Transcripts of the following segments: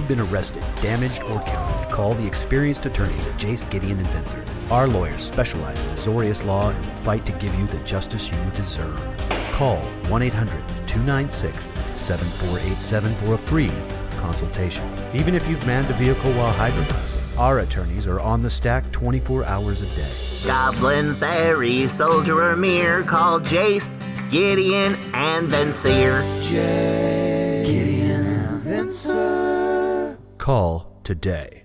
been arrested, damaged, or counted, call the experienced attorneys at Jace, Gideon, and Vincer. Our lawyers specialize in Azorius law and will fight to give you the justice you deserve. Call 1-800-296-7487 for a free consultation. Even if you've manned a vehicle while hydroblasting, our attorneys are on the stack 24 hours a day. Goblin, Fairy, Soldier, or Mirror, call Jace, Gideon, and Vincer. Jace, Gideon, and Vincer. Call today.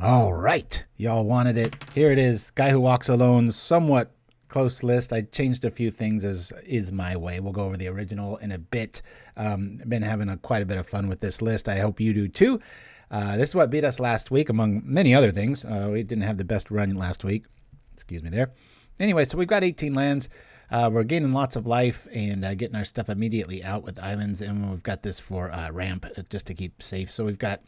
All right, y'all wanted it. Here it is, Guy Who Walks Alone, somewhat close list. I changed a few things as is my way. We'll go over the original in a bit. Been having quite a bit of fun with this list. I hope you do too. This is what beat us last week, among many other things. We didn't have the best run last week. Excuse me there. Anyway, so we've got 18 lands. We're gaining lots of life and getting our stuff immediately out with islands. And we've got this for ramp just to keep safe. So we've got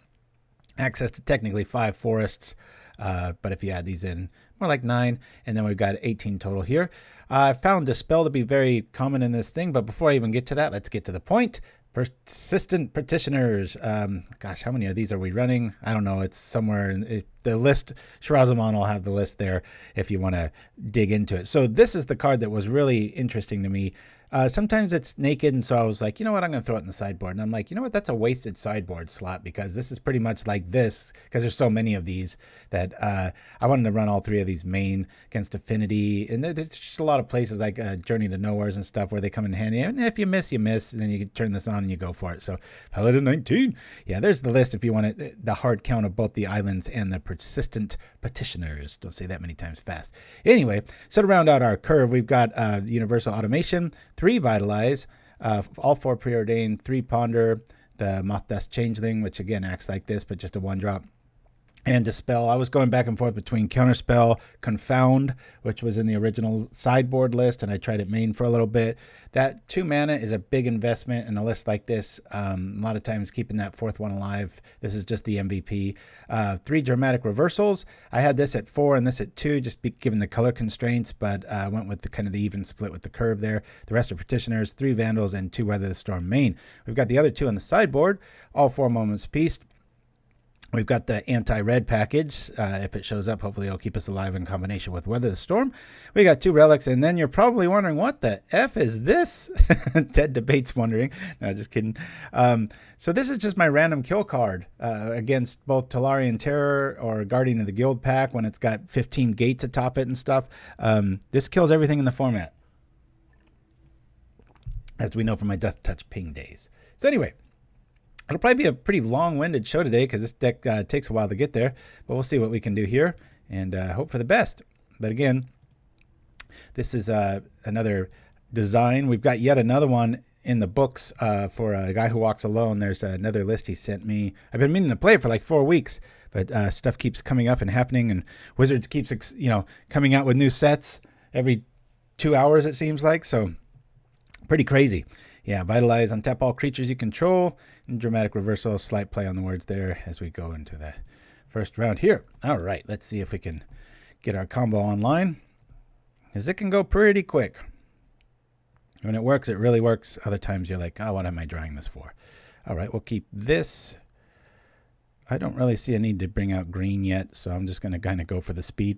access to technically 5 forests, but if you add these in, more like 9, and then we've got 18 total here. I found Dispel to be very common in this thing, but before I even get to that, let's get to the point. Persistent Petitioners. Gosh, how many of these are we running? I don't know. It's somewhere in the list. Shirazamon will have the list there if you want to dig into it. So this is the card that was really interesting to me. Sometimes it's naked, and so I was like, you know what, I'm going to throw it in the sideboard. And I'm like, you know what, that's a wasted sideboard slot because this is pretty much like this, because there's so many of these that I wanted to run all 3 of these main against Affinity. And there's just a lot of places like Journey to Nowheres and stuff where they come in handy. And if you miss, you miss. And then you can turn this on and you go for it. So Paladin 19. Yeah, there's the list if you want it, the hard count of both the islands and the Persistent Petitioners. Don't say that many times fast. Anyway, so to round out our curve, we've got Universal Automation, 3 Vitalize, all 4 Preordain, 3 Ponder, the Mothdust Changeling, which again acts like this, but just a 1-drop, and Dispel. I was going back and forth between Counterspell, Confound, which was in the original sideboard list, and I tried it main for a little bit. That 2 mana is a big investment in a list like this. A lot of times keeping that 4th one alive. This is just the MVP. 3 Dramatic Reversals. I had this at 4 and this at 2, just given the color constraints, but I went with the kind of the even split with the curve there. The rest are Petitioners, 3 Vandals, and 2 Weather the Storm main. We've got the other 2 on the sideboard, all 4 Moments Peace. We've got the anti-red package. If it shows up, hopefully it'll keep us alive in combination with Weather the Storm. We got 2 relics, and then you're probably wondering, what the F is this? Ted Debate's wondering. No, just kidding. So this is just my random kill card against both Tolarian Terror or Guardian of the Guild pack when it's got 15 gates atop it and stuff. This kills everything in the format, as we know from my Death Touch ping days. So anyway, it'll probably be a pretty long-winded show today because this deck takes a while to get there, but we'll see what we can do here and hope for the best. But again, this is another design. We've got yet another one in the books for a Guy Who Walks Alone. There's another list he sent me. I've been meaning to play it for like 4 weeks, but stuff keeps coming up and happening, and Wizards keeps coming out with new sets every 2 hours, it seems like, so pretty crazy. Yeah, Vitalize, untap all creatures you control, and Dramatic Reversal, slight play on the words there as we go into the first round here. All right, let's see if we can get our combo online, because it can go pretty quick. When it works, it really works. Other times you're like, oh, what am I drawing this for? All right, we'll keep this. I don't really see a need to bring out green yet, so I'm just going to kind of go for the speed.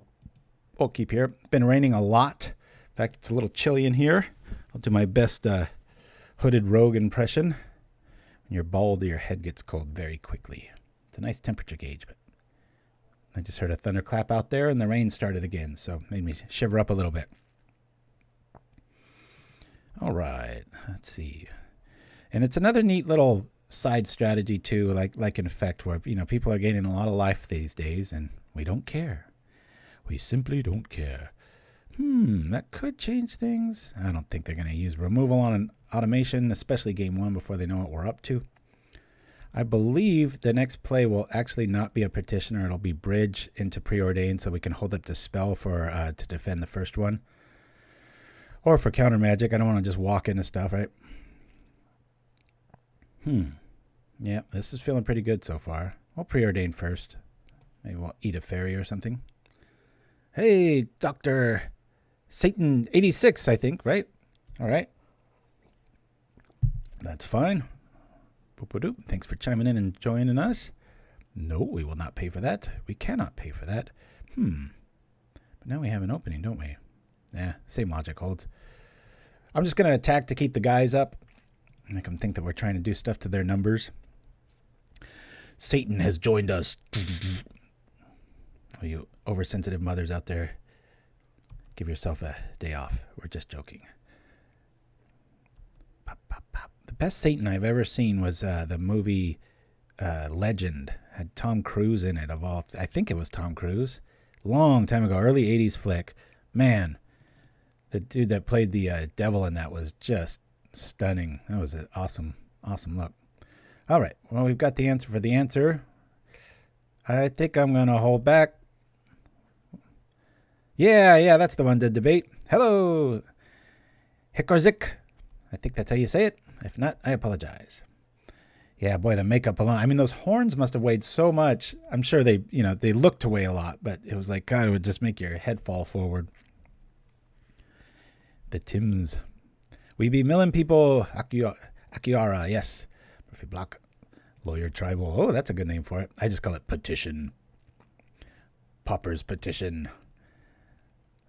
We'll keep here. It's been raining a lot. In fact, it's a little chilly in here. I'll do my best hooded rogue impression. When you're bald, your head gets cold very quickly. It's a nice temperature gauge, but I just heard a thunderclap out there and the rain started again, so made me shiver up a little bit. All right, let's see. And it's another neat little side strategy too, like Infect, where people are gaining a lot of life these days, and we don't care. We simply don't care. That could change things. I don't think they're going to use removal on an automation, especially game 1, before they know what we're up to. I believe the next play will actually not be a Petitioner. It'll be Bridge into Preordain, so we can hold up Dispel for to defend the first one. Or for counter magic. I don't want to just walk into stuff, right? Yeah, this is feeling pretty good so far. We'll Preordain first. Maybe we'll eat a fairy or something. Hey, Dr. Satan 86, I think, right? All right. That's fine. Boop-a-doop. Thanks for chiming in and joining us. No, we will not pay for that. We cannot pay for that. But now we have an opening, don't we? Yeah, same logic holds. I'm just going to attack to keep the guys up. Make them think that we're trying to do stuff to their numbers. Satan has joined us. Oh, you oversensitive mothers out there, give yourself a day off. We're just joking. Pop, pop, pop. The best Satan I've ever seen was the movie Legend. Had Tom Cruise in it. I think it was Tom Cruise. Long time ago, early 80s flick. Man, the dude that played the devil in that was just stunning. That was an awesome look. All right, well, we've got the answer for the answer. I think I'm going to hold back. Yeah, that's the one to debate. Hello, Hikorzik. I think that's how you say it. If not, I apologize. Yeah, boy, the makeup alone. I mean, those horns must have weighed so much. I'm sure they look to weigh a lot, but it was like, God, it would just make your head fall forward. The Tims. We be milling people. Akiara, yes. Murphy Block. Lawyer Tribal. Oh, that's a good name for it. I just call it Petition. Pauper's Petition.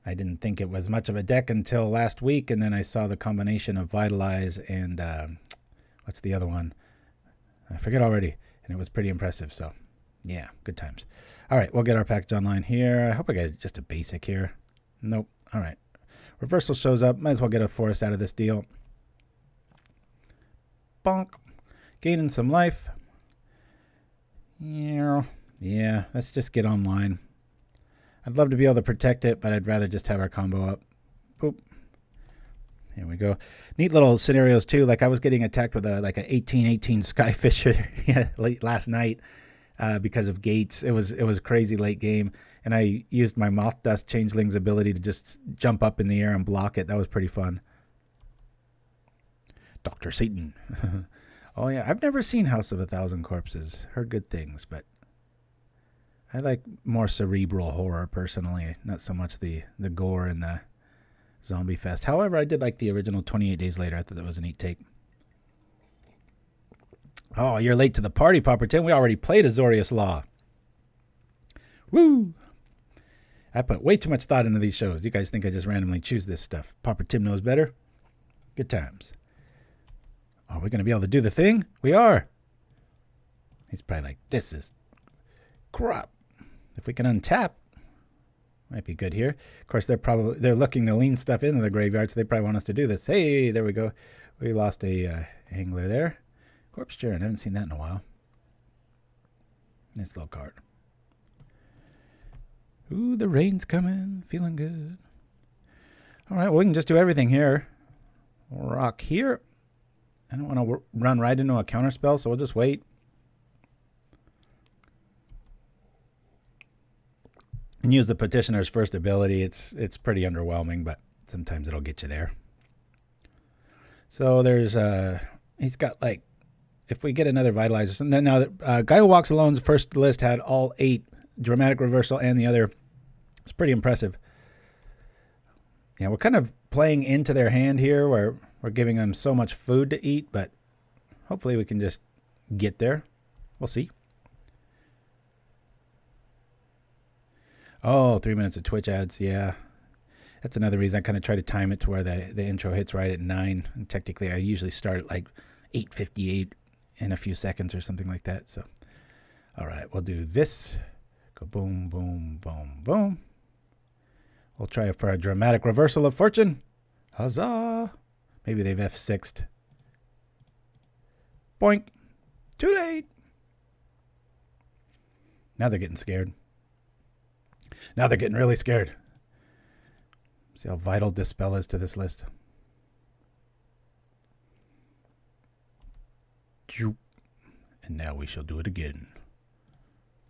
I didn't think it was much of a deck until last week, and then I saw the combination of Vitalize and what's the other one? I forget already, and it was pretty impressive. So, yeah, good times. All right, we'll get our package online here. I hope I get just a basic here. Nope. All right. Reversal shows up. Might as well get a forest out of this deal. Bonk. Gaining some life. Yeah, let's just get online. I'd love to be able to protect it, but I'd rather just have our combo up. Boop. Here we go. Neat little scenarios too. Like I was getting attacked with a 18/18 Skyfisher late last night because of gates. It was a crazy late game, and I used my Mothdust Changeling's ability to just jump up in the air and block it. That was pretty fun. Dr. Satan. Oh yeah, I've never seen House of 1,000 Corpses. Heard good things, but I like more cerebral horror personally, not so much the gore and the zombie fest. However, I did like the original 28 Days Later. I thought that was a neat take. Oh, you're late to the party, Pauper Tim. We already played Azorius Law. Woo! I put way too much thought into these shows. You guys think I just randomly choose this stuff. Pauper Tim knows better. Good times. Are we going to be able to do the thing? We are. He's probably like, this is crap. If we can untap, might be good here. Of course, they're looking to lean stuff into the graveyard, so they probably want us to do this. Hey, there we go. We lost a angler there. Corpse Churn. I haven't seen that in a while. Nice little card. Ooh, the rain's coming. Feeling good. All right, well, we can just do everything here. Rock here. I don't want to run right into a counterspell, so we'll just wait. And use the Petitioner's first ability. It's pretty underwhelming, but sometimes it'll get you there. So there's he's got like, if we get another Vitalizer, and then now Guy Who Walks Alone's first list had all 8 Dramatic Reversal and the other. It's pretty impressive. Yeah, we're kind of playing into their hand here where we're giving them so much food to eat, but hopefully we can just get there. We'll see. Oh, 3 minutes of Twitch ads. Yeah. That's another reason I kind of try to time it to where the intro hits right at 9. And technically, I usually start at like 8:58 in a few seconds or something like that. So, all right, we'll do this. Go boom, boom, boom, boom. We'll try for a Dramatic Reversal of Fortune. Huzzah! Maybe they've F6'd. Boink. Too late. Now they're getting scared. Now they're getting really scared. See how vital Dispel is to this list. And now we shall do it again.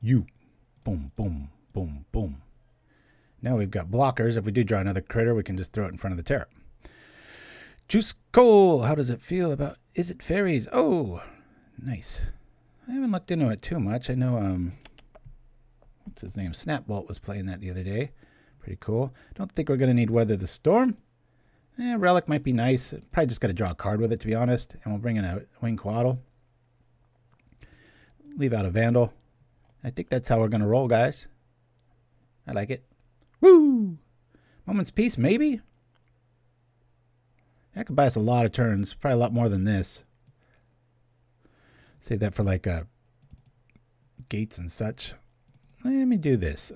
Boom, boom, boom, boom. Now we've got blockers. If we do draw another critter, we can just throw it in front of the terror. Juice Coal. How does it feel about... Is it fairies? Oh, nice. I haven't looked into it too much. I know... what's his name? Snapbolt was playing that the other day. Pretty cool. Don't think we're going to need Weather the Storm. Relic might be nice. Probably just got to draw a card with it, to be honest. And we'll bring in a Winged Coatl. Leave out a Vandal. I think that's how we're going to roll, guys. I like it. Woo! Moment's Peace, maybe? That could buy us a lot of turns. Probably a lot more than this. Save that for like gates and such. Let me do this.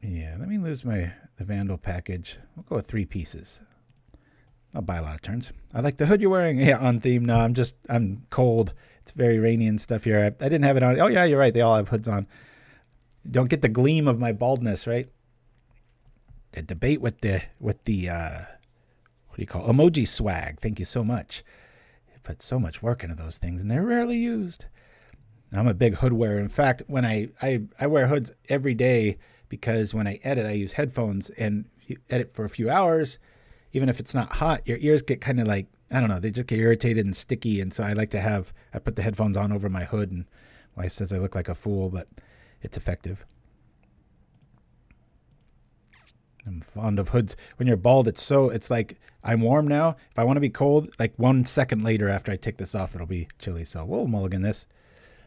Yeah, let me lose the Vandal package. We'll go with 3 pieces. I'll buy a lot of turns. I like the hood you're wearing. Yeah, on theme. No, I'm cold. It's very rainy and stuff here. I didn't have it on. Oh yeah, you're right. They all have hoods on. Don't get the gleam of my baldness, right? The debate with the what do you call emoji swag. Thank you so much. I put so much work into those things, and they're rarely used. I'm a big hood wearer. In fact, when I wear hoods every day because when I edit, I use headphones, and if you edit for a few hours, even if it's not hot, your ears get kind of like, I don't know, they just get irritated and sticky. And so I put the headphones on over my hood, and my wife says I look like a fool, but it's effective. I'm fond of hoods. When you're bald, it's like I'm warm now. If I want to be cold, like 1 second later after I take this off, it'll be chilly. So we'll mulligan this.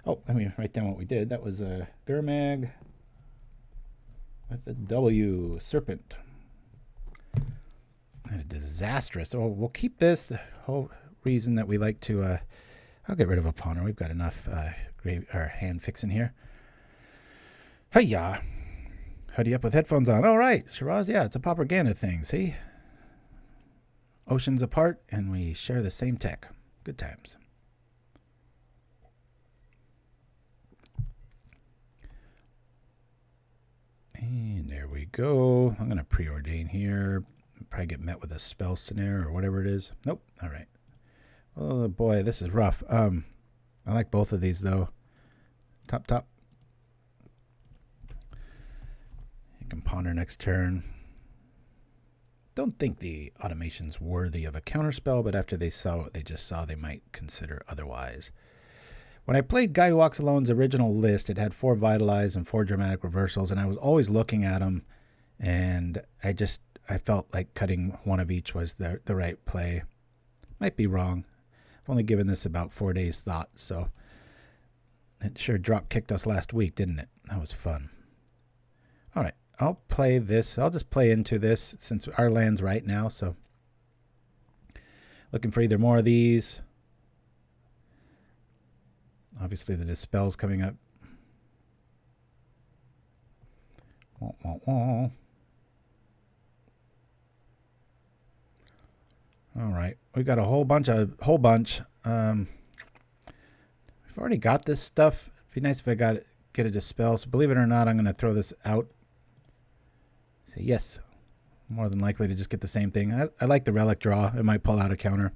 Oh, let me write down what we did. That was a Gurmag with a W, Serpent. Disastrous. Oh, we'll keep this. The whole reason that we like to... I'll get rid of a Pawner. We've got enough hand fixing here. Hi-ya. Hoodie up with headphones on. All right, Shiraz. Yeah, it's a Pauperganda thing. See? Oceans apart, and we share the same tech. Good times. And there we go. I'm going to preordain here. Probably get met with a spell snare or whatever it is. Nope. All right. Oh, boy, this is rough. I like both of these, though. Top. You can ponder next turn. Don't think the automation's worthy of a counterspell, but after they saw what they just saw, they might consider otherwise. When I played guywhowalksalone's original list, it had 4 Vitalize and 4 Dramatic Reversals, and I was always looking at them, and I felt like cutting one of each was the right play. Might be wrong. I've only given this about 4 days thought, so it sure drop kicked us last week, didn't it? That was fun. All right, I'll play this. I'll just play into this since our land's right now, so looking for either more of these. Obviously, the Dispel's coming up. Wah, wah, wah. All right, we got a whole bunch. We've already got this stuff. It'd be nice if I get a Dispel. So believe it or not, I'm going to throw this out. Say yes. More than likely to just get the same thing. I like the relic draw. It might pull out a counter.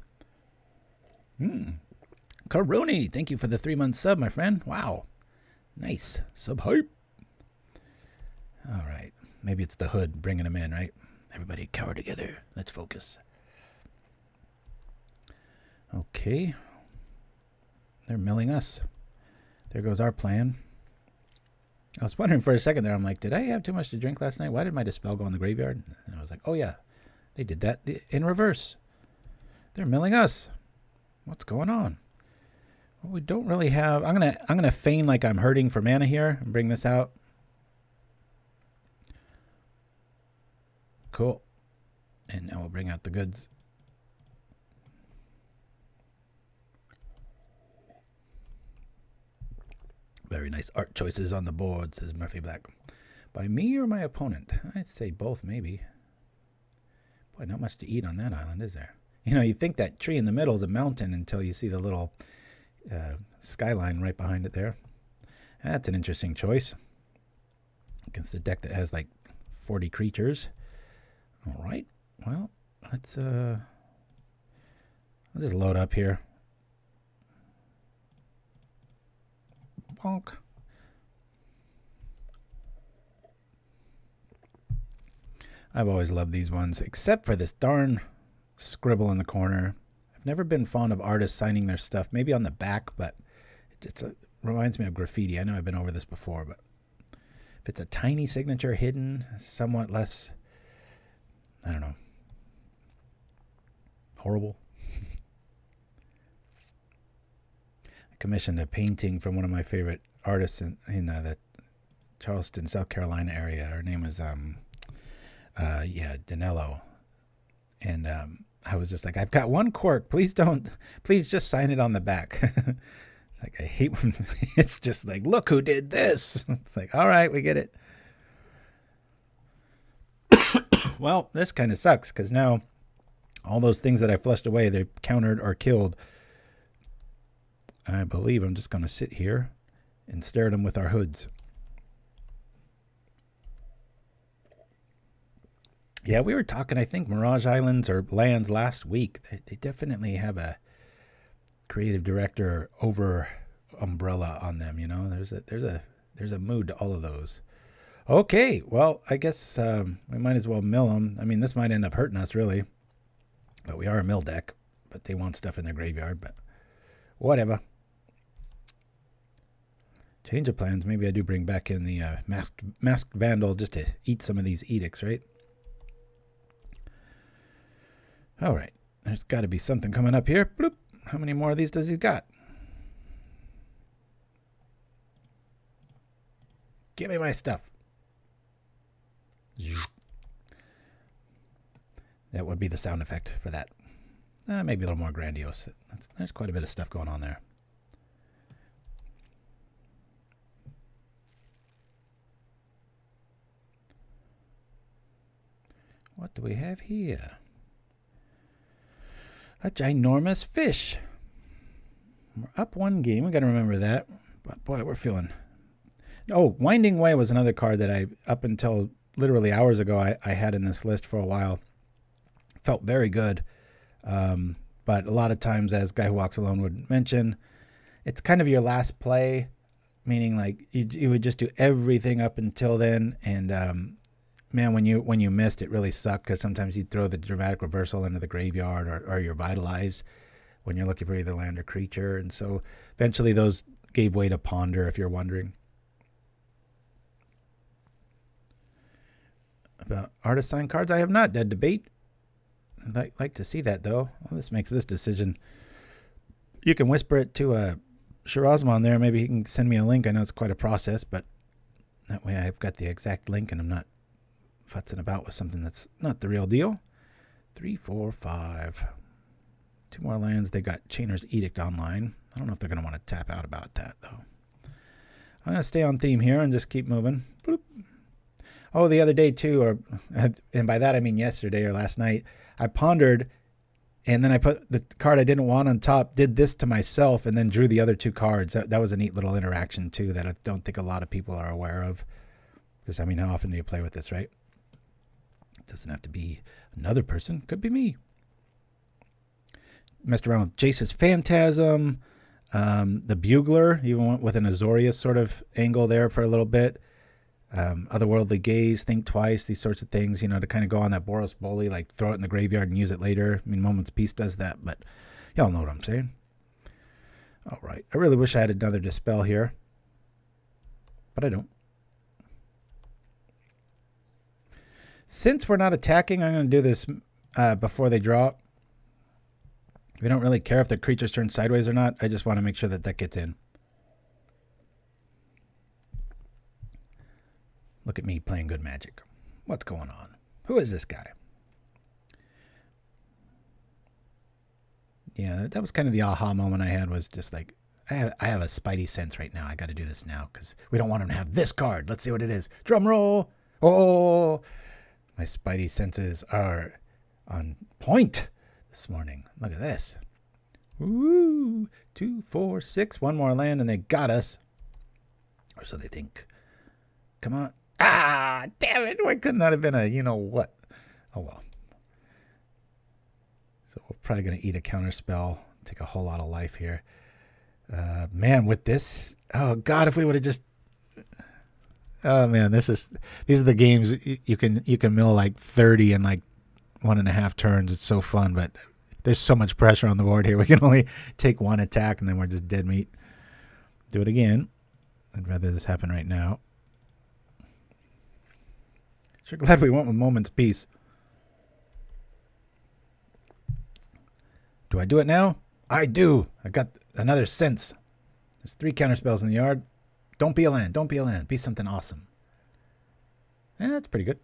Karoni, thank you for the 3-month sub, my friend. Wow. Nice. Sub hype. All right. Maybe it's the hood bringing him in, right? Everybody cower together. Let's focus. Okay. They're milling us. There goes our plan. I was wondering for a second there, I'm like, did I have too much to drink last night? Why did my Dispel go in the graveyard? And I was like, oh yeah, they did that in reverse. They're milling us. What's going on? Well, we don't really have... I'm gonna feign like I'm hurting for mana here and bring this out. Cool. And now we'll bring out the goods. Very nice art choices on the board, says Murphy Black. By me or my opponent? I'd say both, maybe. Boy, not much to eat on that island, is there? You know, you think that tree in the middle is a mountain until you see the little skyline right behind it there. That's an interesting choice against a deck that has like 40 creatures. All right. Well, let's I'll just load up here. Bonk. I've always loved these ones, except for this darn scribble in the corner. I've never been fond of artists signing their stuff, maybe on the back, but it reminds me of graffiti. I know I've been over this before, but if it's a tiny signature hidden, somewhat less, I don't know, horrible. I commissioned a painting from one of my favorite artists in the Charleston, South Carolina area. Her name is Danello. And I was just like, I've got one quirk. Please just sign it on the back. It's like, I hate when it's just like, look who did this. It's like, all right, we get it. Well, this kind of sucks because now all those things that I flushed away, they're countered or killed. I believe I'm just going to sit here and stare at them with our hoods. Yeah, we were talking, I think, Mirage Islands or lands last week. They definitely have a creative director over umbrella on them, you know. There's a mood to all of those. Okay, well, I guess we might as well mill them. I mean, this might end up hurting us, really. But we are a mill deck. But they want stuff in their graveyard, but whatever. Change of plans. Maybe I do bring back in the Masked Vandal just to eat some of these edicts, right? All right. There's got to be something coming up here. Bloop. How many more of these does he got? Give me my stuff. That would be the sound effect for that. Maybe a little more grandiose. There's quite a bit of stuff going on there. What do we have here? A ginormous fish. We're up one game. We got to remember that. But boy, we're feeling. Oh, Winding Way was another card that I, up until literally hours ago, I had in this list for a while. Felt very good. But a lot of times, as Guy Who Walks Alone would mention, it's kind of your last play, meaning like you would just do everything up until then. And man, when you missed, it really sucked because sometimes you'd throw the dramatic reversal into the graveyard or your Vitalize when you're looking for either land or creature. And so eventually those gave way to Ponder, if you're wondering. About artist signed cards, I have not. Dead debate. I'd like to see that, though. Well, this makes this decision. You can whisper it to Shirazman there. Maybe he can send me a link. I know it's quite a process, but that way I've got the exact link and I'm not futzing about with something that's not the real deal. 3, 4, 5. 2 more lands. They got Chainer's Edict online. I don't know if they're going to want to tap out about that, though. I'm going to stay on theme here and just keep moving. Bloop. Oh, the other day, too, and by that I mean yesterday or last night, I pondered, and then I put the card I didn't want on top, did this to myself, and then drew the other 2 cards. That was a neat little interaction, too, that I don't think a lot of people are aware of. Because, I mean, how often do you play with this, right? It doesn't have to be another person. Could be me. Messed around with Jace's Phantasm, the Bugler, even went with an Azorius sort of angle there for a little bit. Otherworldly Gaze, Think Twice, these sorts of things, you know, to kind of go on that Boros Bully, like throw it in the graveyard and use it later. I mean, Moment's Peace does that, but y'all know what I'm saying. All right. I really wish I had another Dispel here, but I don't. Since we're not attacking, I'm going to do this before they draw. We don't really care if the creatures turn sideways or not. I just want to make sure that that gets in. Look at me playing good Magic. What's going on? Who is this guy? Yeah, that was kind of the aha moment I had, was just like, I have a spidey sense right now. I got to do this now because we don't want him to have this card. Let's see what it is. Drum roll. Oh, my spidey senses are on point. The this morning. Look at this. Woo! 2, 4, 6. One more land and they got us. Or so they think. Come on. Ah, damn it. Why couldn't that have been a, you know what? Oh, well. So we're probably going to eat a counter spell. Take a whole lot of life here. Man, with this. Oh, God, if we would have just. Oh, man, these are the games you can mill like 30 in like 1.5 turns. It's so fun, but there's so much pressure on the board here. We can only take one attack and then we're just dead meat. Do it again. I'd rather this happen right now. Sure glad we went with Moment's Peace. Do I do it now? I do. I got another sense. There's 3 counterspells in the yard. Don't be a land. Don't be a land. Be something awesome. That's pretty good.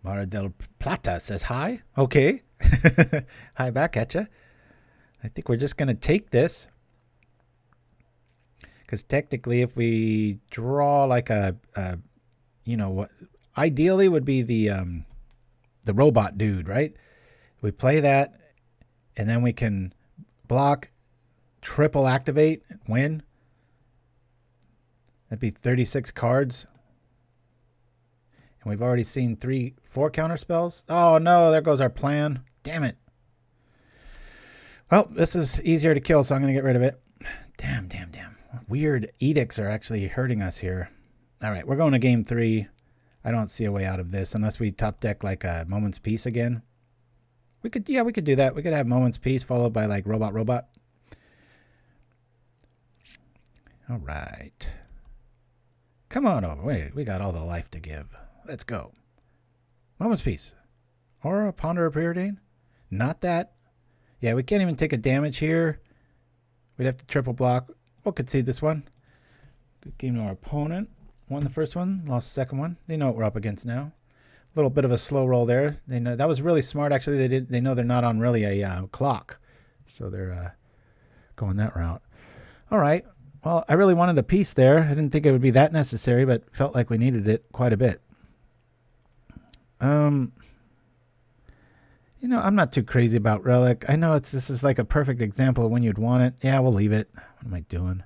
Mara del Plata says hi. Okay. Hi back at ya. I think we're just going to take this. Because technically if we draw like a you know what, ideally would be the robot dude, right? We play that and then we can block, triple activate, win. That'd be 36 cards. And we've already seen 4 counter spells. Oh no, there goes our plan. Damn it. Well, this is easier to kill, so I'm going to get rid of it. Damn. Weird edicts are actually hurting us here. All right, we're going to game 3. I don't see a way out of this unless we top deck like a Moment's Peace again. We could do that. We could have Moment's Peace followed by like Robot. All right. Come on over. Wait, we got all the life to give. Let's go. Moment's Peace. Or a Ponder of Preordain? Not that. Yeah, we can't even take a damage here. We'd have to triple block. We'll concede this one. Good game to our opponent. Won the first one, lost the second one. They know what we're up against now. A little bit of a slow roll there. They know that was really smart. Actually, they know they're not on really a clock, so they're going that route. All right. Well, I really wanted a piece there. I didn't think it would be that necessary, but felt like we needed it quite a bit. You know, I'm not too crazy about Relic. I know this is like a perfect example of when you'd want it. Yeah, we'll leave it. What am I doing?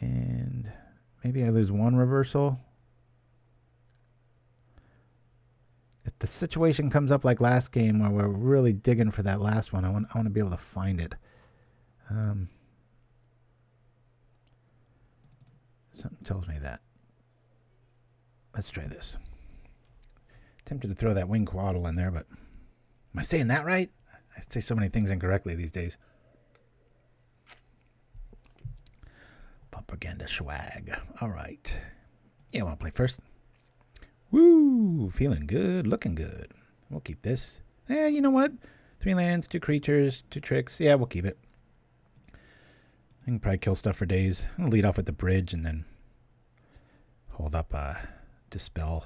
And maybe I lose 1 reversal. If the situation comes up like last game where we're really digging for that last one, I want to be able to find it. Something tells me that. Let's try this. Tempted to throw that Winged Coatl in there, but am I saying that right? I say so many things incorrectly these days. Pauperganda swag. All right. Yeah, I want to play first. Woo! Feeling good. Looking good. We'll keep this. Yeah, you know what? 3 lands, 2 creatures, 2 tricks. Yeah, we'll keep it. I can probably kill stuff for days. I'll lead off with the bridge and then hold up Dispel.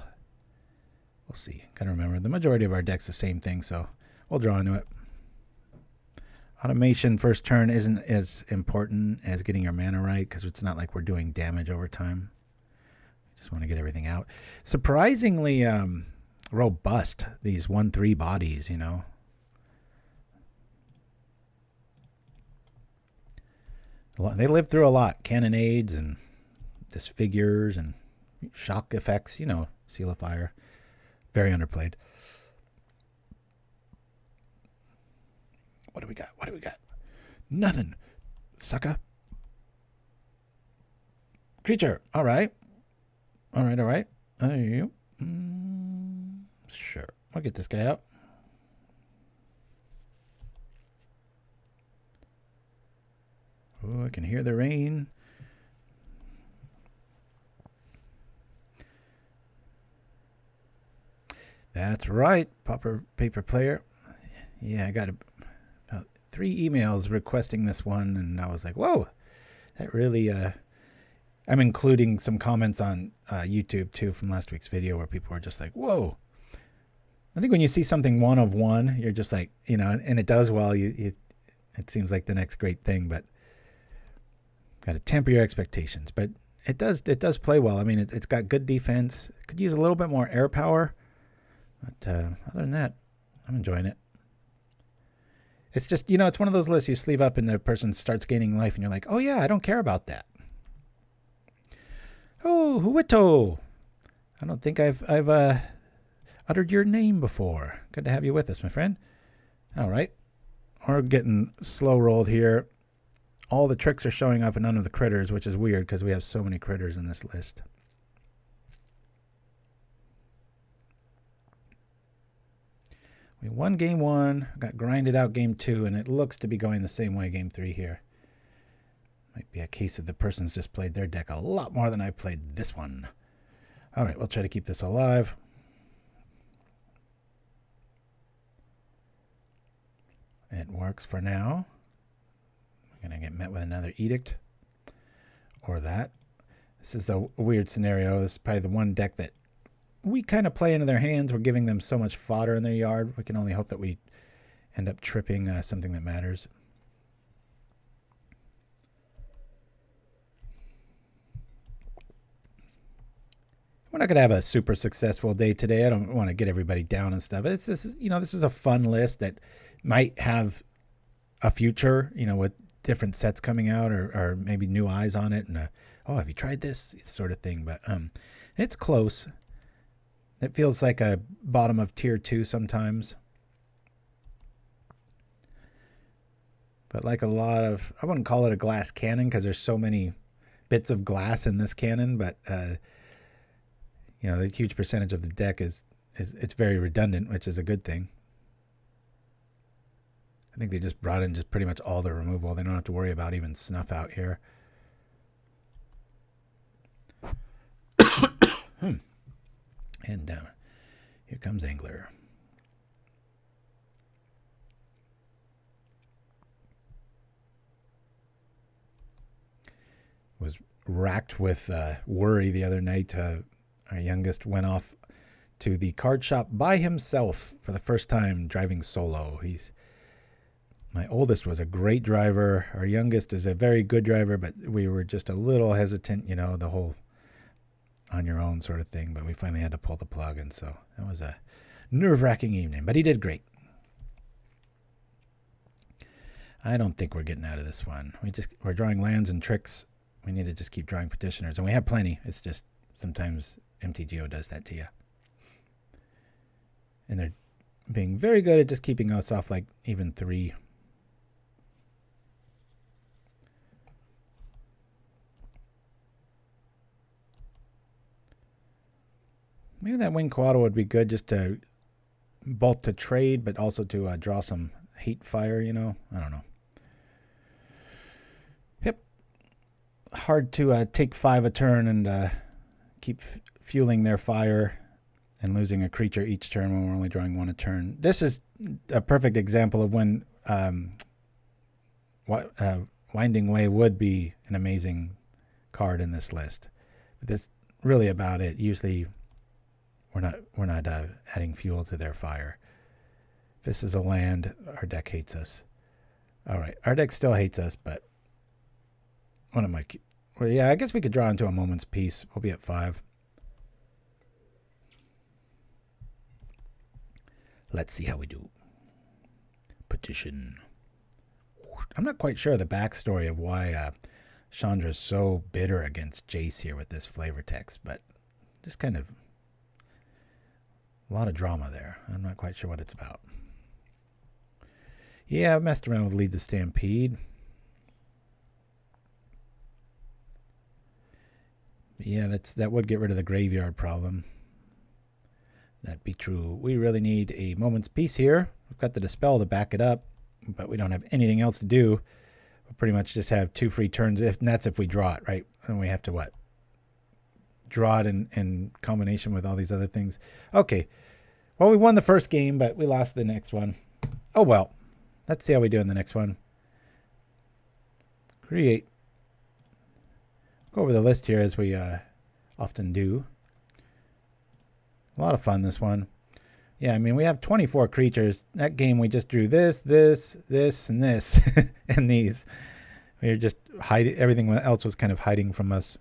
We'll see. Gotta remember, the majority of our deck's the same thing, so we'll draw into it. Automation first turn isn't as important as getting your mana right, because it's not like we're doing damage over time. Just want to get everything out. Surprisingly robust, these 1/3 bodies, you know. They live through a lot. Cannonades and disfigures and shock effects, you know, Seal of Fire. Very underplayed. What do we got? What do we got? Nothing. Sucker. Creature. All right. All right. Sure. I'll get this guy out. Oh, I can hear the rain. That's right, Pauper Paper Player. Yeah, I got about 3 emails requesting this one, and I was like, whoa, that really... I'm including some comments on YouTube, too, from last week's video where people were just like, whoa. I think when you see something 1 of 1, you're just like, you know, and it does well, it seems like the next great thing, but got to temper your expectations. But it does play well. I mean, it's got good defense. Could use a little bit more air power, but other than that, I'm enjoying it. It's just, it's one of those lists you sleeve up and the person starts gaining life and you're like, oh yeah, I don't care about that. Oh, Huito. I don't think I've uttered your name before. Good to have you with us, my friend. All right. We're getting slow rolled here. All the tricks are showing up and none of the critters, which is weird because we have so many critters in this list. We won game 1, got grinded out game 2, and it looks to be going the same way game 3 here. Might be a case of the person's just played their deck a lot more than I played this one. All right, we'll try to keep this alive. It works for now. We're going to get met with another edict. Or that. This is a weird scenario. This is probably the one deck that we kind of play into their hands. We're giving them so much fodder in their yard. We can only hope that we end up tripping something that matters. We're not going to have a super successful day today. I don't want to get everybody down and stuff. It's this, this is a fun list that might have a future, with different sets coming out or maybe new eyes on it. And, oh, have you tried this sort of thing? But it's close. It feels like a bottom of tier 2 sometimes. But like a lot of, I wouldn't call it a glass cannon because there's so many bits of glass in this cannon, but the huge percentage of the deck is it's very redundant, which is a good thing. I think they just brought in just pretty much all the removal. They don't have to worry about even snuff out here. And here comes Angler. Was racked with worry the other night. Our youngest went off to the card shop by himself for the first time, driving solo. My oldest was a great driver. Our youngest is a very good driver, but we were just a little hesitant, the whole on your own sort of thing. But we finally had to pull the plug, and so that was a nerve-wracking evening. But he did great. I don't think we're getting out of this one. We're drawing lands and tricks. We need to just keep drawing petitioners, and we have plenty. It's just sometimes mtgo does that to you. And they're being very good at just keeping us off like even 3. Maybe that Winged Coatl would be good just to both to trade, but also to draw some hate fire, I don't know. Yep. Hard to take 5 a turn and keep fueling their fire and losing a creature each turn when we're only drawing 1 a turn. This is a perfect example of when Winding Way would be an amazing card in this list. But that's really about it. Usually we're not adding fuel to their fire. If this is a land, our deck hates us. All right, our deck still hates us, but I guess we could draw into a moment's peace. We'll be at 5. Let's see how we do. Petition. I'm not quite sure the backstory of why Chandra's so bitter against Jace here with this flavor text, but just kind of a lot of drama there. I'm not quite sure what it's about. Yeah, I've messed around with Lead the Stampede. Yeah, that would get rid of the graveyard problem. That'd be true. We really need a moment's peace here. We've got the Dispel to back it up, but we don't have anything else to do. We'll pretty much just have 2 free turns, and that's if we draw it, right? And we have to what? Draw it in combination with all these other things. Okay. Well, we won the first game, but we lost the next one. Oh, well. Let's see how we do in the next one. Create. Go over the list here as we often do. A lot of fun, this one. Yeah, I mean, we have 24 creatures. That game, we just drew this, and this, and these. We were just hiding. Everything else was kind of hiding from us.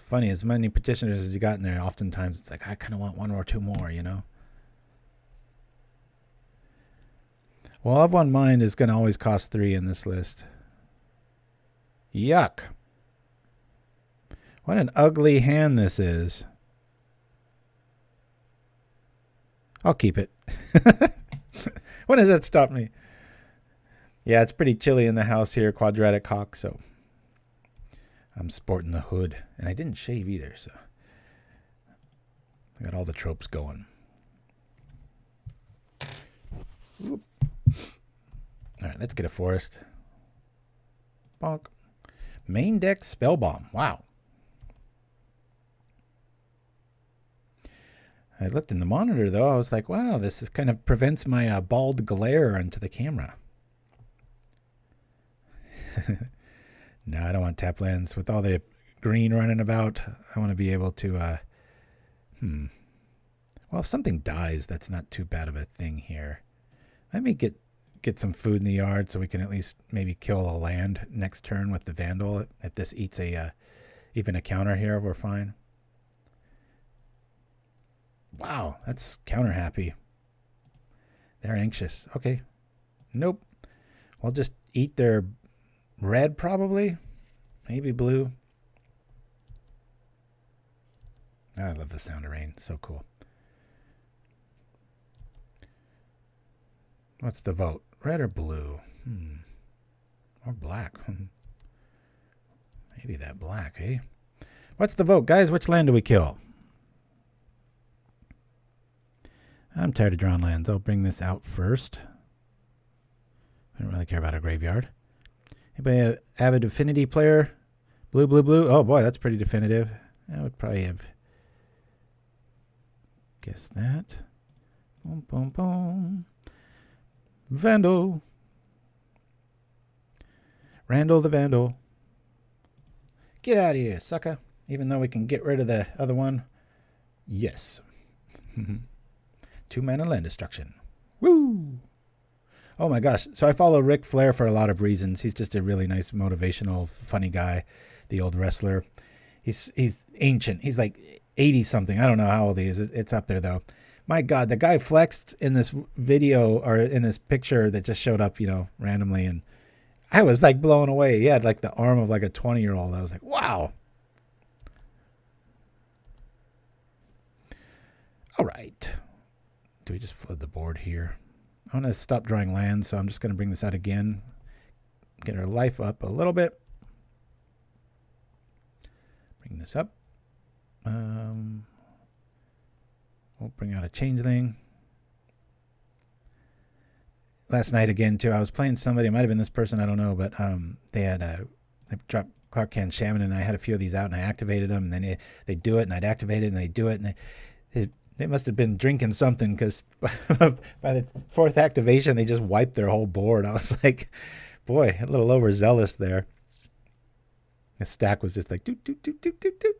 funny, as many petitioners as you got in there, oftentimes it's like, I kind of want one or two more, you know? Well, Of One Mind is going to always cost 3 in this list. Yuck. What an ugly hand this is. I'll keep it. When does that stop me? Yeah, it's pretty chilly in the house here, Quadratic Hawk, so I'm sporting the hood. And I didn't shave either, so I got all the tropes going. Oop. All right, let's get a forest. Bonk. Main deck Spellbomb. Wow. I looked in the monitor, though. I was like, wow, this is kind of prevents my bald glare onto the camera. No, I don't want tap lands. With all the green running about, I want to be able to... Well, if something dies, that's not too bad of a thing here. Let me get some food in the yard so we can at least maybe kill a land next turn with the Vandal. If this eats even a counter here, we're fine. Wow, that's counter happy. They're anxious. Okay. Nope. We'll just eat their red probably. Maybe blue. I love the sound of rain. So cool. What's the vote? Red or blue? Or black? Maybe that black, eh? What's the vote, guys? Which land do we kill? I'm tired of drawing lands. I'll bring this out first. I don't really care about a graveyard. Anybody an avid affinity player? Blue, blue, blue. Oh boy, that's pretty definitive. I would probably have guessed that. Boom, boom, boom. Vandal. Randall the Vandal. Get out of here, sucker. Even though we can get rid of the other one. Yes. 2 mana land destruction. Woo! Oh my gosh. So I follow Ric Flair for a lot of reasons. He's just a really nice, motivational, funny guy. The old wrestler. He's ancient. He's like 80 something. I don't know how old he is. It's up there though. My God, the guy flexed in this video or in this picture that just showed up, randomly. And I was like blown away. He had like the arm of like a 20-year-old. I was like, wow. All right. Do we just flood the board here? I'm going to stop drawing lands, so I'm just going to bring this out again. Get our life up a little bit. Bring this up. We'll bring out a Changeling. Last night again, too, I was playing somebody. It might have been this person, I don't know, but they had they dropped Clark Kent Shaman, and I had a few of these out, and I activated them, and then they do it, and I'd activate it, and they do it, and they must have been drinking something because by the 4th activation, they just wiped their whole board. I was like, boy, a little overzealous there. The stack was just like, doot, doot, doot, doot, doot, doot.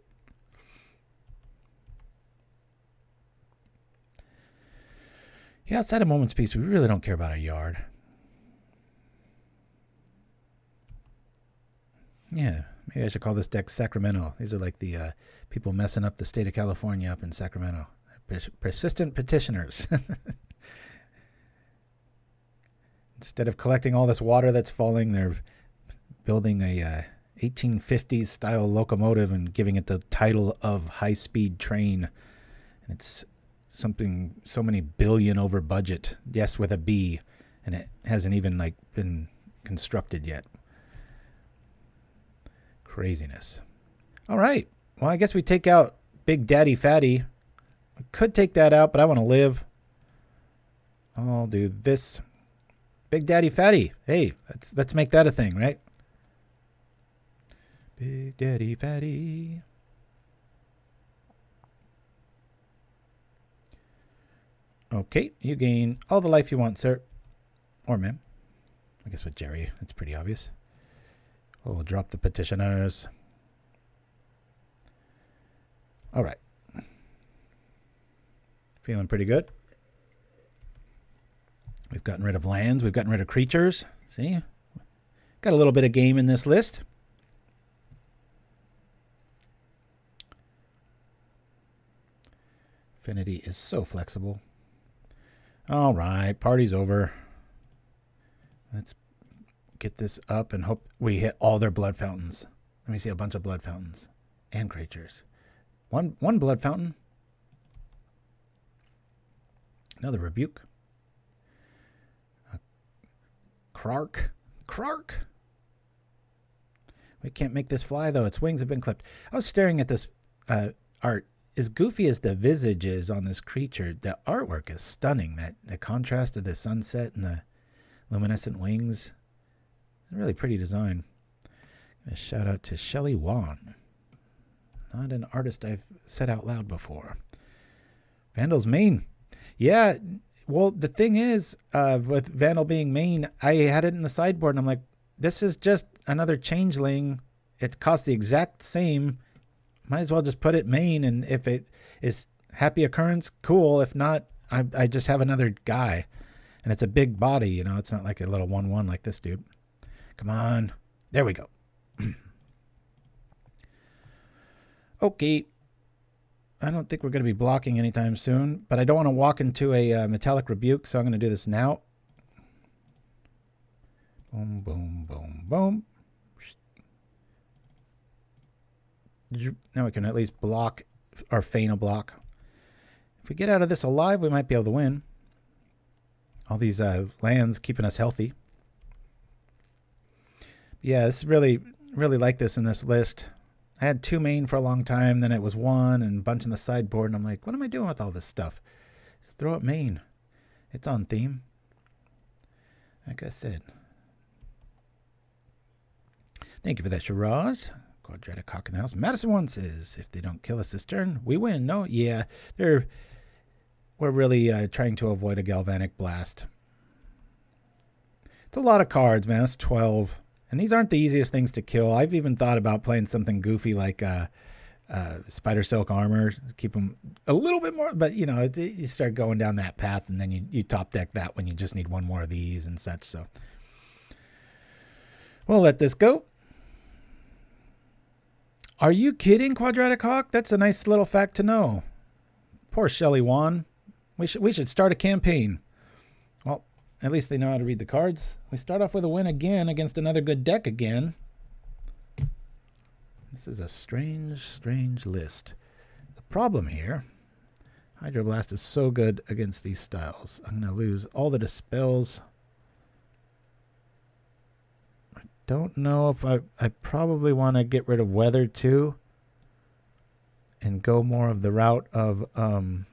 Yeah, outside of Moment's Peace, we really don't care about our yard. Yeah, maybe I should call this deck Sacramento. These are like the people messing up the state of California up in Sacramento. Persistent Petitioners. Instead of collecting all this water that's falling, they're building a 1850s style locomotive and giving it the title of high-speed train. And it's something so many billion over budget. Yes, with a B. And it hasn't even been constructed yet. Craziness. All right. Well, I guess we take out Big Daddy Fatty. I could take that out, but I want to live. I'll do this. Big Daddy Fatty. Hey, let's make that a thing, right? Big Daddy Fatty. Okay, you gain all the life you want, sir. Or ma'am. I guess with Jerry, it's pretty obvious. Oh, we'll drop the petitioners. All right. Feeling pretty good. We've gotten rid of lands. We've gotten rid of creatures. See? Got a little bit of game in this list. Affinity is so flexible. All right, party's over. Let's get this up and hope we hit all their blood fountains. Let me see a bunch of blood fountains and creatures. One blood fountain. Another rebuke. Krark. We can't make this fly though. Its wings have been clipped. I was staring at this art. As goofy as the visage is on this creature, the artwork is stunning. The contrast of the sunset and the luminescent wings. Really pretty design. A shout out to Shelley Wan. Not an artist I've said out loud before. Vandal's main. Yeah, well, the thing is, with Vandal being main, I had it in the sideboard, and I'm like, this is just another changeling. It costs the exact same. Might as well just put it main, and if it is happy occurrence, cool. If not, I just have another guy. And it's a big body, you know. It's not like a little 1/1 like this dude. Come on. There we go. Okay. I don't think we're going to be blocking anytime soon, but I don't want to walk into a metallic rebuke, so I'm going to do this now. Boom, boom, boom, boom. Now we can at least block or feign a block. If we get out of this alive, we might be able to win. All these lands keeping us healthy. Yeah, it's really like this in this list. I had 2 main for a long time, then it was 1 and a bunch in the sideboard, and I'm like, what am I doing with all this stuff? Just throw it main. It's on theme. Like I said. Thank you for that, Shiraz. Quadratic Hawk in the house. Madison 1 says, if they don't kill us this turn, we win. No? Yeah. We're really trying to avoid a Galvanic Blast. It's a lot of cards, man. That's 12. And these aren't the easiest things to kill. I've even thought about playing something goofy like Spider Silk Armor. Keep them a little bit more. But, you know, you start going down that path, and then you top deck that when you just need 1 more of these and such. So we'll let this go. Are you kidding, Quadratic Hawk? That's a nice little fact to know. Poor Shelley Wan. We should start a campaign. Well, at least they know how to read the cards. We start off with a win again against another good deck again. This is a strange list. The problem here, Hydroblast is so good against these styles. I'm going to lose all the Dispels. I don't know if I probably want to get rid of Weather too and go more of the route of I'm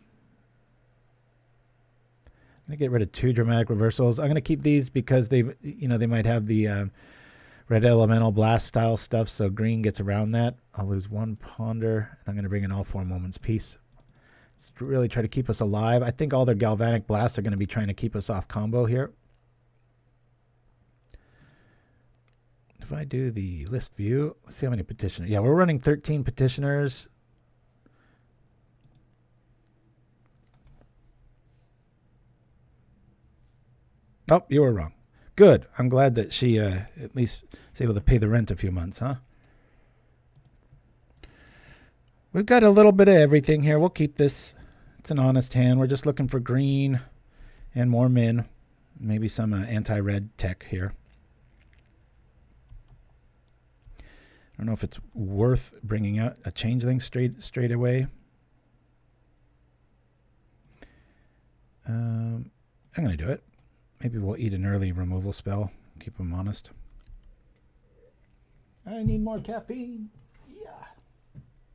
going to get rid of 2 Dramatic Reversals. I'm going to keep these because they might have the Red Elemental Blast style stuff, so green gets around that. I'll lose 1 Ponder, and I'm going to bring in all 4 Moments Peace. To really try to keep us alive. I think all their Galvanic Blasts are going to be trying to keep us off combo here. If I do the list view, let's see how many petitioners. Yeah, we're running 13 petitioners. Oh, you were wrong. Good. I'm glad that she at least is able to pay the rent a few months, huh? We've got a little bit of everything here. We'll keep this. It's an honest hand. We're just looking for green and more min. Maybe some anti-red tech here. I don't know if it's worth bringing out a changeling straight away. I'm going to do it. Maybe we'll eat an early removal spell. Keep them honest. I need more caffeine. Yeah.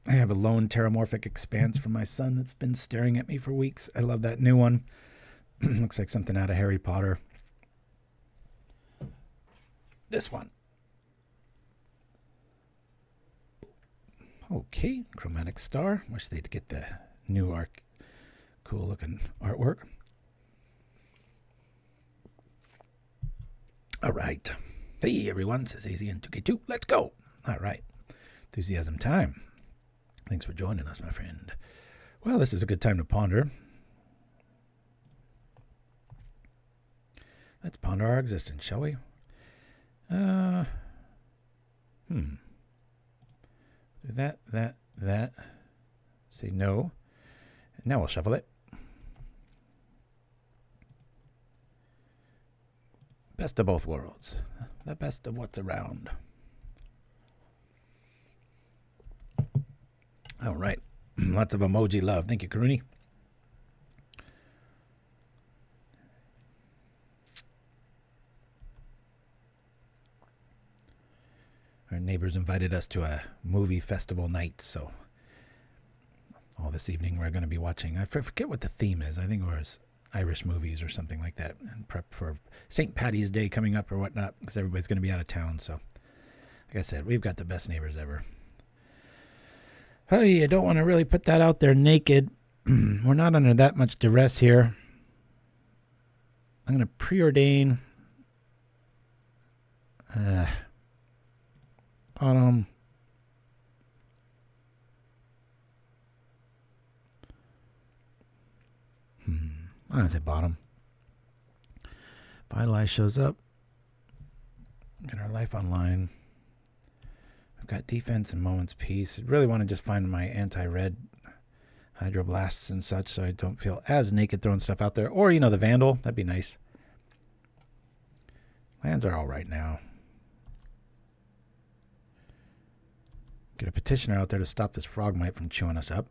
I have a lone Terramorphic Expanse from my son that's been staring at me for weeks. I love that new one. Looks like something out of Harry Potter. This one. Okay, Chromatic Star. Wish they'd get the new cool looking artwork. All right. Hey, everyone, says AZN2K2. Let's go. All right. Enthusiasm time. Thanks for joining us, my friend. Well, this is a good time to ponder. Let's ponder our existence, shall we? Do that. Say no. Now we'll shuffle it. Best of both worlds. The best of what's around. All right. Lots of emoji love. Thank you, Karuni. Our neighbors invited us to a movie festival night, so all this evening we're going to be watching. I forget what the theme is. I think it was Irish movies or something like that, and prep for St. Paddy's Day coming up or whatnot, because everybody's going to be out of town. So, like I said, we've got the best neighbors ever. Hey, I don't want to really put that out there naked. We're not under that much duress here. I'm going to preordain. Bottom. I'm going to say bottom. Vitalize shows up. Get our life online. I've got defense and Moment's Peace. I really want to just find my anti-red Hydroblasts and such so I don't feel as naked throwing stuff out there. Or, you know, the Vandal. That'd be nice. Lands are all right now. Get a Petitioner out there to stop this Frogmite from chewing us up.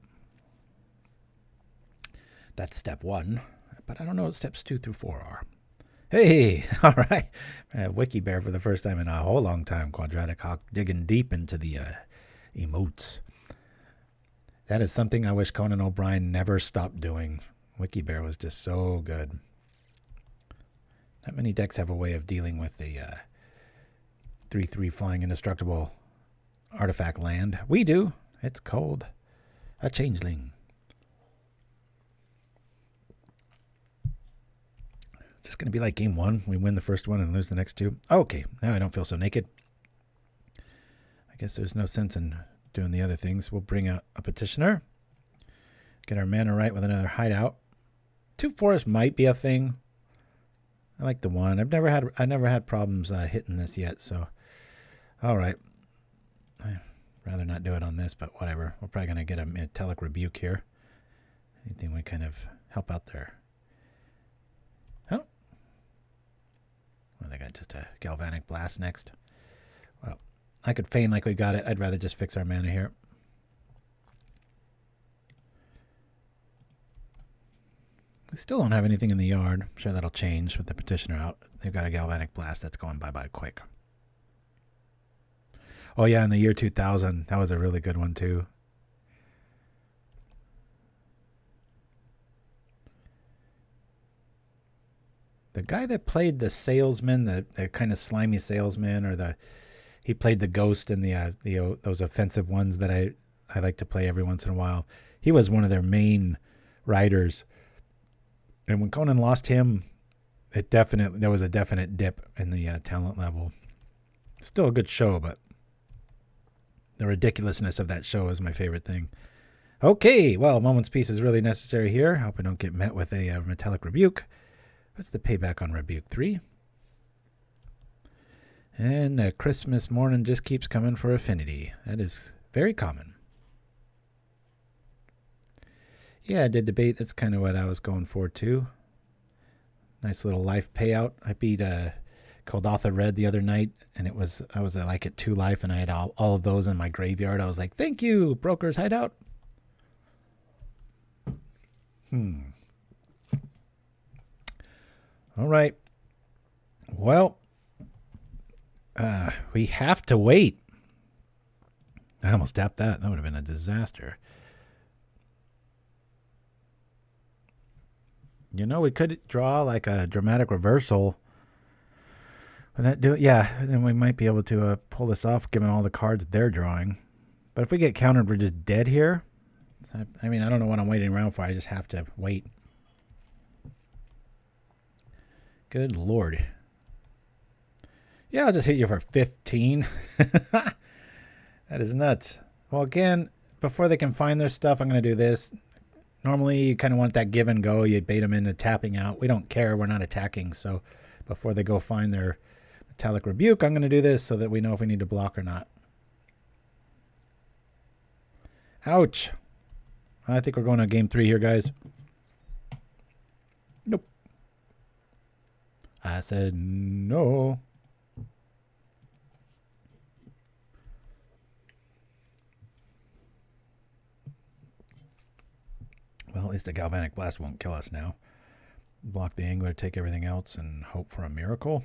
That's step 1. But I don't know what steps 2 through 4 are. Hey, all right. Wiki Bear for the first time in a whole long time. Quadratic Hawk digging deep into the emotes. That is something I wish Conan O'Brien never stopped doing. Wiki Bear was just so good. Not many decks have a way of dealing with the 3/3 flying indestructible artifact land. We do. It's called a Changeling. It's just going to be like game 1. We win the first one and lose the next 2. Okay, now I don't feel so naked. I guess there's no sense in doing the other things. We'll bring out a Petitioner. Get our mana right with another Hideout. 2 forests might be a thing. I like the 1. I've never had problems hitting this yet, so all right. I'd rather not do it on this, but whatever. We're probably going to get a Metallic Rebuke here. Anything we kind of help out there. Oh. Well, they got just a Galvanic Blast next. Well, I could feign like we got it. I'd rather just fix our mana here. We still don't have anything in the yard. I'm sure that'll change with the Petitioner out. They've got a Galvanic Blast that's going bye-bye quick. Oh, yeah, in the year 2000. That was a really good one, too. The guy that played the salesman, the kind of slimy salesman, or he played the ghost in those offensive ones that I like to play every once in a while. He was one of their main writers. And when Conan lost him, there was a definite dip in the talent level. Still a good show, but the ridiculousness of that show is my favorite thing. Okay, well, Moment's Peace is really necessary here. Hope we don't get met with a Metallic Rebuke. What's the payback on Rebuke? 3. And the Christmas morning just keeps coming for Affinity. That is very common. Yeah, I did debate. That's kind of what I was going for, too. Nice little life payout. I beat Kuldotha Red the other night, and I was like at 2 life, and I had all of those in my graveyard. I was like, thank you, Brokers Hideout. All right. Well, we have to wait. I almost tapped that. That would have been a disaster. You know, we could draw like a dramatic reversal. Would that do it? Yeah, then we might be able to pull this off given all the cards they're drawing. But if we get countered, we're just dead here. I mean, I don't know what I'm waiting around for. I just have to wait. Good Lord. Yeah, I'll just hit you for 15. That is nuts. Well, again, before they can find their stuff, I'm going to do this. Normally, you kind of want that give and go. You bait them into tapping out. We don't care. We're not attacking. So before they go find their Metallic Rebuke, I'm going to do this so that we know if we need to block or not. Ouch. I think we're going to game 3 here, guys. Nope. I said no. Well, at least the Galvanic Blast won't kill us now. Block the Angler, take everything else, and hope for a miracle.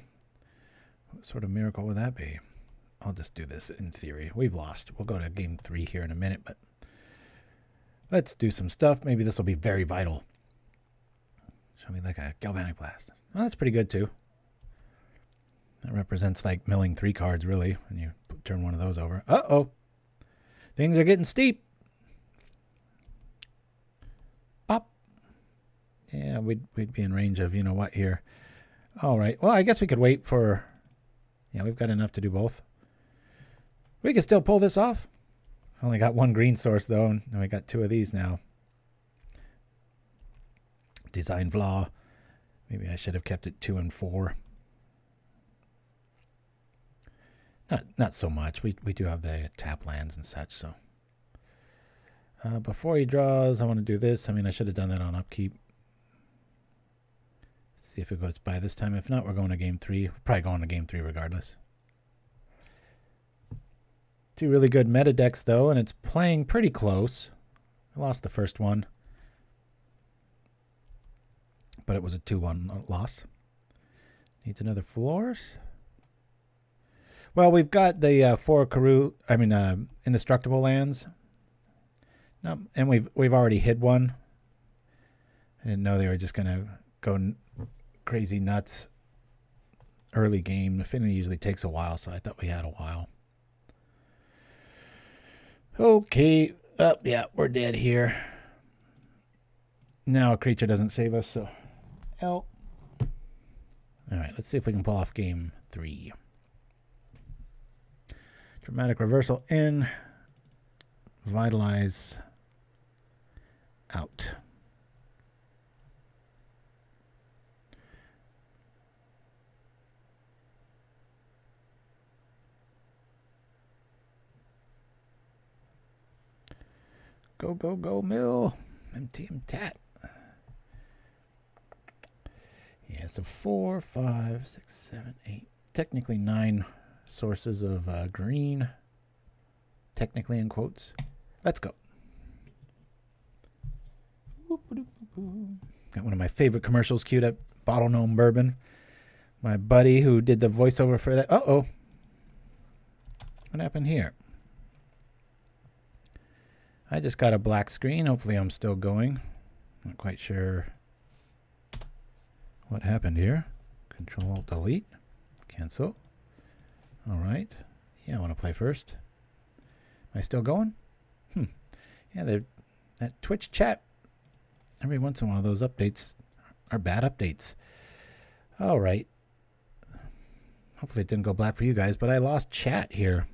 What sort of miracle would that be? I'll just do this in theory. We've lost. We'll go to game 3 here in a minute, but let's do some stuff. Maybe this will be very vital. Show me like a Galvanic Blast. Oh, that's pretty good too. That represents like milling 3 cards, really, when you turn one of those over. Uh-oh. Things are getting steep. Pop. Yeah, we'd be in range of, you know what, here. All right. Well, I guess we could wait for... Yeah, we've got enough to do both. We can still pull this off. Only got 1 green source, though, and we got 2 of these now. Design flaw. Maybe I should have kept it 2 and 4. Not so much. We do have the tap lands and such, so. Before he draws, I want to do this. I mean, I should have done that on upkeep. See if it goes by this time. If not, we're going to game 3. We're probably going to game 3 regardless. 2 really good meta decks, though, and it's playing pretty close. I lost the first one, but it was a 2-1 loss. Needs another floors. Well, we've got the 4 indestructible lands. No, and we've already hid one. I didn't know they were just gonna go crazy nuts early game. Affinity usually takes a while, so I thought we had a while. Okay. Oh, yeah, we're dead here. Now a creature doesn't save us, so L. All right, let's see if we can pull off game 3. Dramatic Reversal in. Vitalize out. Go, go, go, mill. MTM-tat. Yeah, so 4, 5, 6, 7, 8. Technically 9 sources of green. Technically in quotes. Let's go. Got one of my favorite commercials queued up. Bottle Gnome Bourbon. My buddy who did the voiceover for that. Uh-oh. What happened here? I just got a black screen. Hopefully I'm still going. Not quite sure what happened here. Control Delete. Cancel. All right. Yeah, I want to play first. Am I still going? Yeah, that Twitch chat, every once in a while those updates are bad updates. All right. Hopefully it didn't go black for you guys, but I lost chat here.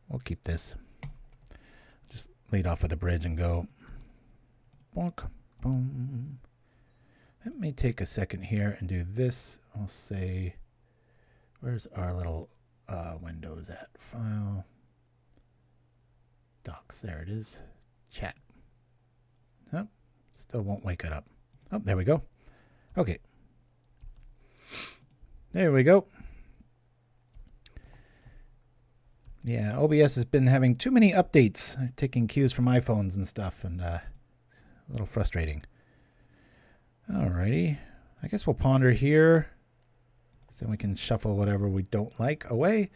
We'll keep this. Just lead off with the bridge and go. Bonk, boom. Let me take a second here and do this. I'll say, where's our little Windows at? File. Docs. There it is. Chat. Oh, still won't wake it up. Oh, there we go. Okay. There we go. Yeah, OBS has been having too many updates, taking cues from iPhones and stuff, and a little frustrating. Alrighty. I guess we'll ponder here. So we can shuffle whatever we don't like away.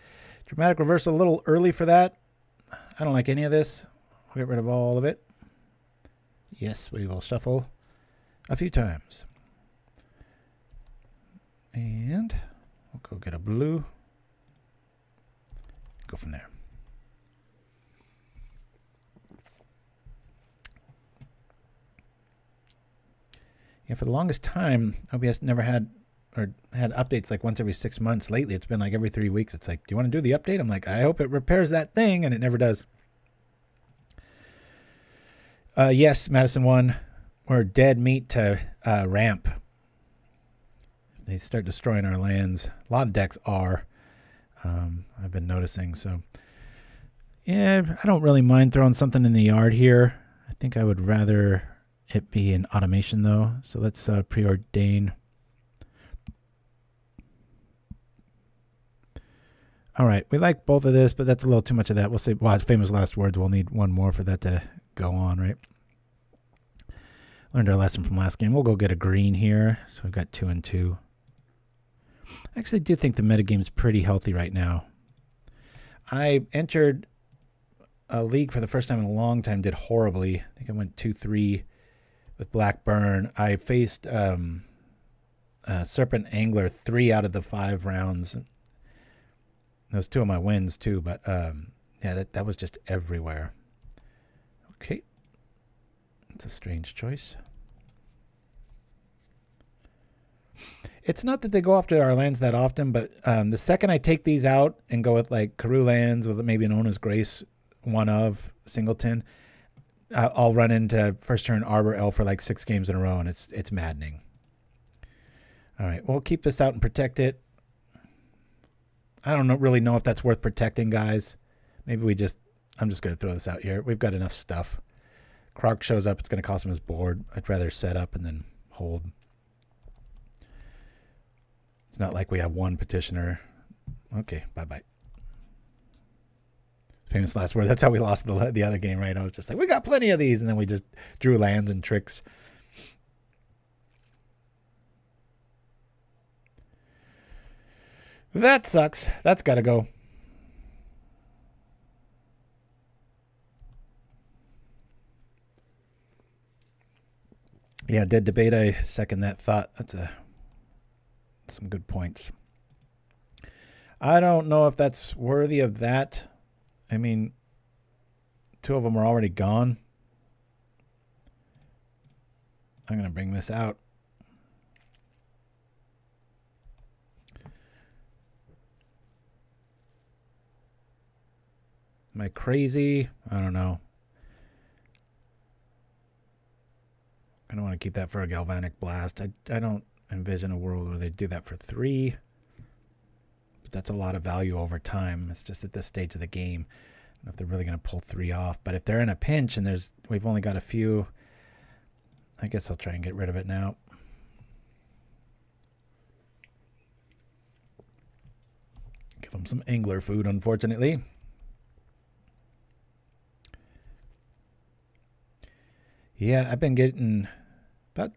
Dramatic Reversal a little early for that. I don't like any of this. We'll get rid of all of it. Yes, we will shuffle a few times. And we'll go get a blue. Go from there. Yeah, for the longest time, OBS never had updates like once every 6 months. Lately, it's been like every 3 weeks. It's like, do you want to do the update? I'm like, I hope it repairs that thing, and it never does. Yes, Madison 1, we're dead meat to ramp. They start destroying our lands. A lot of decks are. I've been noticing. So Yeah, I don't really mind throwing something in the yard here. I think I would rather it be an automation, though. So let's preordain. All right, we like both of this, but that's a little too much of that. We'll say, well, famous last words. We'll need one more for that to go on, right? Learned our lesson from last game. We'll go get a green here. So we've got 2 and 2. I actually do think the metagame's pretty healthy right now. I entered a league for the first time in a long time, did horribly. I think I went 2-3 with Blackburn. I faced Serpent Angler 3 out of the 5 rounds. Those 2 of my wins too, but yeah, that was just everywhere. Okay. It's a strange choice. It's not that they go after our lands that often, but the second I take these out and go with like Karoo lands with maybe an Owner's Grace, one of Singleton, I'll run into first turn Arbor Elf for like 6 games in a row, and it's maddening. All right, we'll keep this out and protect it. I don't really know if that's worth protecting, guys. Maybe I'm just going to throw this out here. We've got enough stuff. Krark shows up. It's going to cost him his board. I'd rather set up and then hold. It's not like we have one petitioner. Okay, bye-bye. Famous last word. That's how we lost the other game, right? I was just like, we got plenty of these, and then we just drew lands and tricks. That sucks. That's got to go. Yeah, dead debate. I second that thought. That's some good points. I don't know if that's worthy of that. I mean, 2 of them are already gone. I'm going to bring this out. Am I crazy? I don't know. I don't want to keep that for a Galvanic Blast. I don't envision a world where they do that for 3. But that's a lot of value over time. It's just at this stage of the game. I don't know if they're really going to pull 3 off. But if they're in a pinch and we've only got a few, I guess I'll try and get rid of it now. Give them some angler food, unfortunately. Yeah, I've been getting about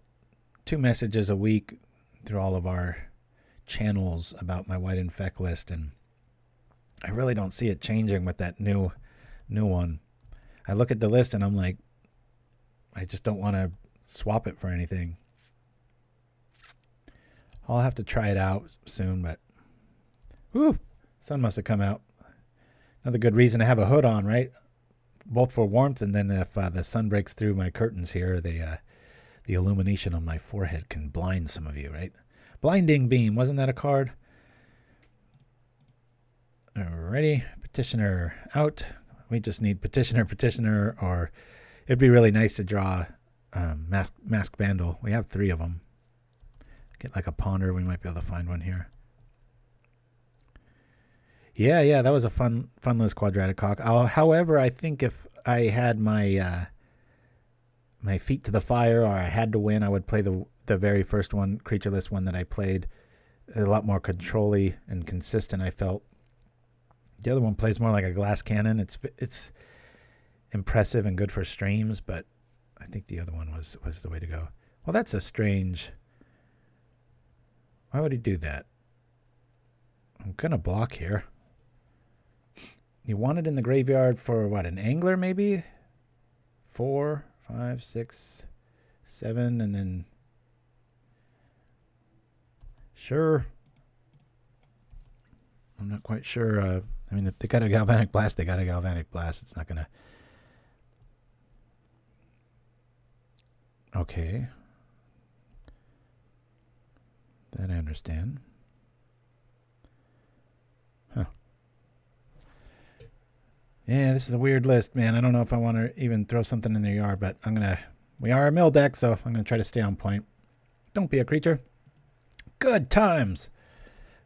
2 messages a week through all of our channels about my White Infect list, and I really don't see it changing with that new one. I look at the list and I'm like, I just don't want to swap it for anything. I'll have to try it out soon, but whew, sun must have come out. Another good reason to have a hood on, right? Both for warmth, and then if the sun breaks through my curtains here, the illumination on my forehead can blind some of you, right? Blinding Beam, wasn't that a card? Alrighty, Petitioner out. We just need Petitioner, or it'd be really nice to draw Masked Vandal. We have 3 of them. Get like a Ponder, we might be able to find one here. Yeah, that was a fun list, Quadratic Hawk. However, I think if I had my my feet to the fire, or I had to win, I would play the very first one, creatureless one that I played. A lot more control-y and consistent, I felt. The other one plays more like a glass cannon. It's impressive and good for streams, but I think the other one was the way to go. Well, that's a strange... Why would he do that? I'm going to block here. You want it in the graveyard for what, an angler maybe? 4, 5, 6, 7, and then... Sure. I'm not quite sure. I mean, if they got a Galvanic Blast, they got a Galvanic Blast. It's not going to... Okay. That I understand. Huh. Yeah, this is a weird list, man. I don't know if I want to even throw something in their yard, but we are a mill deck, so I'm going to try to stay on point. Don't be a creature. Good times.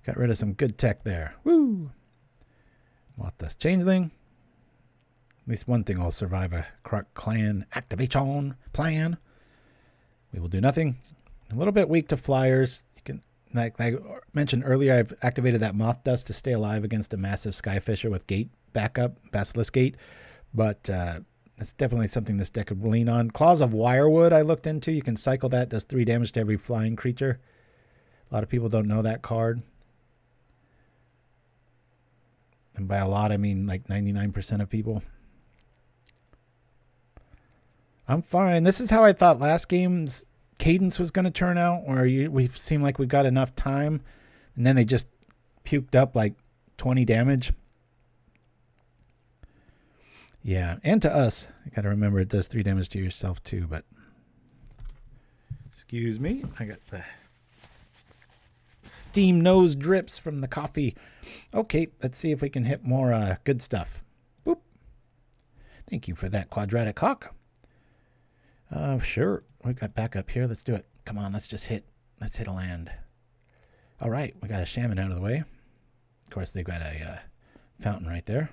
Got rid of some good tech there. Woo! Mothdust Changeling. least one thing will survive a Krark Clan activation plan. We will do nothing. A little bit weak to flyers. You can, like I mentioned earlier, I've activated that Mothdust to stay alive against a massive Skyfisher with gate backup, Basilisk Gate. But that's definitely something this deck could lean on. Claws of Wirewood I looked into. You can cycle that. Does 3 damage to every flying creature. A lot of people don't know that card. And by a lot, I mean like 99% of people. I'm fine. This is how I thought last game's cadence was going to turn out, where we seem like we got enough time, and then they just puked up like 20 damage. Yeah, and to us. You got to remember it does 3 damage to yourself too, but... Excuse me. I got the steam nose drips from the coffee. Okay, let's see if we can hit more good stuff. Boop. Thank you for that, Quadratic Hawk. Sure. We got back up here. Let's do it. Come on, let's hit a land. All right, we got a Shaman out of the way. Of course, they've got a fountain right there.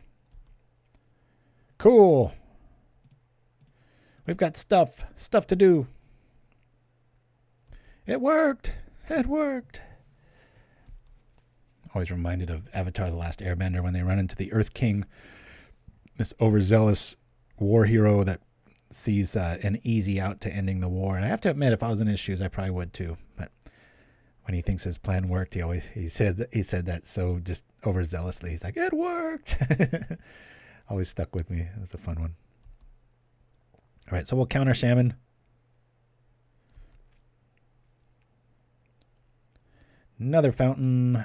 Cool. We've got stuff to do. It worked. It worked. Always reminded of Avatar: The Last Airbender when they run into the Earth King, this overzealous war hero that sees an easy out to ending the war. And I have to admit, if I was in his shoes, I probably would too. But when he thinks his plan worked, he said that so just overzealously. He's like, it worked. Always stuck with me. It was a fun one. All right, so we'll counter Shaman. Another fountain.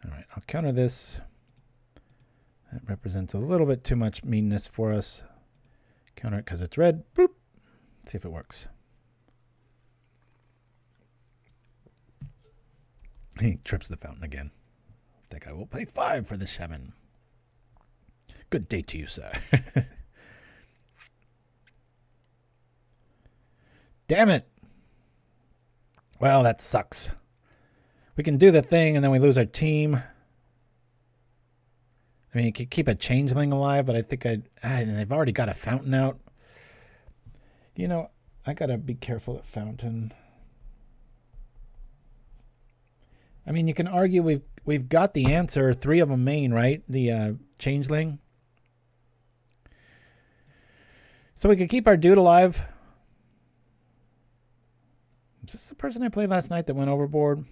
All right, I'll counter this. That represents a little bit too much meanness for us. Counter it because it's red. Boop. See if it works. He trips the fountain again. I think I will pay 5 for this Shaman. Good day to you, sir. Damn it. Well, that sucks. We can do the thing and then we lose our team. I mean, you could keep a Changeling alive, but I think they've already got a fountain out. You know, I gotta be careful at fountain. I mean, you can argue we've got the answer. 3 of them main, right? The Changeling. So we could keep our dude alive. Is this the person I played last night that went overboard?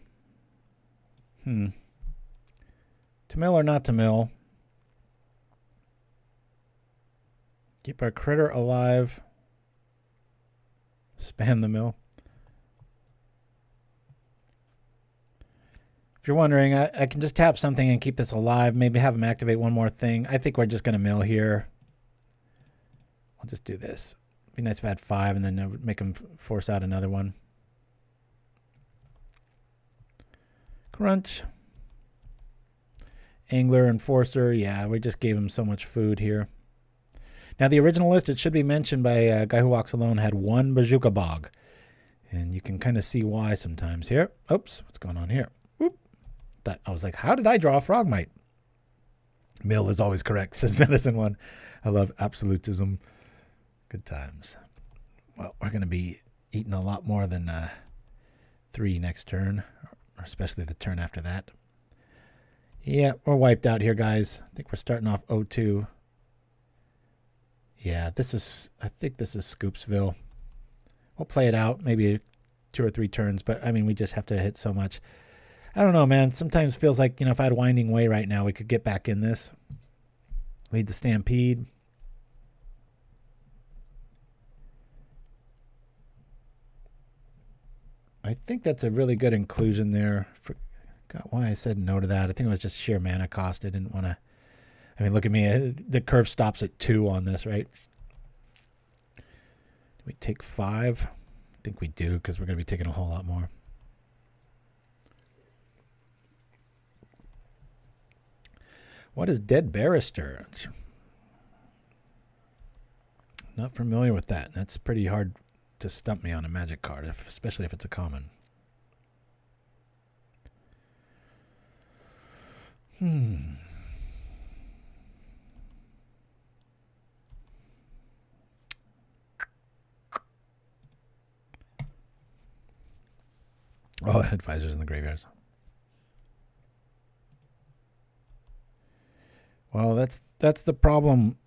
To mill or not to mill? Keep our critter alive. Spam the mill. If you're wondering, I can just tap something and keep this alive. Maybe have him activate one more thing. I think we're just going to mill here. I'll just do this. It'd be nice if I had 5 and then make him force out another one. Crunch. Angler, Enforcer. Yeah, we just gave him so much food here. Now, the original list, it should be mentioned by a guy who walks alone, had 1 Bazooka Bog. And you can kind of see why sometimes here. Oops, what's going on here? Whoop. I was like, how did I draw a Frogmite? Mill is always correct, says Medicine One. I love absolutism. Good times. Well, we're going to be eating a lot more than 3 next turn, or especially the turn after that. Yeah, we're wiped out here, guys. I think we're starting off 0-2. Yeah, I think this is Scoopsville. We'll play it out, maybe 2 or 3 turns, but I mean, we just have to hit so much. I don't know, man. Sometimes feels like, if I had Winding Way right now, we could get back in this. Lead the Stampede. I think that's a really good inclusion there. Forgot why I said no to that. I think it was just sheer mana cost. I didn't want to... I mean, look at me. The curve stops at 2 on this, right? Do we take 5? I think we do, because we're going to be taking a whole lot more. What is Dead Barrister? Not familiar with that. That's pretty hard to stump me on a Magic card, especially if it's a common. Oh, advisors in the graveyards. Well, that's the problem,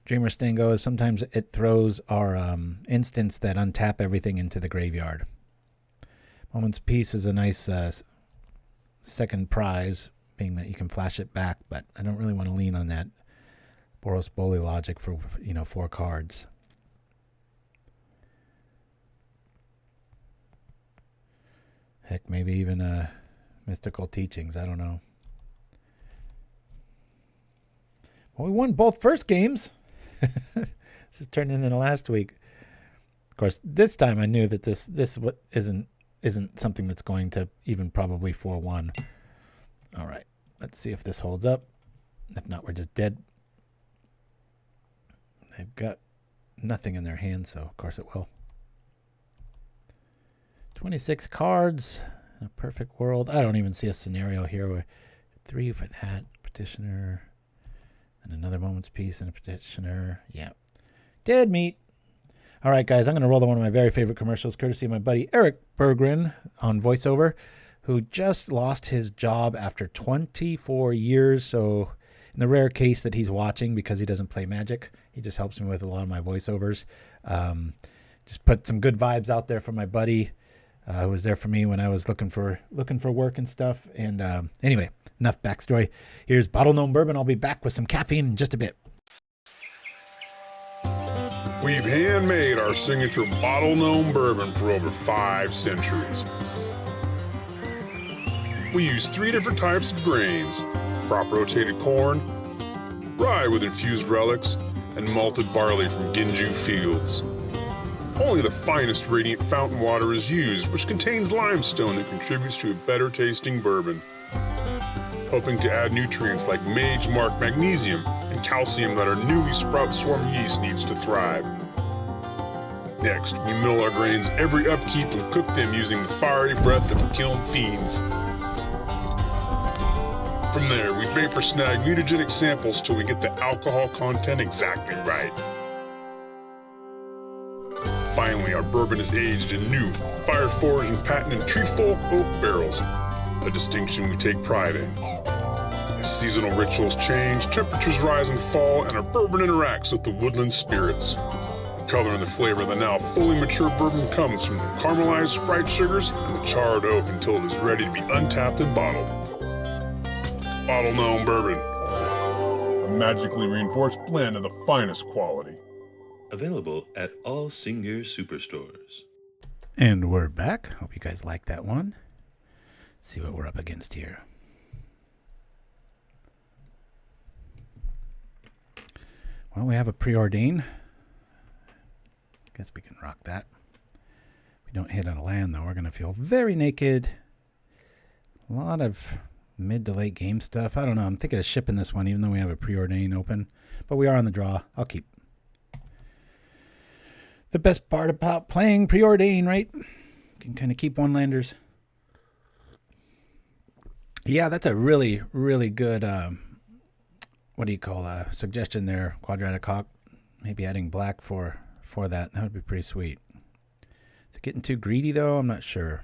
Dreamer Stango, is sometimes it throws our instants that untap everything into the graveyard. Moment's Peace is a nice second prize, being that you can flash it back, but I don't really want to lean on that Boros Boli logic for 4 cards. Heck, maybe even Mystical Teachings, I don't know. Well, we won both first games. This is turned into last week. Of course, this time I knew that this isn't something that's going to even probably 4-1. All right, let's see if this holds up. If not, we're just dead. They've got nothing in their hands, so of course it will. 26 cards in a perfect world. I don't even see a scenario here where 3 for that Petitioner. And another Moment's Peace and a Petitioner. Yeah. Dead meat. All right, guys, I'm going to roll to one of my very favorite commercials, courtesy of my buddy Eric Berggren on voiceover, who just lost his job after 24 years. So in the rare case that he's watching, because he doesn't play Magic, he just helps me with a lot of my voiceovers. Just put some good vibes out there for my buddy who was there for me when I was looking for work and stuff. And anyway, enough backstory. Here's Bottle Gnome Bourbon. I'll be back with some caffeine in just a bit. We've handmade our signature Bottle Gnome Bourbon for over 5 centuries. We use 3 different types of grains: crop rotated corn, rye with infused relics, and malted barley from Ginju fields. Only the finest radiant fountain water is used, which contains limestone that contributes to a better tasting bourbon, hoping to add nutrients like Mage Mark magnesium and calcium that our newly sprout swarm yeast needs to thrive. Next, we mill our grains every upkeep and cook them using the fiery breath of kiln fiends. From there, we vapor snag mutagenic samples till we get the alcohol content exactly right. Finally, our bourbon is aged in new, fire-forged and patented trefoil oak barrels, a distinction we take pride in. As seasonal rituals change, temperatures rise and fall, and our bourbon interacts with the woodland spirits. The color and the flavor of the now fully mature bourbon comes from the caramelized Sprite sugars and the charred oak until it is ready to be untapped and bottled. Bottle Gnome Bourbon, a magically reinforced blend of the finest quality. Available at all Singer superstores. And we're back. Hope you guys like that one. Let's see what we're up against here. Well, we have a Preordain. Guess we can rock that. We don't hit on a land, though. We're going to feel very naked. A lot of mid to late game stuff. I don't know. I'm thinking of shipping this one, even though we have a Preordain open. But we are on the draw. I'll keep. The best part about playing Preordain, right? You can kind of keep one-landers. Yeah, that's a really, really good, what do you call a suggestion there, Quadratic Hawk. Maybe adding black for that. That would be pretty sweet. Is it getting too greedy, though? I'm not sure.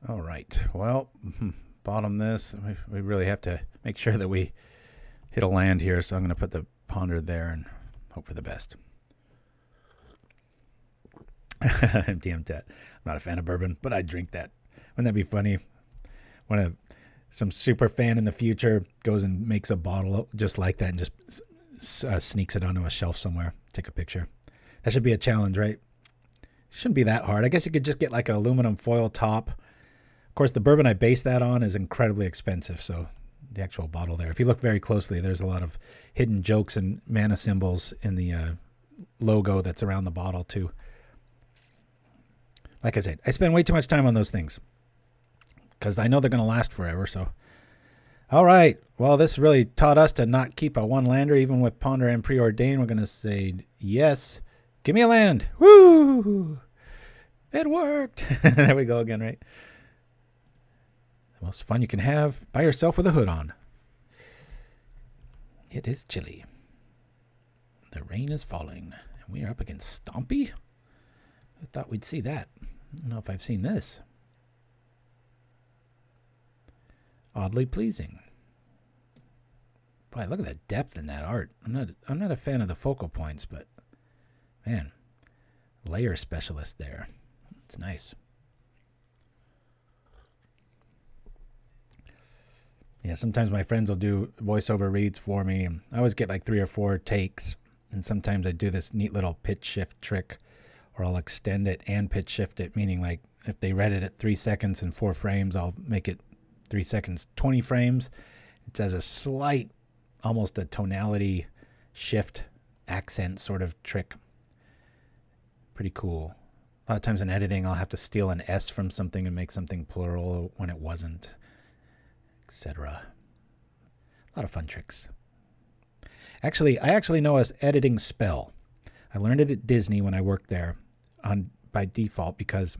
All right. Well, bottom this. We really have to make sure that we hit a land here, so I'm going to put the Ponder there and hope for the best. MTM Tet. I'm not a fan of bourbon, but I'd drink that. Wouldn't that be funny? When some super fan in the future goes and makes a bottle just like that and just sneaks it onto a shelf somewhere, take a picture. That should be a challenge, right? Shouldn't be that hard. I guess you could just get like an aluminum foil top. Of course, the bourbon I base that on is incredibly expensive, so the actual bottle there. If you look very closely, there's a lot of hidden jokes and mana symbols in the logo that's around the bottle too. Like I said, I spend way too much time on those things because I know they're going to last forever. So, all right. Well, this really taught us to not keep a one-lander, even with Ponder and Preordain. We're going to say yes. Give me a land. Woo! It worked. There we go again, right? The most fun you can have by yourself with a hood on. It is chilly. The rain is falling. And we are up against Stompy? I thought we'd see that. I don't know if I've seen this. Oddly pleasing. Boy, look at the depth in that art. I'm not a fan of the focal points, but man, layer specialist there. It's nice. Yeah, sometimes my friends will do voiceover reads for me. I always get like 3 or 4 takes, and sometimes I do this neat little pitch shift trick, or I'll extend it and pitch shift it, meaning like if they read it at 3 seconds and 4 frames, I'll make it 3 seconds, 20 frames. It does a slight, almost a tonality shift accent sort of trick. Pretty cool. A lot of times in editing, I'll have to steal an S from something and make something plural when it wasn't, etc. A lot of fun tricks. Actually, I actually know an editing spell. I learned it at Disney when I worked there by default because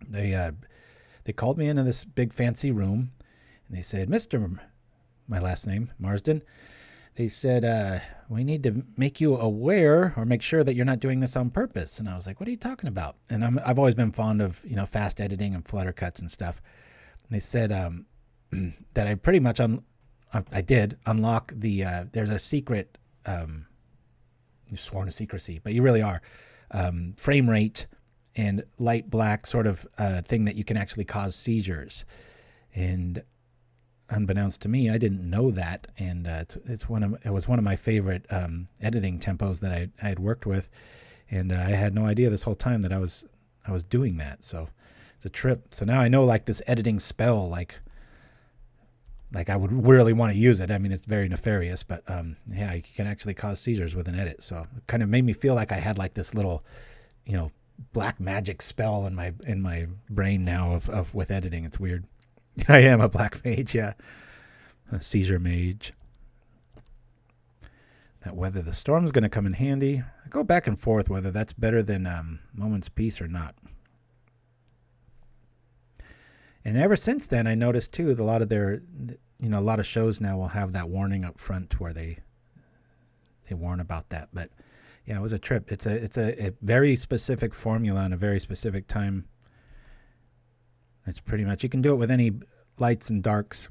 they called me into this big fancy room and they said, Mr. My last name, Marsden, they said, we need to make you aware or make sure that you're not doing this on purpose. And I was like, what are you talking about? And I've always been fond of, fast editing and flutter cuts and stuff. And they said that I pretty much, I did unlock the, there's a secret, you've sworn to secrecy, but you really are, frame rate and light black sort of thing that you can actually cause seizures. And unbeknownst to me, I didn't know that, and it was one of my favorite editing tempos that I had worked with, and I had no idea this whole time that I was doing that. So it's a trip. So now I know like this editing spell, like I would really want to use it. I mean, it's very nefarious, but yeah, you can actually cause seizures with an edit. So it kind of made me feel like I had like this little, black magic spell in my brain now of with editing. It's weird. I am a black mage, yeah. A seizure mage. That Weather the Storm's going to come in handy. I go back and forth whether that's better than Moment's Peace or not. And ever since then, I noticed too that a lot of their, a lot of shows now will have that warning up front where they warn about that. But yeah, it was a trip. It's a very specific formula and a very specific time. It's pretty much, you can do it with any lights and darks.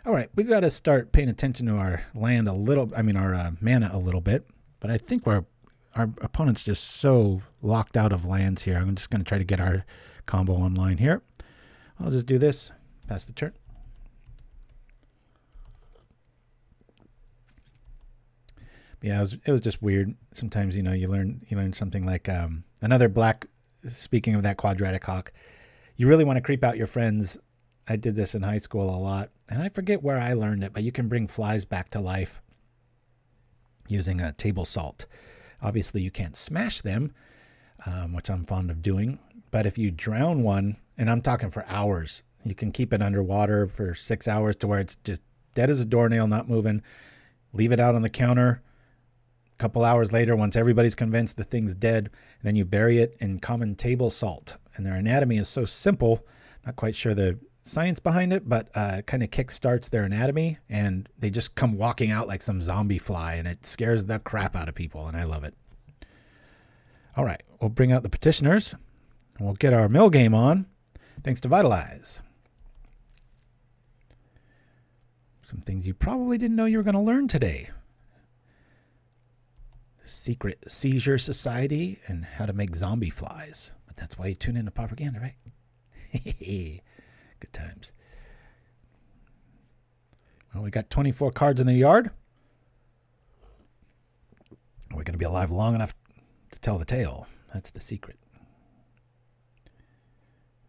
All right, we've got to start paying attention to our land our mana a little bit. But I think our opponent's just so locked out of lands here. I'm just going to try to get our combo online here. I'll just do this, pass the turn. Yeah, it was just weird. Sometimes, you learn something like another black. Speaking of that quadratic hawk, you really want to creep out your friends. I did this in high school a lot, and I forget where I learned it, but you can bring flies back to life using a table salt. Obviously, you can't smash them, which I'm fond of doing, but if you drown one, and I'm talking for hours, you can keep it underwater for 6 hours to where it's just dead as a doornail, not moving, leave it out on the counter. A couple hours later, once everybody's convinced the thing's dead, and then you bury it in common table salt. And their anatomy is so simple, not quite sure the science behind it, but it kind of kickstarts their anatomy, and they just come walking out like some zombie fly, and it scares the crap out of people, and I love it. All right, we'll bring out the petitioners, and we'll get our mill game on, thanks to Vitalize. Some things you probably didn't know you were going to learn today. Secret Seizure Society and how to make zombie flies. But that's why you tune in to Pauperganda, right? Good times. Well, we got 24 cards in the yard. We're going to be alive long enough to tell the tale. That's the secret.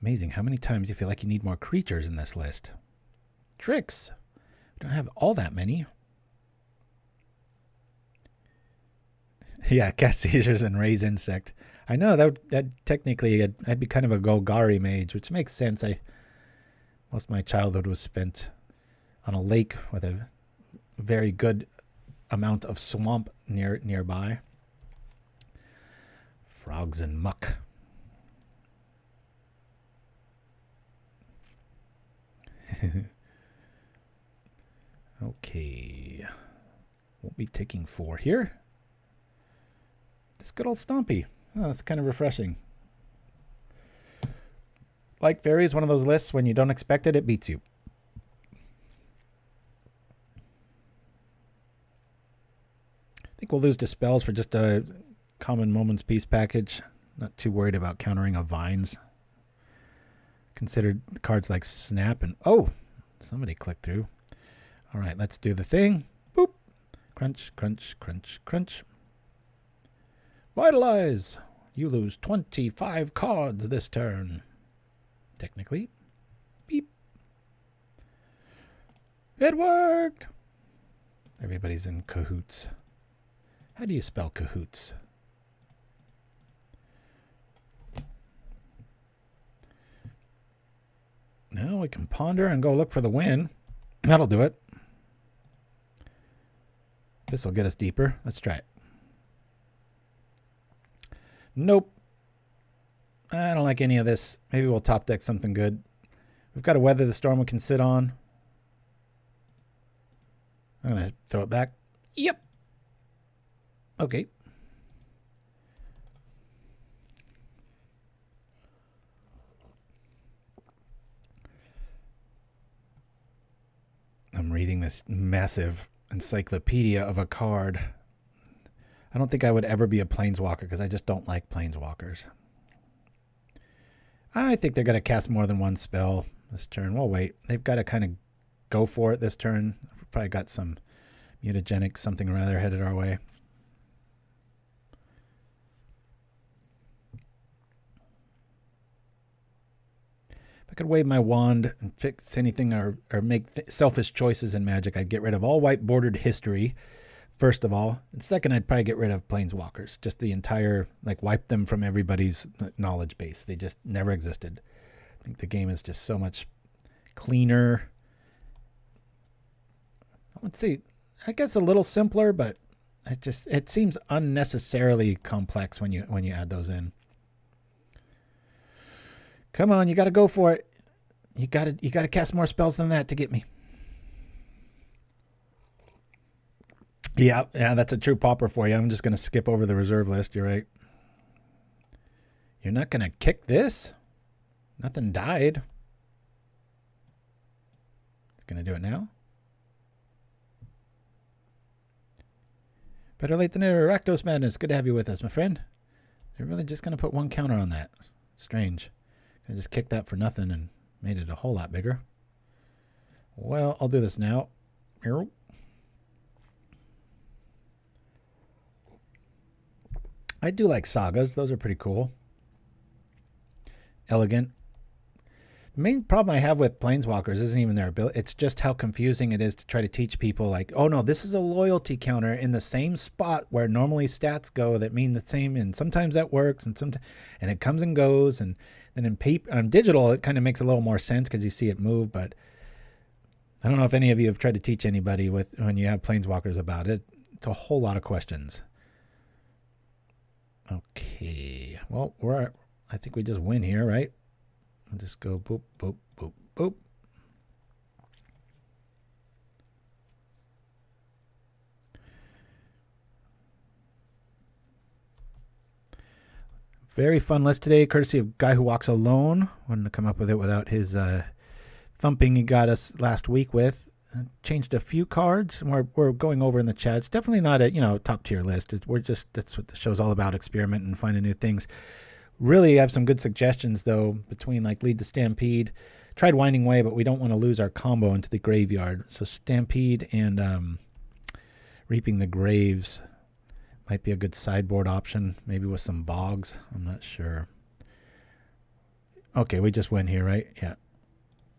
Amazing how many times you feel like you need more creatures in this list. Tricks. We don't have all that many. Yeah, cast seizures and raise insect. I know that technically I'd be kind of a Golgari mage, which makes sense. Most of my childhood was spent on a lake with a very good amount of swamp nearby. Frogs and muck. Okay. Won't be taking 4 here. This good old Stompy. Oh, that's kind of refreshing. Like Fairy is one of those lists when you don't expect it, it beats you. I think we'll lose Dispels for just a Common Moments Peace package. Not too worried about countering a Vines. Considered cards like Snap and... Oh! Somebody clicked through. All right, let's do the thing. Boop. Crunch, crunch, crunch, crunch. Vitalize! You lose 25 cards this turn. Technically. Beep. It worked! Everybody's in cahoots. How do you spell cahoots? Now we can ponder and go look for the win. That'll do it. This will get us deeper. Let's try it. Nope. I don't like any of this. Maybe we'll top deck something good. We've got a Weather the Storm we can sit on. I'm going to throw it back. Yep. Okay. I'm reading this massive encyclopedia of a card. I don't think I would ever be a Planeswalker because I just don't like Planeswalkers. I think they're going to cast more than one spell this turn. We'll wait. They've got to kind of go for it this turn. Probably got some mutagenic something or other headed our way. If I could wave my wand and fix anything or make selfish choices in Magic, I'd get rid of all white bordered history, first of all. And second, I'd probably get rid of Planeswalkers. Just the entire, like, wipe them from everybody's knowledge base. They just never existed. I think the game is just so much cleaner. I would say, I guess a little simpler, but it seems unnecessarily complex when you add those in. Come on, you got to go for it. You got to cast more spells than that to get me. Yeah, that's a true Pauper for you. I'm just going to skip over the reserve list. You're right. You're not going to kick this? Nothing died. Going to do it now? Better late than never. Rakdos Madness. Good to have you with us, my friend. They're really just going to put one counter on that. Strange. I just kicked that for nothing and made it a whole lot bigger. Well, I'll do this now. I do like sagas. Those are pretty cool. Elegant. The main problem I have with Planeswalkers isn't even their ability. It's just how confusing it is to try to teach people, like, oh no, this is a loyalty counter in the same spot where normally stats go that mean the same, and sometimes that works, and sometimes, and it comes and goes, and then in digital it kind of makes a little more sense because you see it move. But I don't know if any of you have tried to teach anybody when you have Planeswalkers about it. It's a whole lot of questions. Okay, well, I think we just win here, right? I'll just go boop, boop, boop, boop. Very fun list today, courtesy of Guy Who Walks Alone. Wanted to come up with it without his thumping he got us last week with. Changed a few cards, and we're going over in the chat. It's definitely not a top tier list. That's what the show's all about, experimenting and finding new things. Really have some good suggestions though, between like Lead the Stampede. Tried Winding Way, but we don't want to lose our combo into the graveyard. So Stampede and Reaping the Graves might be a good sideboard option, maybe with some bogs. I'm not sure. Okay, we just went here, right? Yeah.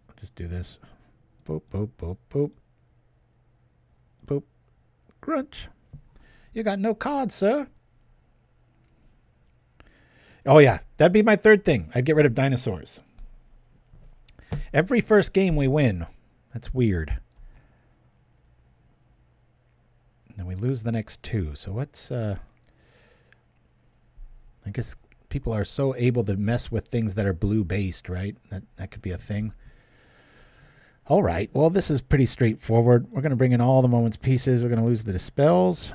I'll just do this. Boop, boop, boop, boop. Boop. Crunch. You got no cards, sir. Oh, yeah. That'd be my third thing. I'd get rid of dinosaurs. Every first game we win. That's weird. And then we lose the next two. So what's... I guess people are so able to mess with things that are blue-based, right? That could be a thing. All right, well, this is pretty straightforward. We're going to bring in all the Moment's Pieces. We're going to lose the Dispels.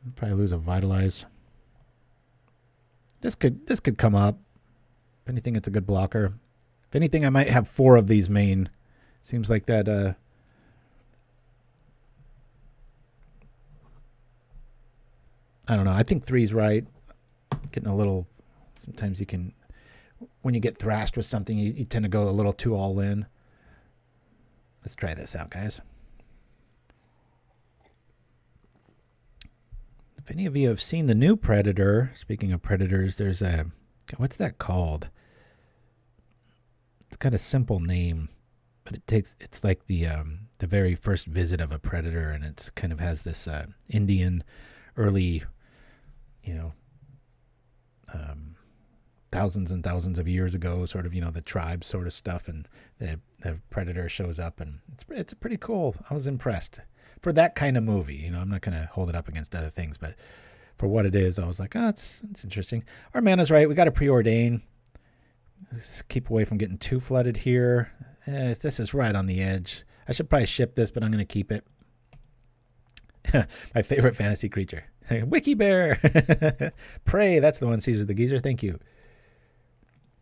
We'll probably lose a Vitalize. This could come up. If anything, it's a good blocker. If anything, I might have 4 of these main. Seems like that... I don't know. I think 3's right. Getting a little... Sometimes you can... When you get thrashed with something, you tend to go a little too all in. Let's try this out, guys. If any of you have seen the new Predator, speaking of Predators, there's a... What's that called? It's got a simple name, but it's like the very first visit of a Predator, and it's kind of has this Indian early, thousands and thousands of years ago, sort of, the tribe sort of stuff, and the Predator shows up, and it's pretty cool. I was impressed for that kind of movie. I'm not going to hold it up against other things, but for what it is, I was like, oh, it's interesting. Our mana's right. We got to Preordain. Let's keep away from getting too flooded here. This is right on the edge. I should probably ship this, but I'm going to keep it. My favorite fantasy creature. Wiki Bear. Prey. That's the one, Caesar the Geezer. Thank you.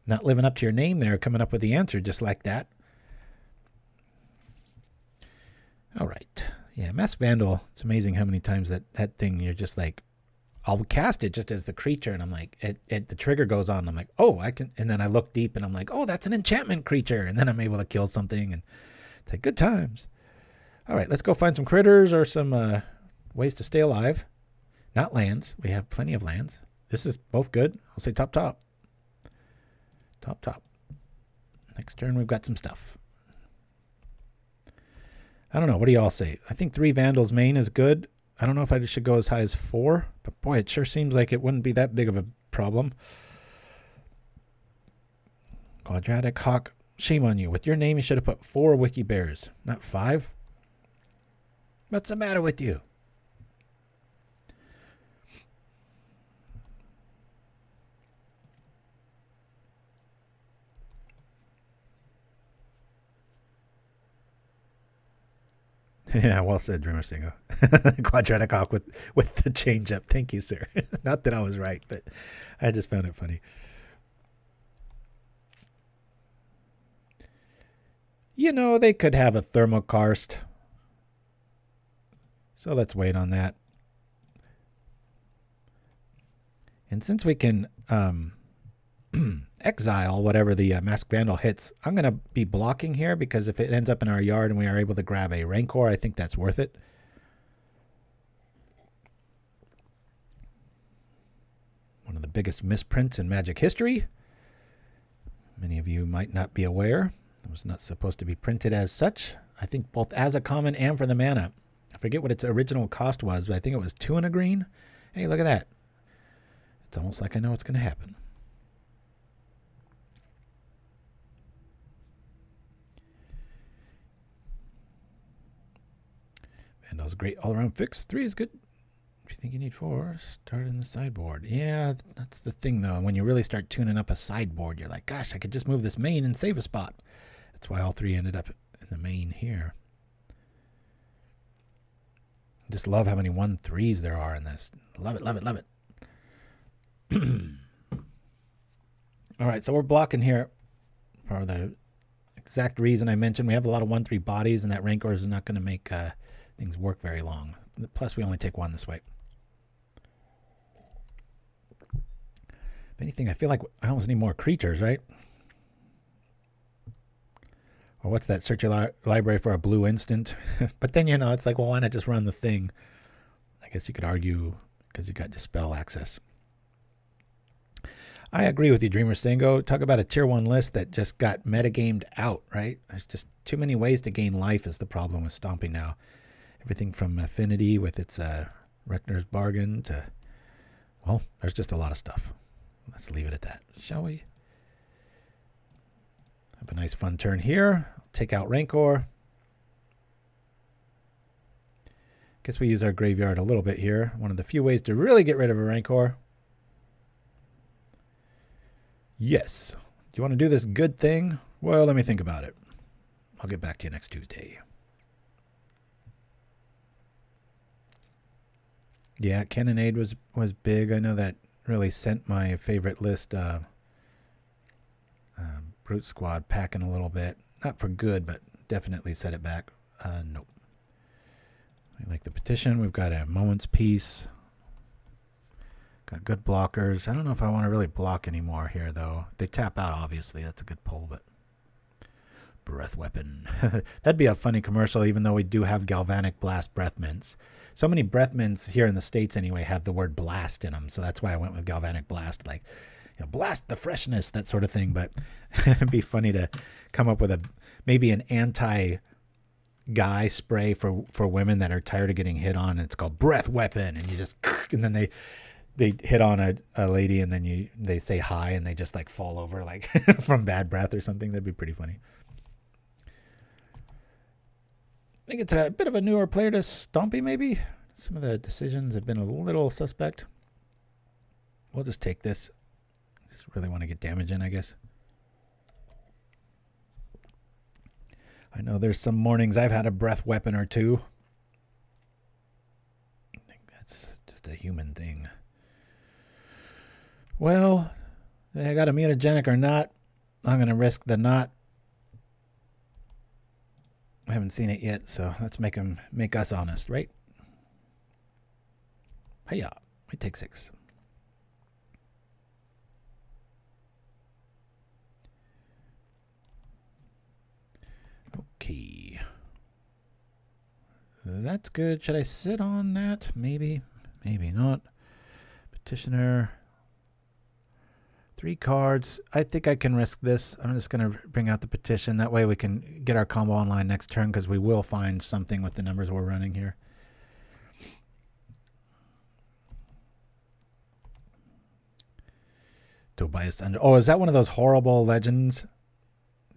Not living up to your name there, coming up with the answer just like that. All right. Yeah, Masked Vandal. It's amazing how many times that thing, you're just like, I'll cast it just as the creature, and I'm like, the trigger goes on, and I'm like, oh, I can, and then I look deep, and I'm like, oh, that's an enchantment creature, and then I'm able to kill something, and it's like, good times. All right, let's go find some critters or some ways to stay alive. Not lands. We have plenty of lands. This is both good. I'll say top. Top. Next turn, we've got some stuff. I don't know. What do you all say? I think 3 Vandals main is good. I don't know if I should go as high as 4, but boy, it sure seems like it wouldn't be that big of a problem. Quadratic Hawk, shame on you. With your name, you should have put 4 Wiki Bears, not 5. What's the matter with you? Yeah, well said, Dreamer Stingo. Quadratic Hawk with the change up. Thank you, sir. Not that I was right, but I just found it funny. They could have a Thermokarst. So let's wait on that. And since we can exile whatever the Masked Vandal hits, I'm going to be blocking here, because if it ends up in our yard and we are able to grab a Rancor, I think that's worth it. One of the biggest misprints in Magic history. Many of you might not be aware. It was not supposed to be printed as such. I think both as a common and for the mana. I forget what its original cost was, but I think it was 2 and a green. Hey, look at that. It's almost like I know what's going to happen. Vandal's great all-around fix. 3 is good. If you think you need 4, start in the sideboard. Yeah, that's the thing, though. When you really start tuning up a sideboard, you're like, gosh, I could just move this main and save a spot. That's why all 3 ended up in the main here. I just love how many 1/3s there are in this. Love it, love it, love it. All right, so we're blocking here for the exact reason I mentioned. We have a lot of 1/3 bodies, and that Rancor is not going to make things work very long. Plus, we only take 1 this way. If anything, I feel like I almost need more creatures, right? Or what's that? Search your library for a blue instant. But then, it's like, well, why not just run the thing? I guess you could argue because you got Dispel access. I agree with you, Dreamer Stingo. Talk about a tier 1 list that just got metagamed out, right? There's just too many ways to gain life is the problem with Stomping now. Everything from Affinity with its Reckoner's Bargain to, well, there's just a lot of stuff. Let's leave it at that, shall we? Have a nice fun turn here. Take out Rancor. Guess we use our graveyard a little bit here. One of the few ways to really get rid of a Rancor. Yes. Do you want to do this good thing? Well, let me think about it. I'll get back to you next Tuesday. Yeah, Cannonade was big. I know that really sent my favorite list, Brute Squad, packing a little bit. Not for good, but definitely set it back. Nope. We like the Petition. We've got a Moment's Peace. Got good blockers. I don't know if I want to really block anymore here, though. They tap out, obviously. That's a good pull, but... Breath Weapon. That'd be a funny commercial, even though we do have Galvanic Blast Breath Mints. So many Breath Mints here in the States, anyway, have the word blast in them. So that's why I went with Galvanic Blast. Like, you know, blast the freshness, that sort of thing. But it'd be funny to come up with maybe an anti-guy spray for women that are tired of getting hit on. It's called Breath Weapon. And you just... And then they hit on a lady, and then they say hi, and they just like fall over like from bad breath or something. That'd be pretty funny. I think it's a bit of a newer player to Stompy, maybe. Some of the decisions have been a little suspect. We'll just take this. Just really want to get damage in, I guess. I know there's some mornings I've had a breath weapon or two. I think that's just a human thing. Well, I got a mutagenic or not. I'm going to risk the not. I haven't seen it yet, so let's make us honest, right? Hiya, we take 6. Okay. That's good. Should I sit on that? Maybe. Maybe not. Petitioner. 3 cards. I think I can risk this. I'm just going to bring out the Petition. That way we can get our combo online next turn, because we will find something with the numbers we're running here. Tobias under. Oh, is that one of those horrible legends?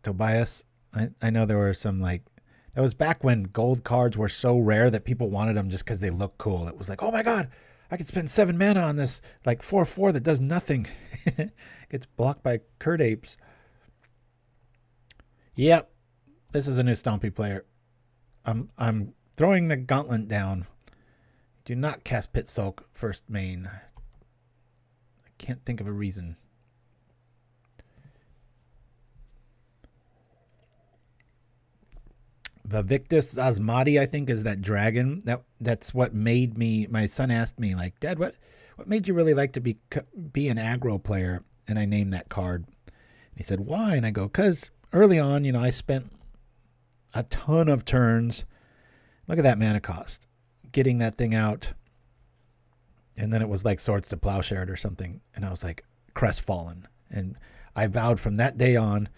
Tobias? I know there were some, like, that was back when gold cards were so rare that people wanted them just because they look cool. It was like, oh my god, I could spend 7 mana on this, like 4/4 that does nothing. Gets blocked by Curd Apes. Yep, this is a new Stompy player. I'm throwing the gauntlet down. Do not cast Pit Sulk first main. I can't think of a reason. Vivictus Asmati, I think, is that dragon. That's what made me. My son asked me, like, Dad, what made you really like to be an aggro player? And I named that card. And he said, why? And I go, because early on, I spent a ton of turns. Look at that mana cost, getting that thing out. And then it was like Swords to Plowshare or something. And I was like, crestfallen. And I vowed from that day on.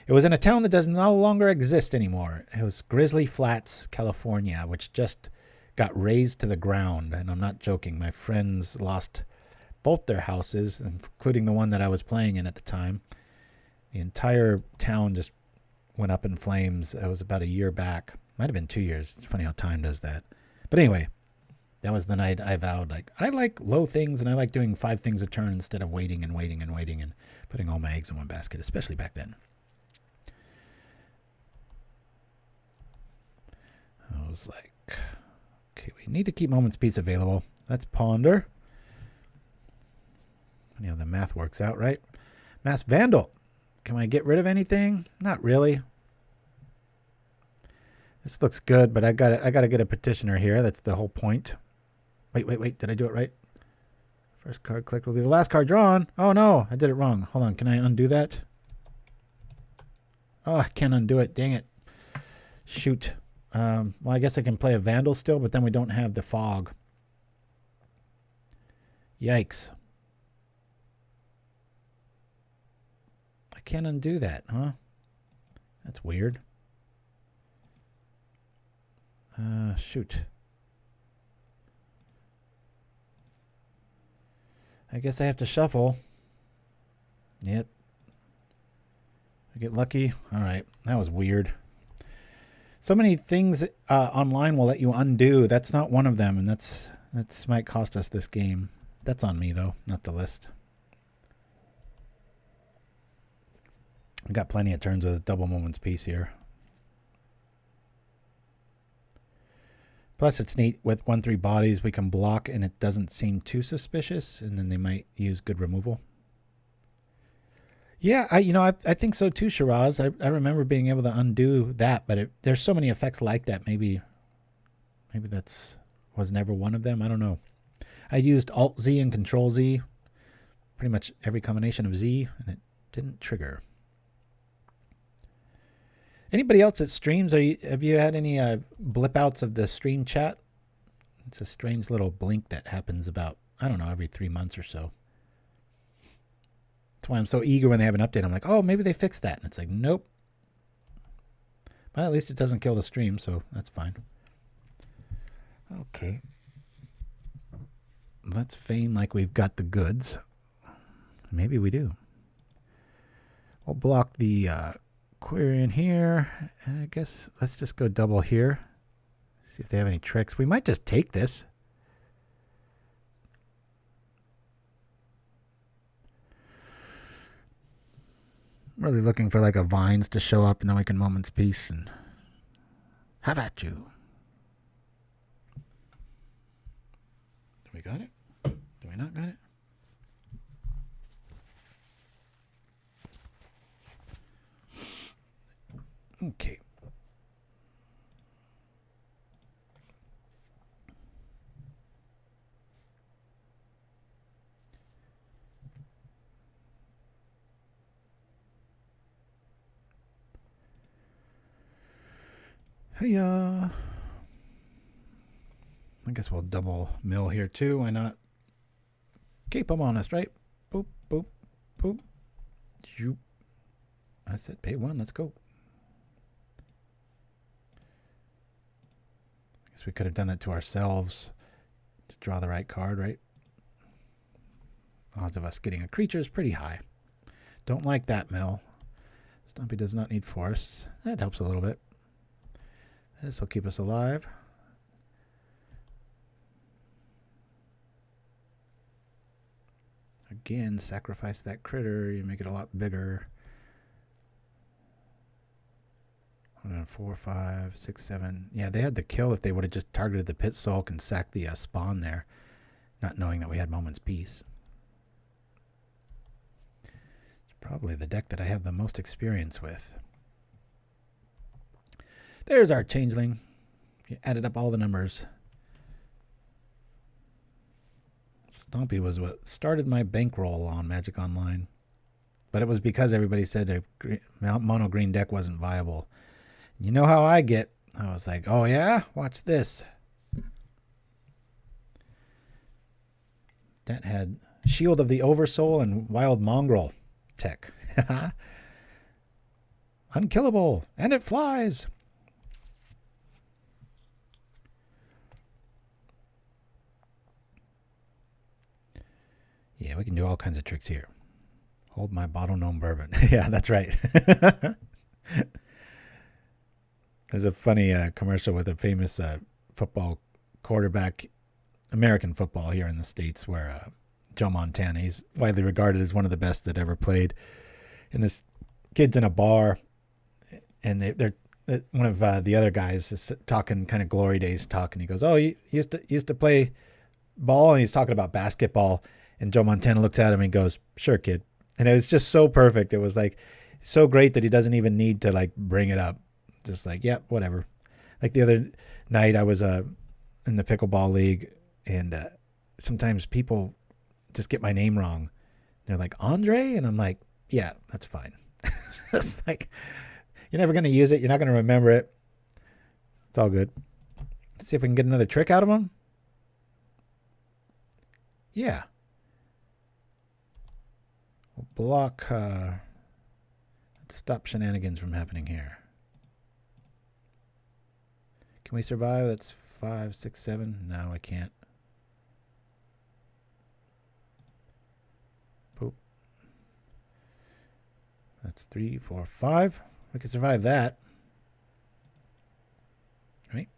It was in a town that does no longer exist anymore. It was Grizzly Flats, California, which just got razed to the ground. And I'm not joking. My friends lost both their houses, including the one that I was playing in at the time. The entire town just went up in flames. It was about a year back. Might have been 2 years. It's funny how time does that. But anyway, that was the night I vowed, like, I like low things, and I like doing 5 things a turn instead of waiting and waiting and waiting and putting all my eggs in one basket, especially back then. I was like, okay, we need to keep Moment's Peace available. Let's ponder. The math works out, right? Masked Vandal. Can I get rid of anything? Not really. This looks good, but I gotta get a Petitioner here. That's the whole point. Wait. Did I do it right? First card clicked will be the last card drawn. Oh no, I did it wrong. Hold on, can I undo that? Oh, I can't undo it. Dang it. Shoot. Well, I guess I can play a Vandal still, but then we don't have the fog. Yikes. I can't undo that, huh? That's weird. Shoot. I guess I have to shuffle. Yep. I get lucky. All right. That was weird. So many things online will let you undo. That's not one of them, and that's might cost us this game. That's on me, though, not the list. I got plenty of turns with a double Moment's Peace here. Plus, it's neat with 1/3 bodies. We can block, and it doesn't seem too suspicious. And then they might use good removal. Yeah, I think so too, Shiraz. I remember being able to undo that, but there's so many effects like that. Maybe was never one of them. I don't know. I used Alt Z and Control Z, pretty much every combination of Z, and it didn't trigger. Anybody else that streams? Have you had any blip outs of the stream chat? It's a strange little blink that happens about, I don't know, every 3 months or so. That's why I'm so eager when they have an update. I'm like, oh, maybe they fixed that. And it's like, nope. But at least it doesn't kill the stream, so that's fine. Okay. Let's feign like we've got the goods. Maybe we do. We'll block the query in here. And I guess let's just go double here. See if they have any tricks. We might just take this. Really looking for like a Vines to show up, and then we can Moment's Peace and have at you. Do we got it? Do we not got it? Okay. Hey, I guess we'll double mill here too. Why not? Keep them honest, right? Boop, boop, boop. Zoop. I said pay 1. Let's go. I guess we could have done that to ourselves to draw the right card, right? Odds of us getting a creature is pretty high. Don't like that mill. Stumpy does not need forests. That helps a little bit. This will keep us alive. Again, sacrifice that critter. You make it a lot bigger. 4, 5, 6, 7. Yeah, they had the kill if they would have just targeted the Pit Sulk and sacked the spawn there, not knowing that we had Moment's Peace. It's probably the deck that I have the most experience with. There's our Changeling. You added up all the numbers. Stompy was what started my bankroll on Magic Online. But it was because everybody said a mono green deck wasn't viable. You know how I get. I was like, oh yeah? Watch this. That had Shield of the Oversoul and Wild Mongrel tech. Unkillable. And it flies. Yeah, we can do all kinds of tricks here. Hold my bottle gnome bourbon. Yeah, that's right. There's a funny commercial with a famous football quarterback, American football here in the States, where Joe Montana, he's widely regarded as one of the best that ever played. And this kid's in a bar, and they're one of the other guys is talking kind of glory days talk, and he goes, oh, he used to play ball, and he's talking about basketball. And Joe Montana looks at him and goes, sure, kid. And it was just so perfect. It was like so great that he doesn't even need to like bring it up. Just like, yeah, whatever. Like the other night I was in the pickleball league, and sometimes people just get my name wrong. They're like, Andre? And I'm like, yeah, that's fine. It's like, you're never going to use it. You're not going to remember it. It's all good. Let's see if we can get another trick out of him. Yeah. We'll block, let's stop shenanigans from happening here. Can we survive? That's 5, 6, 7. No, I can't. Poop. That's 3, 4, 5. We can survive that. Right?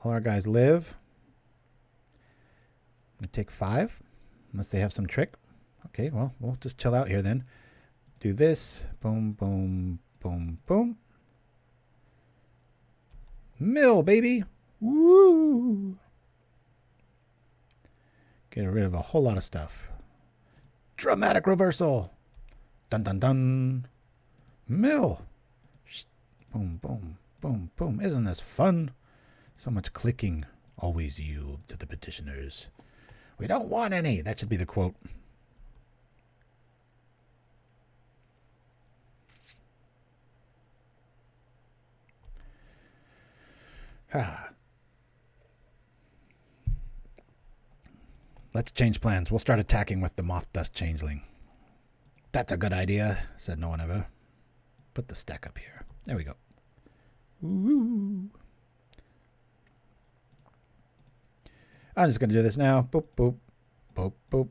All our guys live. I'm going to take 5, unless they have some trick. Okay, well, we'll just chill out here then. Do this. Boom, boom, boom, boom. Mill, baby. Woo! Get rid of a whole lot of stuff. Dramatic reversal. Dun dun dun. Mill. Boom, boom, boom, boom. Isn't this fun? So much clicking. Always yield to the petitioners. We don't want any. That should be the quote. Let's change plans. We'll start attacking with the Mothdust Changeling. That's a good idea, said no one ever. Put the stack up here. There we go. Woo. I'm just going to do this now. Boop, boop, boop, boop.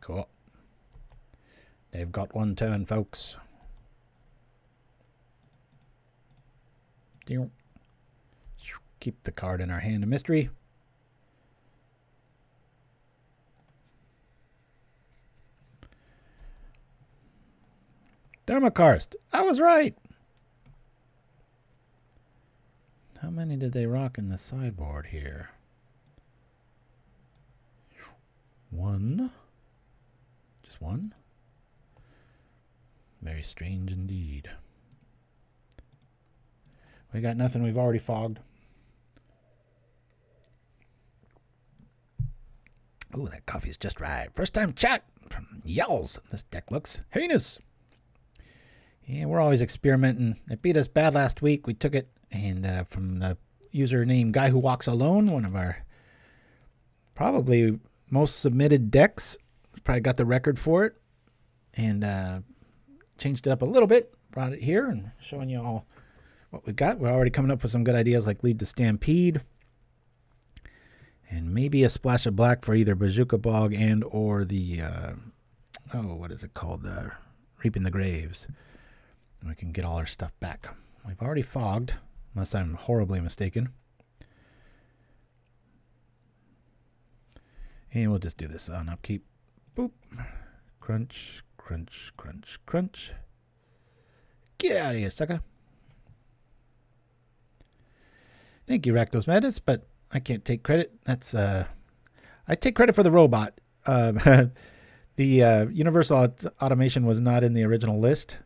Cool. They've got one turn, folks. Keep the card in our hand of mystery. Thermokarst. I was right. How many did they rock in the sideboard here? One. Just one? Very strange indeed. We got nothing. We've already fogged. Ooh, that coffee's just right. First time chat from Yells. This deck looks heinous. Yeah, we're always experimenting. It beat us bad last week. We took it and from the username guywhowalksalone, one of our probably most submitted decks. Probably got the record for it. And changed it up a little bit. Brought it here and showing you all what we got. We're already coming up with some good ideas like Lead the Stampede. And maybe a splash of black for either Bazooka Bog and or the, what is it called? Reaping the Graves. And we can get all our stuff back. We've already fogged, unless I'm horribly mistaken. And we'll just do this on upkeep. Boop. Crunch, crunch, crunch, crunch. Get out of here, sucker. Thank you, Rakdos Madness, but I can't take credit. That's I take credit for the robot. The Universal Automation was not in the original list.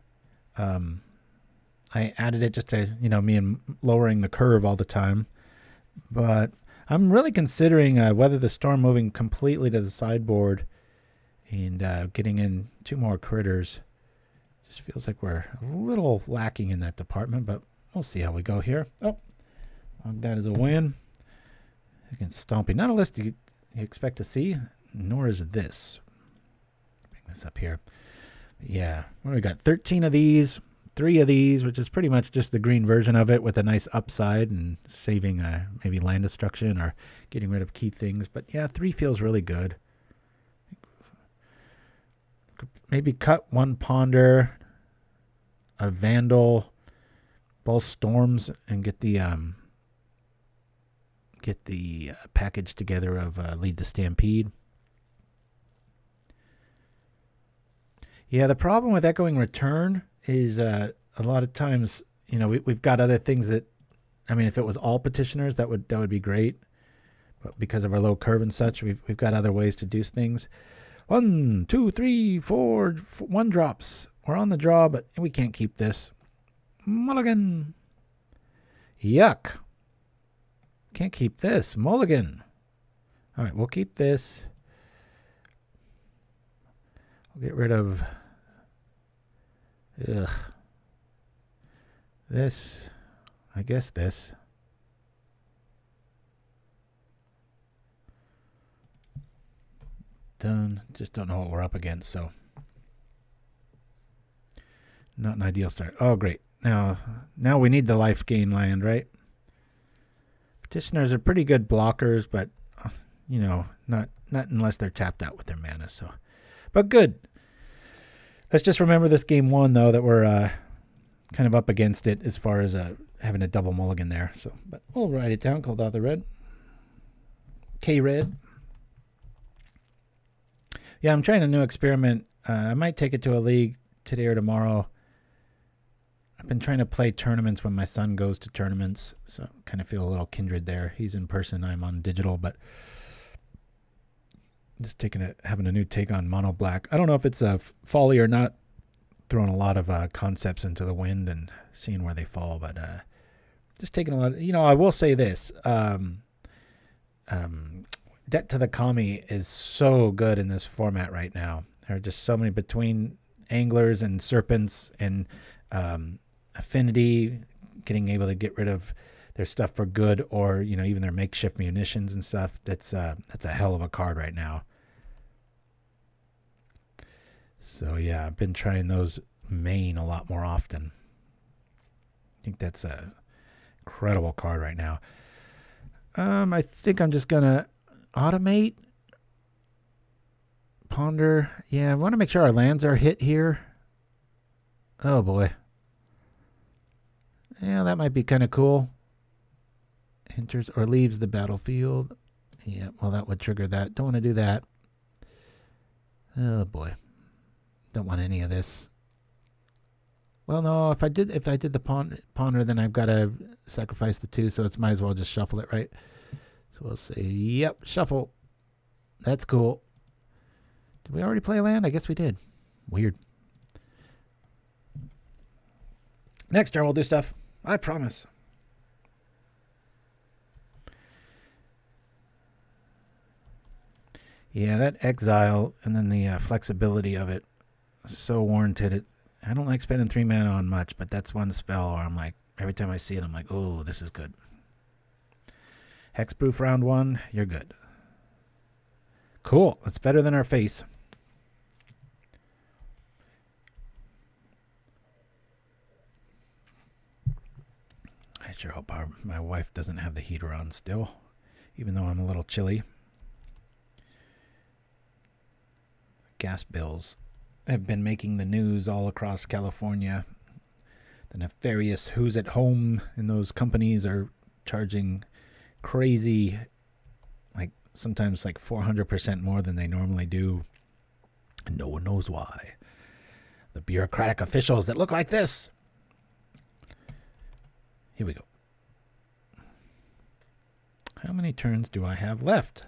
I added it just to, me and lowering the curve all the time. But I'm really considering Weather the Storm moving completely to the sideboard and getting in 2 more critters. Just feels like we're a little lacking in that department, but we'll see how we go here. Oh, that is a win. Against Stompy. Not a list you expect to see, nor is this. Bring this up here. But yeah, what do we got? 13 of these, 3 of these, which is pretty much just the green version of it with a nice upside and saving maybe land destruction or getting rid of key things. But yeah, 3 feels really good. Maybe cut 1 Ponder, a Vandal, both Storms, and get the package together of Lead the Stampede. Yeah, the problem with Echoing Return is a lot of times, we've got other things that, if it was all petitioners, that would be great. But because of our low curve and such, we've got other ways to do things. 1, 2, 3, 4, 1 drops. We're on the draw, but we can't keep this. Mulligan. Yuck. Can't keep this. Mulligan. All right, we'll keep this. We'll get rid of this. I guess this. Done. Just don't know what we're up against, so not an ideal start. Oh, great. Now we need the life gain land, right? Petitioners are pretty good blockers, but not unless they're tapped out with their mana. So, but good. Let's just remember this game 1 though, that we're kind of up against it as far as having a double mulligan there. So, but we'll write it down. Called out the red. K-Red. Yeah, I'm trying a new experiment. I might take it to a league today or tomorrow. I've been trying to play tournaments when my son goes to tournaments, so kind of feel a little kindred there. He's in person, I'm on digital, but just having a new take on mono black. I don't know if it's a folly or not, throwing a lot of concepts into the wind and seeing where they fall, but just taking a lot of, I will say this, Debt to the Kami is so good in this format right now. There are just so many between anglers and serpents and affinity, getting able to get rid of their stuff for good, or even their makeshift munitions and stuff. That's a hell of a card right now. So yeah, I've been trying those main a lot more often. I think that's a incredible card right now. I think I'm just gonna automate, ponder. Yeah, I want to make sure our lands are hit here. Oh boy. Yeah, that might be kind of cool. Enters or leaves the battlefield. Yeah, well, that would trigger that. Don't want to do that. Oh boy. Don't want any of this. Well, no, if I did the ponder, then I've got to sacrifice the 2, so it's might as well just shuffle it, right? So we'll say, yep, shuffle. That's cool. Did we already play a land? I guess we did. Weird. Next turn we'll do stuff. I promise. Yeah, that exile and then the flexibility of it is so warranted. I don't like spending 3 mana on much, but that's one spell where I'm like, every time I see it, I'm like, oh, this is good. Hexproof round 1, you're good. Cool. That's better than our face. I sure hope my wife doesn't have the heater on still, even though I'm a little chilly. Gas bills have been making the news all across California. The nefarious who's at home in those companies are charging crazy, like sometimes like 400% more than they normally do. And no one knows why. The bureaucratic officials that look like this. Here we go. How many turns do I have left?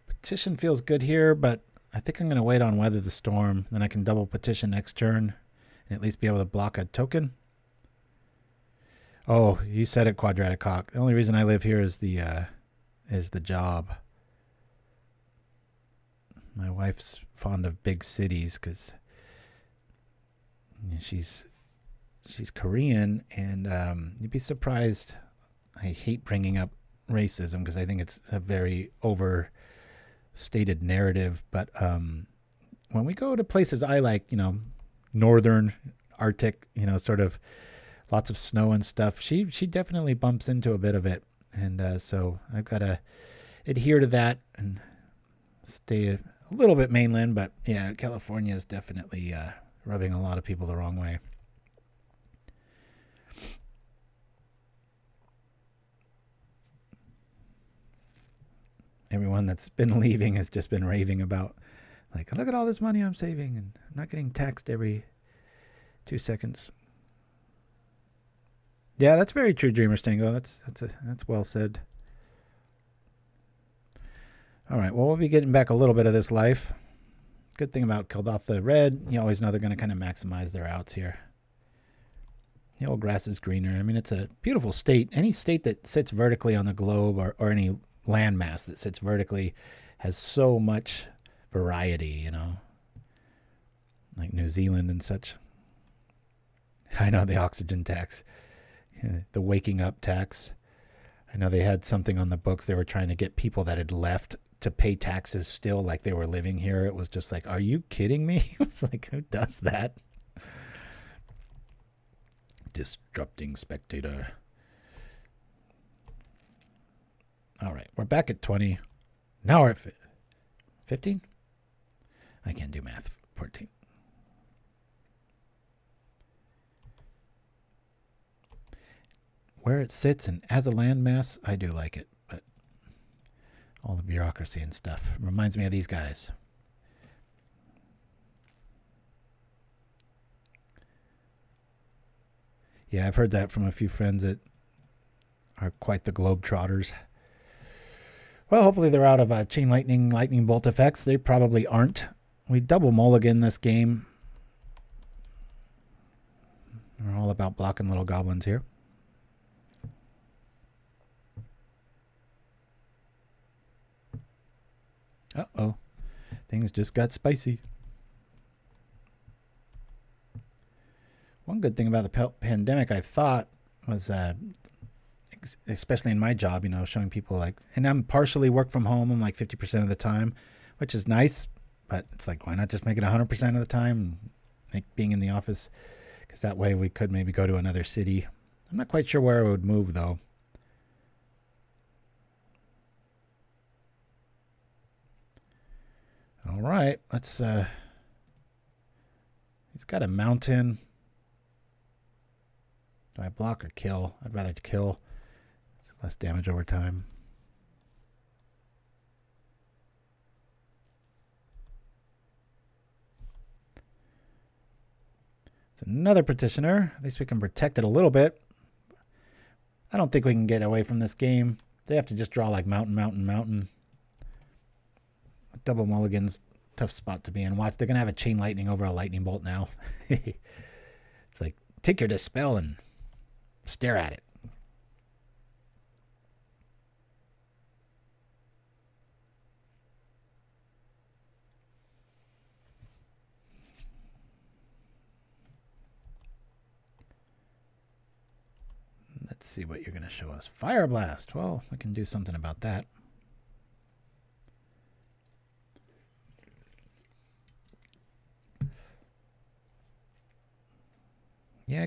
Petition feels good here, but I think I'm going to wait on Weather the Storm. Then I can double petition next turn and at least be able to block a token. Oh, you said it, Quadratic Hawk. The only reason I live here is the job. My wife's fond of big cities because she's Korean, and you'd be surprised. I hate bringing up racism because I think it's a very overstated narrative, but when we go to places I like, northern Arctic, sort of lots of snow and stuff, she definitely bumps into a bit of it, and so I've got to adhere to that and stay a little bit mainland. But yeah, California is definitely rubbing a lot of people the wrong way. Everyone that's been leaving has just been raving about, like, look at all this money I'm saving, and I'm not getting taxed every 2 seconds. Yeah, that's very true, Dreamer Stango. That's well said. All right, well, we'll be getting back a little bit of this life. Good thing about Kuldotha Red, you always know they're going to kind of maximize their outs here. The old grass is greener. I mean, it's a beautiful state. Any state that sits vertically on the globe, or any landmass that sits vertically, has so much variety, like New Zealand and such. I know, the oxygen tax, the waking up tax. I know they had something on the books. They were trying to get people that had left to pay taxes still like they were living here. It was just like, are you kidding me? It was like, who does that? Disrupting spectator. All right, we're back at 20. Now we're at 15? I can't do math. 14. Where it sits and as a landmass, I do like it. But all the bureaucracy and stuff reminds me of these guys. Yeah, I've heard that from a few friends that are quite the globetrotters. Well, hopefully they're out of chain lightning bolt effects. They probably aren't. We double mulligan this game. We're all about blocking little goblins here. Uh-oh. Things just got spicy. One good thing about the pandemic, I thought, was especially in my job, you know, showing people like, and I'm partially work from home. I'm like 50% of the time, which is nice, but it's like, why not just make it 100% of the time? Like being in the office, because that way we could maybe go to another city. I'm not quite sure where I would move though. All right, let's, he's got a mountain. Do I block or kill? I'd rather kill. It's less damage over time. It's another petitioner. At least we can protect it a little bit. I don't think we can get away from this game. They have to just draw like mountain, mountain, mountain. Double mulligan's tough spot to be in. Watch, they're going to have a chain lightning over a lightning bolt now. It's like, take your Dispel and stare at it. Let's see what you're going to show us. Fire Blast. Well, we can do something about that. Yeah,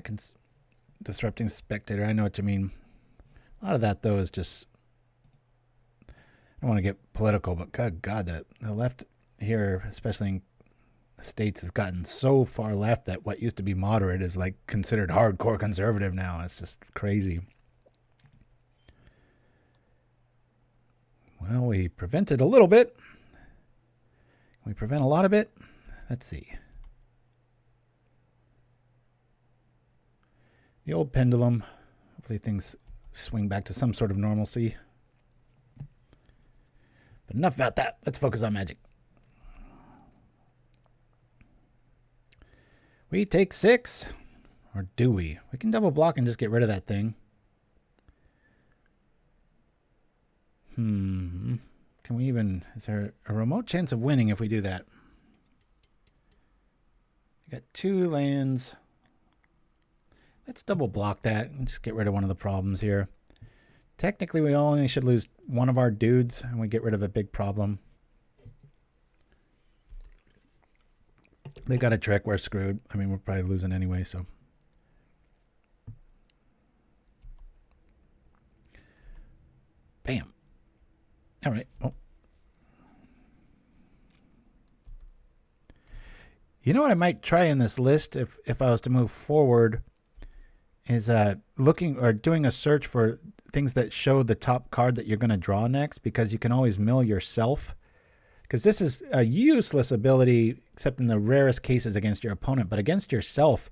disrupting spectator. I know what you mean. A lot of that, though, is just... I don't want to get political, but good God, the left here, especially in the States, has gotten so far left that what used to be moderate is like considered hardcore conservative now. It's just crazy. Well, we prevented a little bit. We prevent a lot of it. Let's see. The old pendulum. Hopefully things swing back to some sort of normalcy. But enough about that. Let's focus on magic. We take 6. Or do we? We can double block and just get rid of that thing. Can we even... Is there a remote chance of winning if we do that? We got 2 lands. Let's double block that and just get rid of one of the problems here. Technically, we only should lose one of our dudes and we get rid of a big problem. They got a trick. We're screwed. I mean, we're probably losing anyway, so. Bam. All right. Oh. You know what I might try in this list if I was to move forward is looking or doing a search for things that show the top card that you're going to draw next, because you can always mill yourself. Because this is a useless ability, except in the rarest cases against your opponent. But against yourself,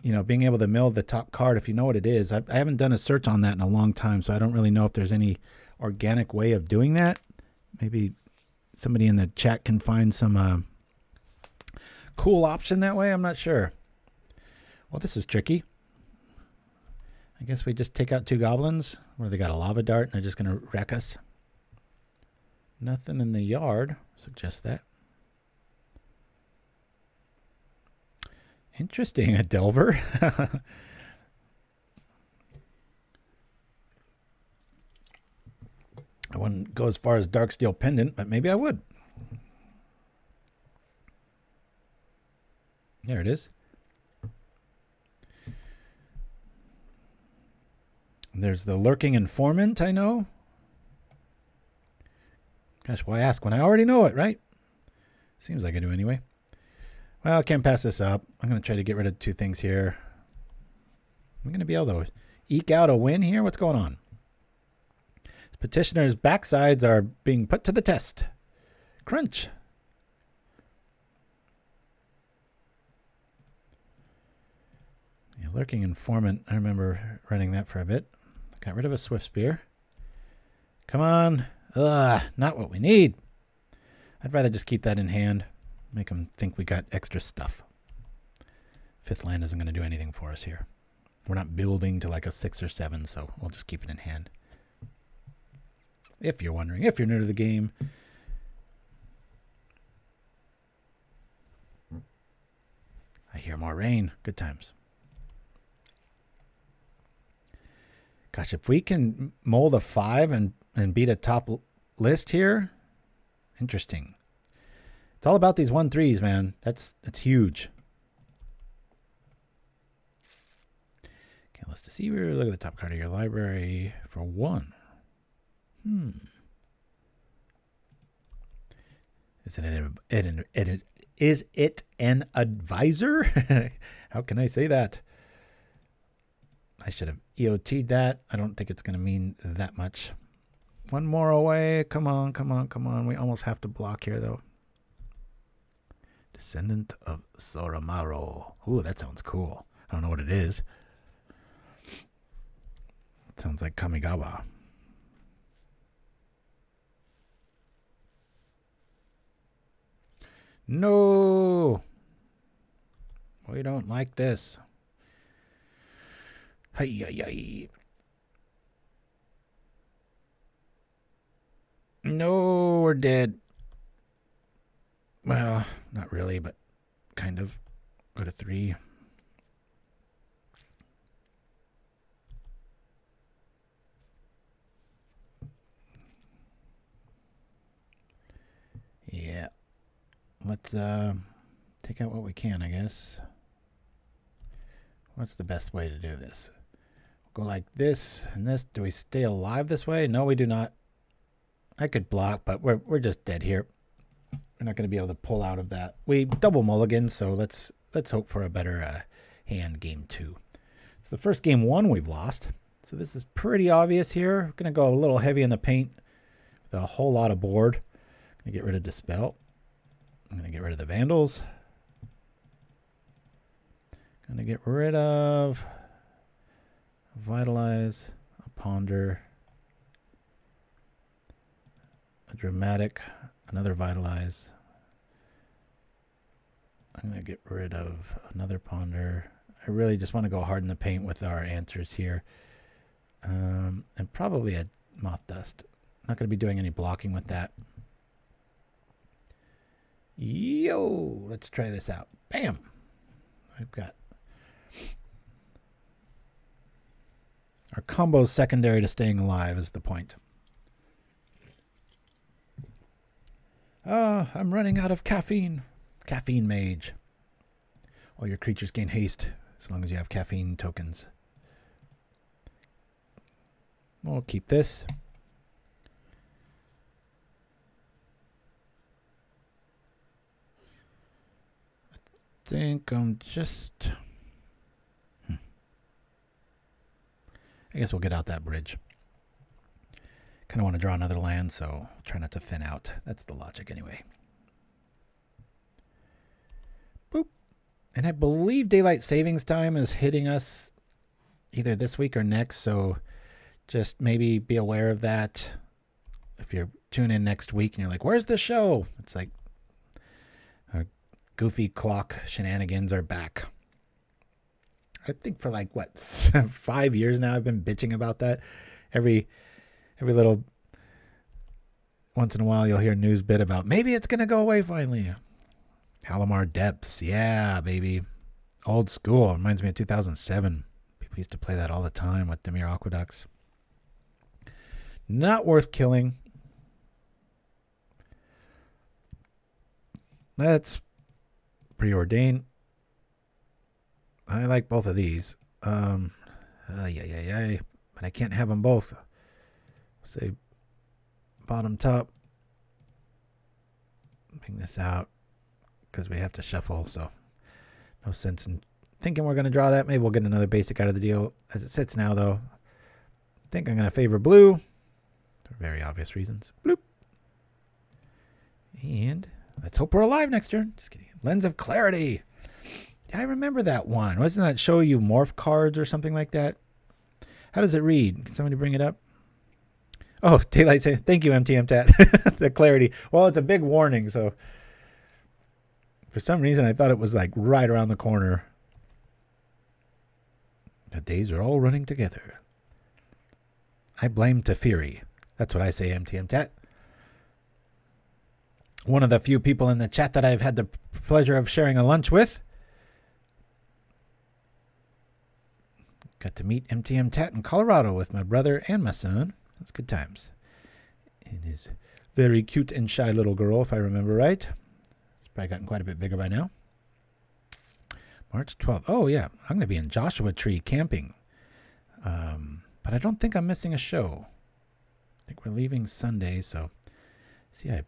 you know, being able to mill the top card, if you know what it is. I haven't done a search on that in a long time, so I don't really know if there's any organic way of doing that. Maybe somebody in the chat can find some cool option that way. I'm not sure. Well, this is tricky. I guess we just take out 2 goblins where they got a lava dart and they're just going to wreck us. Nothing in the yard suggests that. Interesting, a Delver. I wouldn't go as far as Darksteel Pendant, but maybe I would. There it is. There's the Lurking Informant, I know. Gosh, why ask when I already know it, right? Seems like I do anyway. Well, I can't pass this up. I'm going to try to get rid of 2 things here. I'm going to be able to eke out a win here. What's going on? Petitioners' backsides are being put to the test. Crunch. Yeah, Lurking Informant. I remember running that for a bit. Got rid of a Swift Spear. Come on. Ugh, not what we need. I'd rather just keep that in hand. Make them think we got extra stuff. 5th land isn't going to do anything for us here. We're not building to like a 6 or 7, so we'll just keep it in hand. If you're wondering, if you're new to the game. I hear more rain. Good times. Gosh, if we can mold a 5 and beat a top list here, interesting. It's all about these 1/3s, man. That's huge. Okay, let's deceiver. Look at the top card of your library for 1. Is it an advisor? How can I say that? I should have EOT'd that. I don't think it's going to mean that much. 1 more away. Come on, come on, come on. We almost have to block here, though. Descendant of Soramaro. Ooh, that sounds cool. I don't know what it is. It sounds like Kamigawa. No! We don't like this. Hey. No, we're dead. Well, not really, but kind of. Go to 3. Yeah. Let's take out what we can, I guess. What's the best way to do this? We'll go like this and this. Do we stay alive this way? No, we do not. I could block, but we're just dead here. We're not going to be able to pull out of that. We double mulligan, so let's hope for a better hand game 2. It's the first game 1 we've lost, so this is pretty obvious here. We're going to go a little heavy in the paint with a whole lot of board. I'm going to get rid of Dispel. I'm going to get rid of the Vandals. I'm going to get rid of Vitalize, a Ponder, a Dramatic, another Vitalize. I'm going to get rid of another Ponder. I really just want to go hard in the paint with our answers here. And probably a Mothdust. Not going to be doing any blocking with that. Yo, let's try this out. Bam! We've got our combo secondary to staying alive is the point. Oh, I'm running out of caffeine. Caffeine mage. All your creatures gain haste as long as you have caffeine tokens. We'll keep this. I think I'm just... I guess we'll get out that bridge. Kind of want to draw another land, so try not to thin out. That's the logic anyway. Boop. And I believe daylight savings time is hitting us either this week or next, so just maybe be aware of that. If you're tuning in next week and you're like, where's the show? It's like our goofy clock shenanigans are back. I think for like, what, 5 years now I've been bitching about that. Every little, once in a while you'll hear a news bit about maybe it's going to go away finally. Halimar Depths. Yeah, baby. Old school. Reminds me of 2007. People used to play that all the time with Dimir Aqueducts. Not worth killing. Let's Preordain. I like both of these. But I can't have them both. Say bottom top. Bring this out because we have to shuffle, so no sense in thinking we're going to draw that. Maybe we'll get another basic out of the deal. As it sits now, though, I think I'm going to favor blue for very obvious reasons. Bloop. And let's hope we're alive next turn. Just kidding. Lens of Clarity. I remember that one. Wasn't that show you morph cards or something like that? How does it read? Can somebody bring it up? Oh, Daylight says, thank you, MTMTat. The clarity. Well, it's a big warning, so for some reason I thought it was like right around the corner. The days are all running together. I blame Teferi. That's what I say, MTMTat. One of the few people in the chat that I've had the pleasure of sharing a lunch with. Got to meet MTMTat in Colorado with my brother and my son. That's good times. It is very cute and shy little girl, if I remember right. It's probably gotten quite a bit bigger by now. March 12th. Oh, yeah. I'm going to be in Joshua Tree camping. But I don't think I'm missing a show. I think we're leaving Sunday, so see, I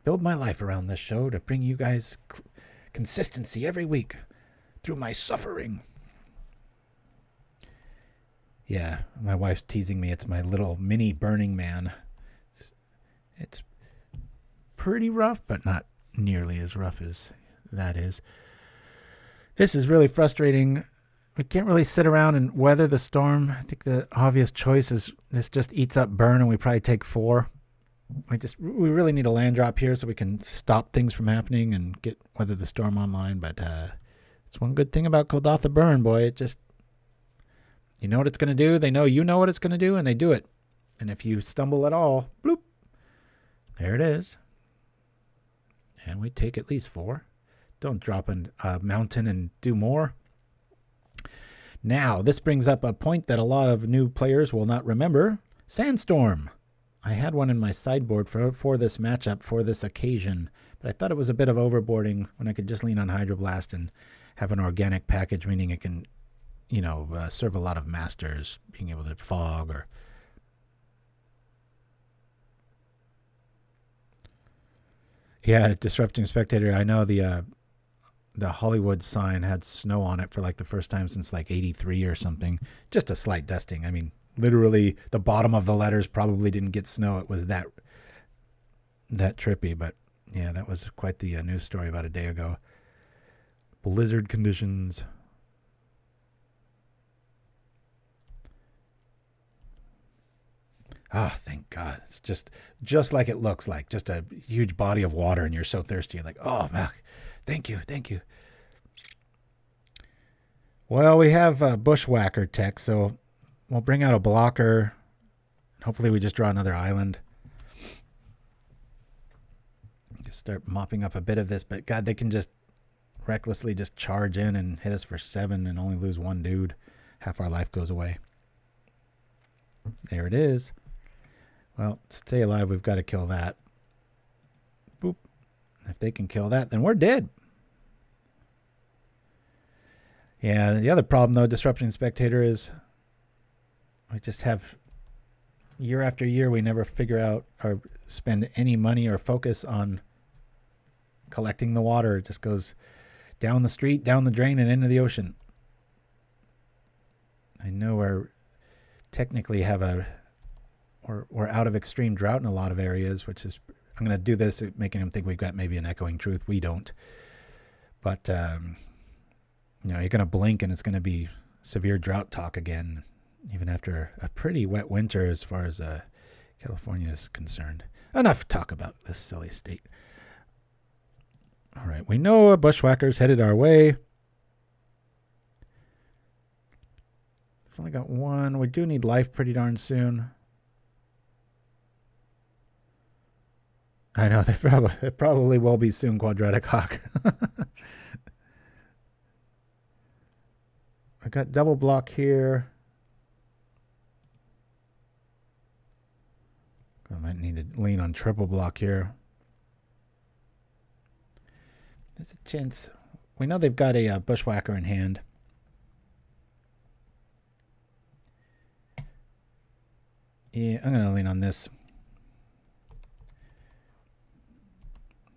build my life around this show to bring you guys consistency every week through my suffering. Yeah, my wife's teasing me. It's my little mini Burning Man. It's pretty rough, but not nearly as rough as that is. This is really frustrating. We can't really sit around and weather the storm. I think the obvious choice is this just eats up burn, and we probably take 4. We really need a land drop here so we can stop things from happening and get weather the storm online. But it's one good thing about Golgotha Burn, boy. It just, you know what it's going to do. They know you know what it's going to do, and they do it. And if you stumble at all, bloop, there it is. And we take at least 4. Don't drop a mountain and do more. Now, this brings up a point that a lot of new players will not remember. Sandstorm. I had one in my sideboard for this matchup, for this occasion, but I thought it was a bit of overboarding when I could just lean on Hydroblast and have an organic package, meaning it can, serve a lot of masters, being able to fog or... Yeah, Disrupting Spectator. I know the Hollywood sign had snow on it for like the first time since like 83 or something. Just a slight dusting. I mean, literally the bottom of the letters probably didn't get snow. It was that trippy, but yeah, that was quite the news story about a day ago. Blizzard conditions. Oh, thank God. It's just like it looks like. Just a huge body of water, and you're so thirsty. You're like, oh, man, thank you. Well, we have Bushwhacker tech, so we'll bring out a blocker. Hopefully we just draw another island. Just start mopping up a bit of this, but God, they can just recklessly just charge in and hit us for 7 and only lose 1 dude. Half our life goes away. There it is. Well, to stay alive, we've got to kill that. Boop. If they can kill that, then we're dead. Yeah, the other problem, though, Disrupting Spectator, is we just have year after year, we never figure out or spend any money or focus on collecting the water. It just goes down the street, down the drain, and into the ocean. I know we're technically we're out of extreme drought in a lot of areas, which is, I'm going to do this, making them think we've got maybe an echoing truth. We don't. But, you're going to blink and it's going to be severe drought talk again, even after a pretty wet winter as far as California is concerned. Enough talk about this silly state. All right, we know a Bushwhacker's headed our way. I've only got 1. We do need life pretty darn soon. I know, they probably will be soon, Quadratic Hawk. I got double block here. I might need to lean on triple block here. There's a chance. We know they've got a Bushwhacker in hand. Yeah, I'm going to lean on this.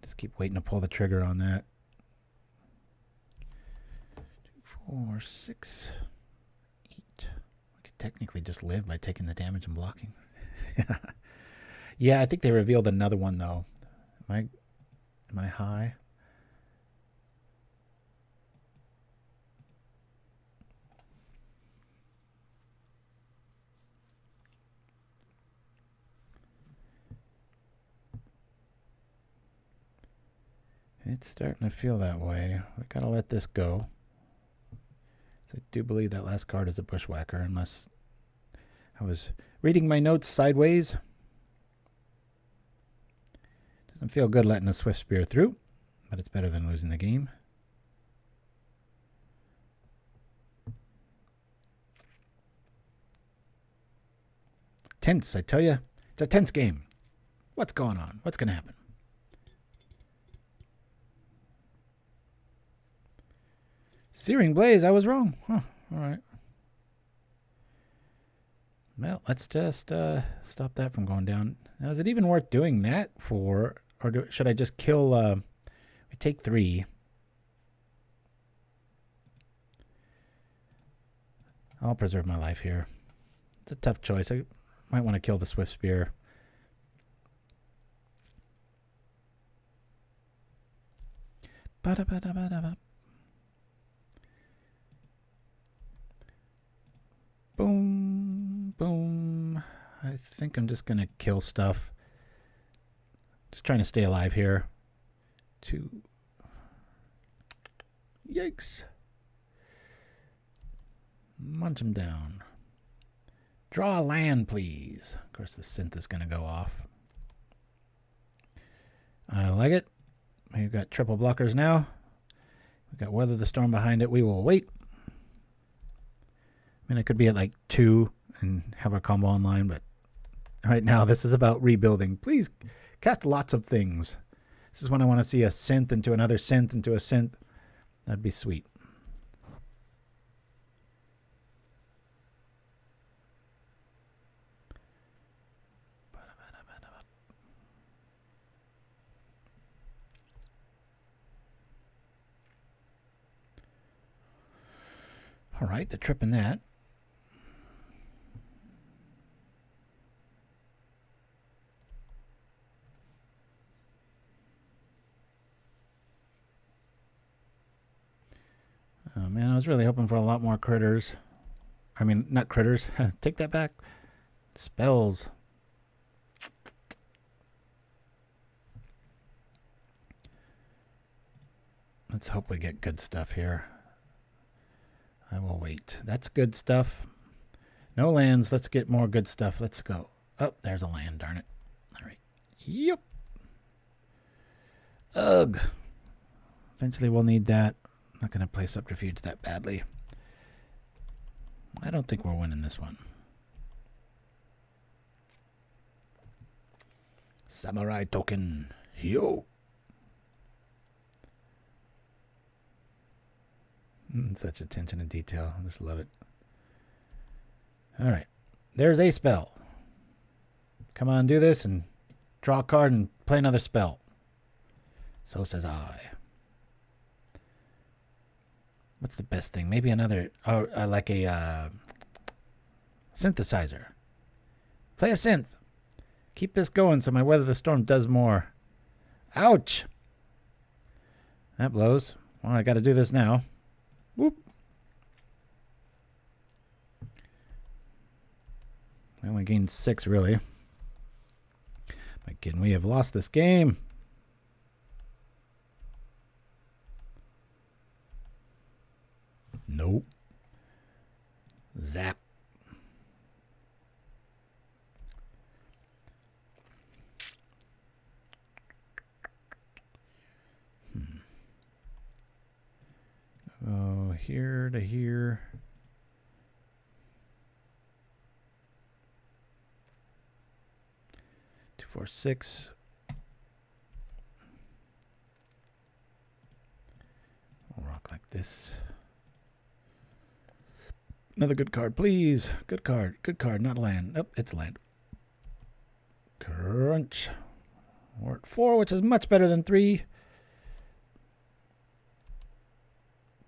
Just keep waiting to pull the trigger on that. 2, 4, 6, 8. I could technically just live by taking the damage and blocking. Yeah, I think they revealed another one though. Am I high? It's starting to feel that way. We gotta let this go. I do believe that last card is a Bushwhacker, unless I was reading my notes sideways. Doesn't feel good letting a Swift Spear through, but it's better than losing the game. Tense, I tell you. It's a tense game. What's going on? What's going to happen? Searing Blaze, I was wrong. Huh, all right. Well, let's just stop that from going down. Now, is it even worth doing that for, or should I just kill, we take 3. I'll preserve my life here. It's a tough choice. I might want to kill the Swift Spear. Ba-da-ba-da-ba-da-ba. Boom, boom. I think I'm just going to kill stuff. Just trying to stay alive here. 2. Yikes. Munch him down. Draw a land, please. Of course, the synth is going to go off. I like it. We've got triple blockers now. We've got Weather the Storm behind it. We will wait. I mean, I could be at like 2 and have our combo online, but right now this is about rebuilding. Please cast lots of things. This is when I want to see a synth into another synth into a synth. That'd be sweet. All right, they're tripping that. Oh man, I was really hoping for a lot more critters. I mean, not critters. Take that back. Spells. Let's hope we get good stuff here. I will wait. That's good stuff. No lands. Let's get more good stuff. Let's go. Oh, there's a land, darn it. All right. Yep. Ugh. Eventually we'll need that. I'm not going to play Subterfuge that badly. I don't think we're winning this one. Samurai token. Yo. Such attention to detail. I just love it. All right. There's a spell. Come on, do this and draw a card and play another spell. So says I. What's the best thing? Maybe another, like a synthesizer. Play a synth. Keep this going so my Weather the Storm does more. Ouch. That blows. Well, I got to do this now. Whoop. I only gained 6, really. Again, we have lost this game. Nope. Zap. Oh, here to here. Two, 4, 6. We'll rock like this. Another good card, please. Good card. Good card, not a land. Nope, it's a land. Crunch. We're at 4, which is much better than 3.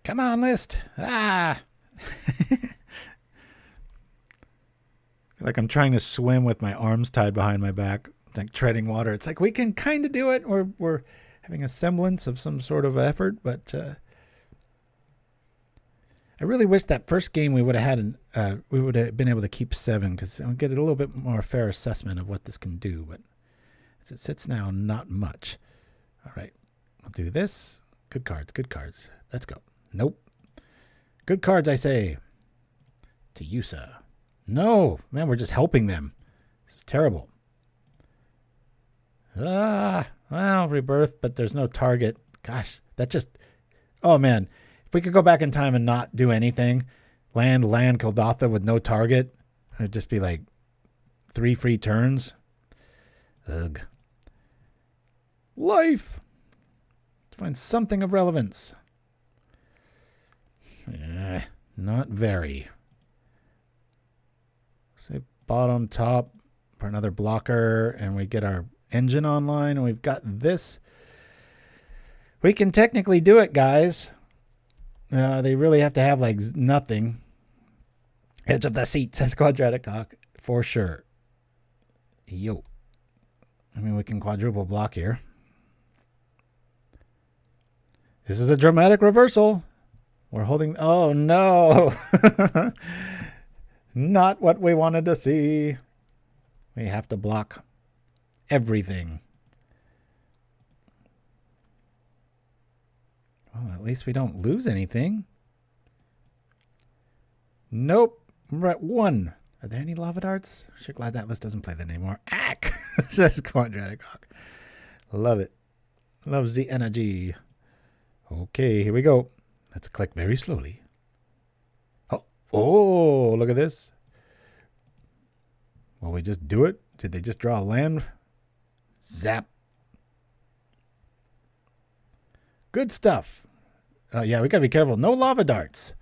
Come on, list. Ah! I feel like I'm trying to swim with my arms tied behind my back, like treading water. It's like we can kind of do it. We're having a semblance of some sort of effort, but I really wish that first game we would have had, we would have been able to keep 7 because I'll get a little bit more fair assessment of what this can do. But as it sits now, not much. All right, I'll do this. Good cards, good cards. Let's go. Nope. Good cards, I say. To Yusa. No, man, we're just helping them. This is terrible. Well, rebirth, but there's no target. Gosh, that just... Oh, man. If we could go back in time and not do anything, land Kildatha with no target, it would just be like 3 free turns. Ugh. Life! Let's find something of relevance. Not very. Say bottom, top for another blocker, and we get our engine online, and we've got this. We can technically do it, guys. They really have to have like nothing. Edge of the seat says Quadratic Hawk for sure. Yo. I mean, we can quadruple block here. This is a dramatic reversal. We're holding... Oh, no. Not what we wanted to see. We have to block everything. Well, at least we don't lose anything. Nope. We're at 1. Are there any lava darts? Sure glad that list doesn't play that anymore. Ack! Says Quadratic Hawk. Love it. Loves the energy. Okay, here we go. Let's click very slowly. Oh, look at this. Will we just do it? Did they just draw a land? Zap. Good stuff. Yeah, we gotta be careful. No lava darts.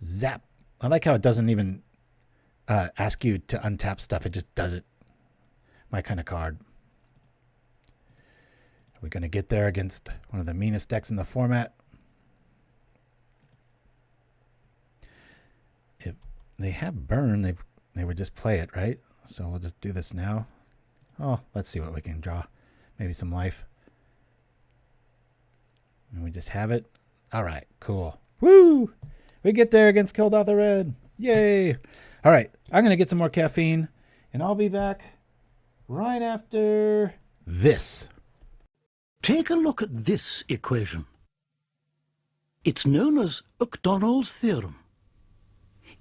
Zap. I like how it doesn't even ask you to untap stuff. It just does it. My kind of card. Are we going to get there against one of the meanest decks in the format? If they have burn, they would just play it, right? So we'll just do this now. Oh, let's see what we can draw. Maybe some life. And we just have it. All right, cool. Woo! We get there against Kildatha Red. Yay! All right, I'm going to get some more caffeine, and I'll be back right after this. Take a look at this equation. It's known as O'Donnell's theorem.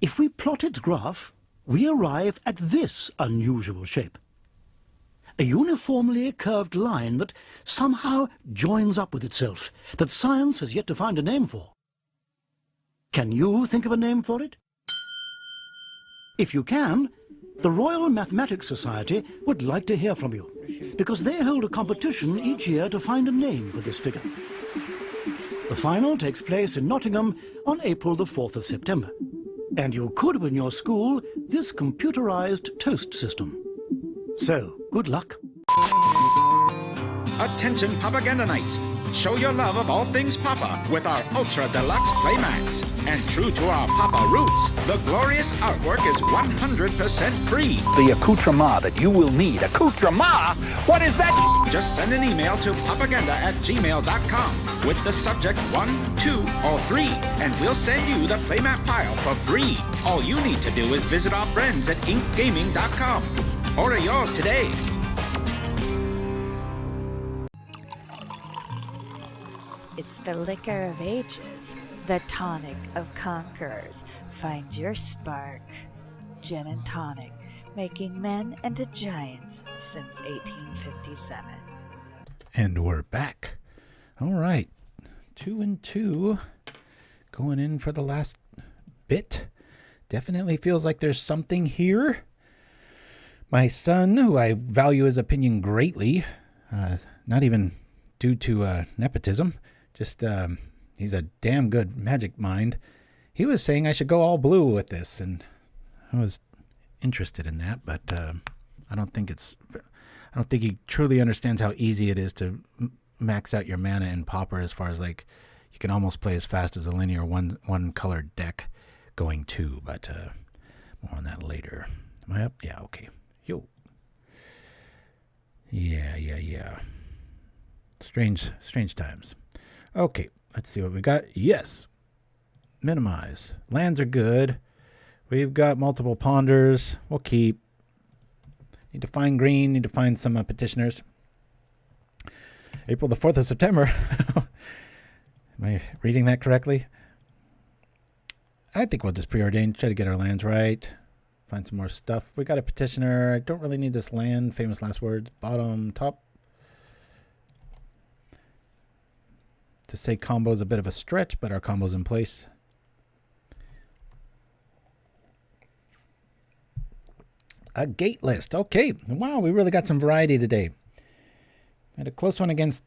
If we plot its graph, we arrive at this unusual shape. A uniformly curved line that somehow joins up with itself, that science has yet to find a name for. Can you think of a name for it? If you can, the Royal Mathematics Society would like to hear from you, because they hold a competition each year to find a name for this figure. The final takes place in Nottingham on April the 4th of September, and you could win your school this computerized toast system. So, good luck. Attention Pauperganda Knights! Show your love of all things Pauper with our Ultra Deluxe Playmats. And true to our Pauper roots, the glorious artwork is 100% free. The accoutrement that you will need. Accoutrement? What is that? Just send an email to pauperganda@gmail.com with the subject 1, 2, or 3, and we'll send you the playmat file for free. All you need to do is visit our friends at inkgaming.com. Order yours today. It's the liquor of ages, the tonic of conquerors. Find your spark. Gin and tonic, making men into giants since 1857. And we're back. All right. 2 and 2. Going in for the last bit. Definitely feels like there's something here. My son, who I value his opinion greatly, not even due to nepotism, just he's a damn good magic mind. He was saying I should go all blue with this, and I was interested in that, but I don't think he truly understands how easy it is to max out your mana in Pauper, as far as like you can almost play as fast as a linear one colored deck going 2, but more on that later. Am I up? Yeah, okay. Yo. Yeah. Strange times. Okay, let's see what we got. Yes. Minimize. Lands are good. We've got multiple ponders. We'll keep. Need to find green. Need to find some petitioners. April the 4th of September. Am I reading that correctly? I think we'll just preordain. Try to get our lands right. Find some more stuff. We got a petitioner. I don't really need this land. Famous last words. Bottom, top. To say combo is a bit of a stretch, but our combo's in place. A gate list. Okay. Wow, we really got some variety today. Had a close one against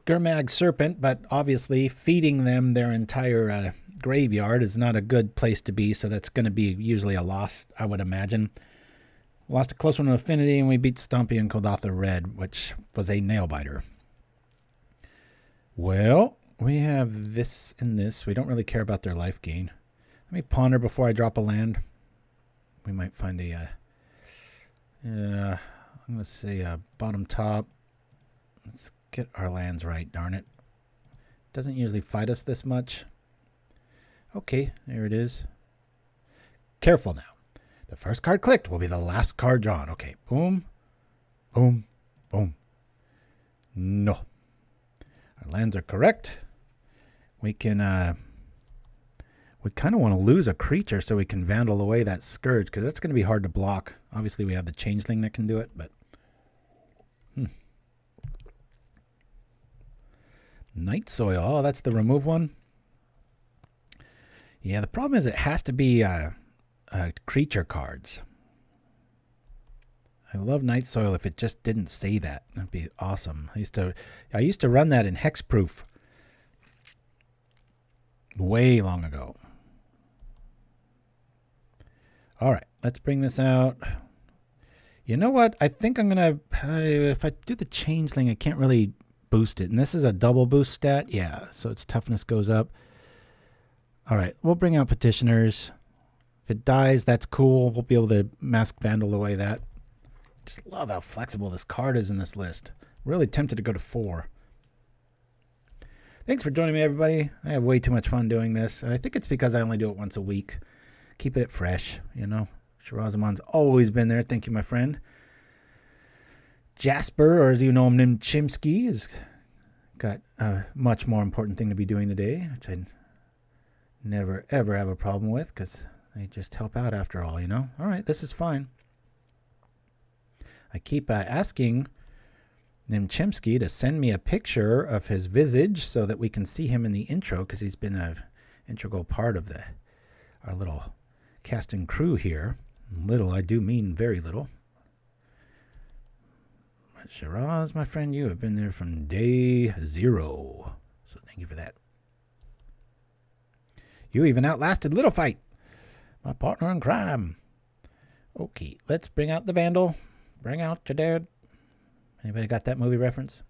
Gurmag Serpent, but obviously feeding them their entire graveyard is not a good place to be, so that's going to be usually a loss, I would imagine. Lost a close one to Affinity, and we beat Stompy and Kodotha Red, which was a nail-biter. Well, we have this and this. We don't really care about their life gain. Let me ponder before I drop a land. We might find a, I'm going to say bottom top. Let's get our lands right, darn it. Doesn't usually fight us this much. Okay, there it is. Careful now. The first card clicked will be the last card drawn. Okay, boom, boom, boom. No. Our lands are correct. We can, we kind of want to lose a creature so we can Vandal away that Scourge, because that's going to be hard to block. Obviously, we have the Changeling that can do it, but... Night Soil. Oh, that's the remove one. Yeah, the problem is it has to be creature cards. I love Night Soil if it just didn't say that. That'd be awesome. I used to run that in Hexproof way long ago. All right, let's bring this out. You know what? I think I'm going to... if I do the Changeling, I can't really boost it. And this is a double boost stat. Yeah, so its toughness goes up. All right, we'll bring out Petitioners. If it dies, that's cool. We'll be able to Masked Vandal away that. Just love how flexible this card is in this list. Really tempted to go to 4. Thanks for joining me, everybody. I have way too much fun doing this. And I think it's because I only do it once a week. Keep it fresh, you know. Shirazamon's always been there. Thank you, my friend. Jasper, or as you know him, Nimchimsky, has got a much more important thing to be doing today, which I never, ever have a problem with, because they just help out after all, you know? All right, this is fine. I keep asking Nimchimsky to send me a picture of his visage so that we can see him in the intro, because he's been an integral part of our little casting crew here. Little, I do mean very little. But Shiraz, my friend, you have been there from day 0. So thank you for that. You even outlasted Little Fight, my partner in crime. Okay, let's bring out the Vandal. Bring out your dad. Anybody got that movie reference?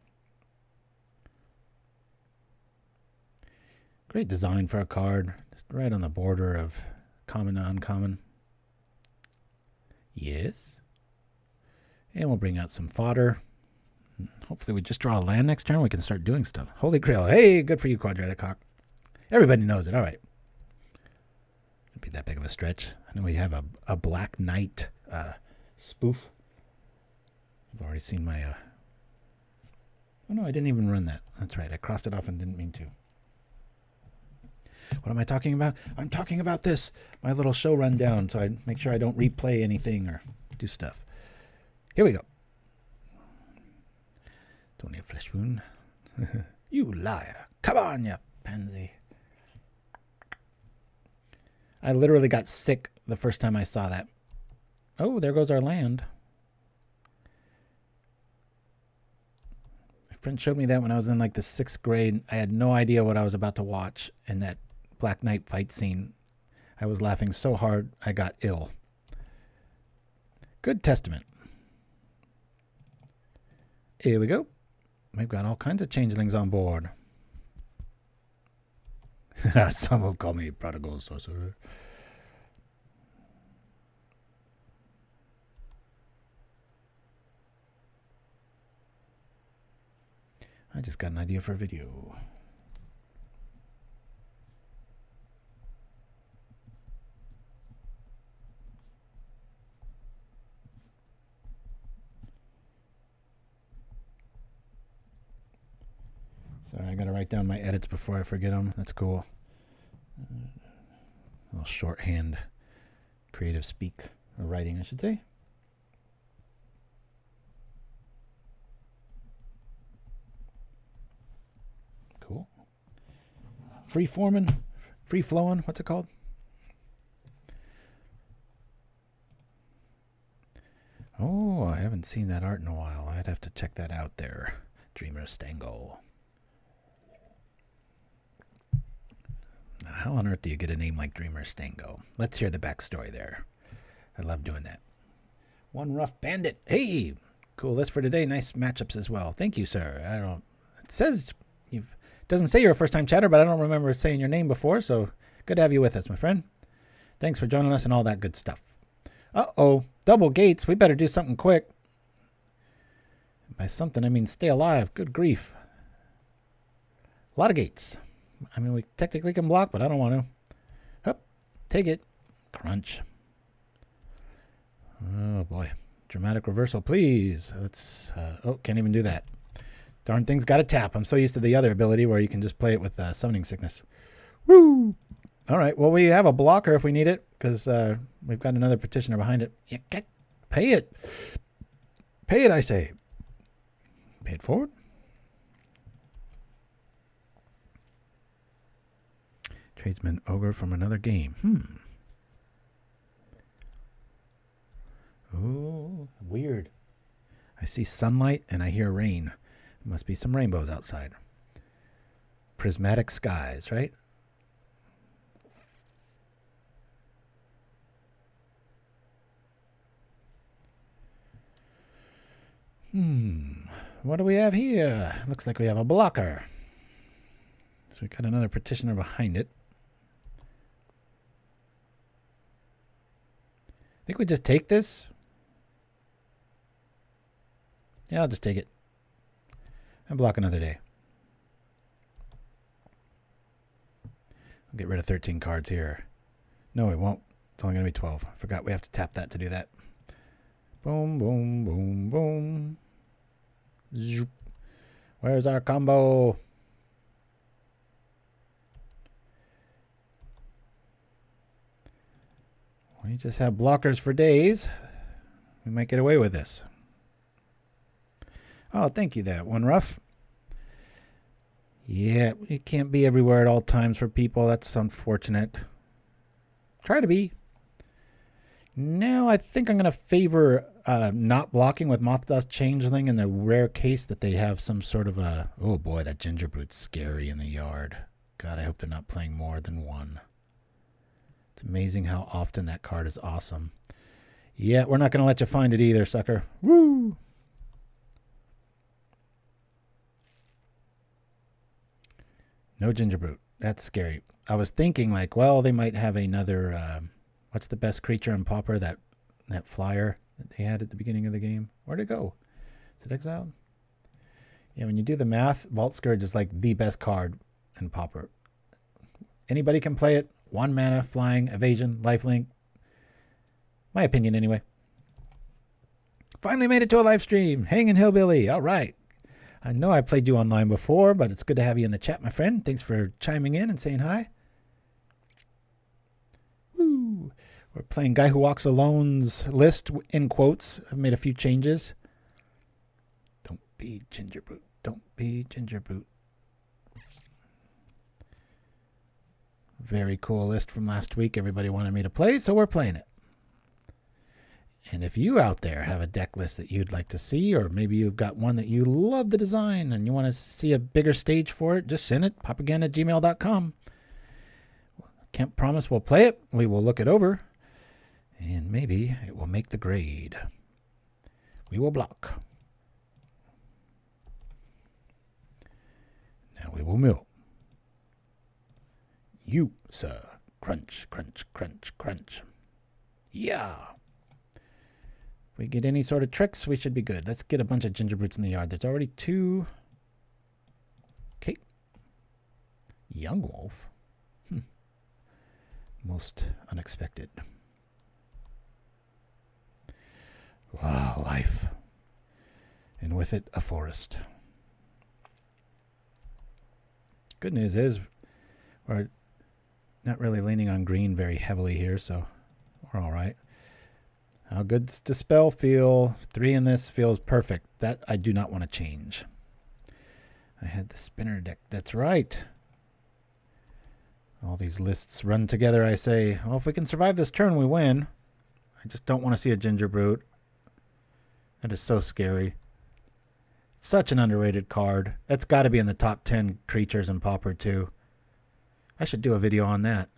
Great design for a card. Just right on the border of common to uncommon. Yes. And we'll bring out some fodder. Hopefully we just draw a land next turn. We can start doing stuff. Holy Grail. Hey, good for you, Quadratic Hawk. Everybody knows it. All right. Won't be that big of a stretch. I know we have a Black Knight spoof. I've already seen my... Oh, no, I didn't even run that. That's right. I crossed it off and didn't mean to. What am I talking about? I'm talking about this. My little show rundown, so I make sure I don't replay anything or do stuff. Here we go. Don't need a flesh wound. You liar. Come on, you pansy. I literally got sick the first time I saw that. Oh, there goes our land. My friend showed me that when I was in like the 6th grade. I had no idea what I was about to watch in that Black Knight fight scene. I was laughing so hard I got ill. Good testament. Here we go. We've got all kinds of changelings on board. Some will call me prodigal sorcerer. I just got an idea for a video. Sorry, I got to write down my edits before I forget them. That's cool. A little shorthand, creative speak, or writing, I should say. Cool. Free-forming, free-flowing, what's it called? Oh, I haven't seen that art in a while. I'd have to check that out there. Dreamer Stango. Now, how on earth do you get a name like Dreamer Stango? Let's hear the backstory there. I love doing that. One Rough Bandit. Hey! Cool list for today. Nice matchups as well. Thank you, sir. I don't... It says... It doesn't say you're a first-time chatter, but I don't remember saying your name before, so good to have you with us, my friend. Thanks for joining us and all that good stuff. Uh-oh. Double gates. We better do something quick. By something, I mean stay alive. Good grief. A lot of gates. I mean, we technically can block, but I don't want to. Hup. Take it. Crunch. Oh, boy. Dramatic reversal, please. Let's... oh, can't even do that. Darn thing's got a tap. I'm so used to the other ability where you can just play it with Summoning Sickness. Woo! All right. Well, we have a blocker if we need it, because we've got another petitioner behind it. You can't pay it. Pay it, I say. Pay it forward. Tradesman Ogre from another game. Oh, weird. I see sunlight and I hear rain. Must be some rainbows outside. Prismatic skies, right? What do we have here? Looks like we have a blocker. So we got another petitioner behind it. I think we just take this. Yeah, I'll just take it. And block another day. I'll get rid of 13 cards here. No, it won't. It's only going to be 12. I forgot we have to tap that to do that. Boom, boom, boom, boom. Zoop. Where's our combo? We just have blockers for days. We might get away with this. Oh, thank you, that one rough. Yeah, it can't be everywhere at all times for people. That's unfortunate. Try to be. No, I think I'm going to favor not blocking with Mothdust Changeling in the rare case that they have some sort of a... Oh boy, that Ginger Brute's scary in the yard. God, I hope they're not playing more than one. It's amazing how often that card is awesome. Yeah, we're not going to let you find it either, sucker. Woo! No Ginger Brute. That's scary. I was thinking like, well, they might have another... what's the best creature in Pauper? That flyer that they had at the beginning of the game. Where'd it go? Is it exiled? Yeah, when you do the math, Vault Scourge is like the best card in Pauper. Anybody can play it. 1 mana, flying, evasion, lifelink. My opinion anyway. Finally made it to a live stream. Hanging Hillbilly. All right. I know I played you online before, but it's good to have you in the chat, my friend. Thanks for chiming in and saying hi. Woo. We're playing Guy Who Walks Alone's list, in quotes. I've made a few changes. Don't be Ginger Brute. Don't be Ginger Brute. Very cool list from last week. Everybody wanted me to play, so we're playing it. And if you out there have a deck list that you'd like to see, or maybe you've got one that you love the design and you want to see a bigger stage for it, just send it, pauperganda@gmail.com. Can't promise we'll play it. We will look it over, and maybe it will make the grade. We will block. Now we will mill. You, sir. Crunch, crunch, crunch, crunch. Yeah. If we get any sort of tricks, we should be good. Let's get a bunch of Ginger Brutes in the yard. There's already 2. Okay. Young Wolf. Most unexpected. Life. And with it, a forest. Good news is we're not really leaning on green very heavily here, so we're all right. How good's Dispel feel? 3 in this feels perfect. That I do not want to change. I had the spinner deck. That's right. All these lists run together, I say. Well, if we can survive this turn, we win. I just don't want to see a Ginger Brute. That is so scary. Such an underrated card. That's got to be in the top 10 creatures in Pauper, too. I should do a video on that.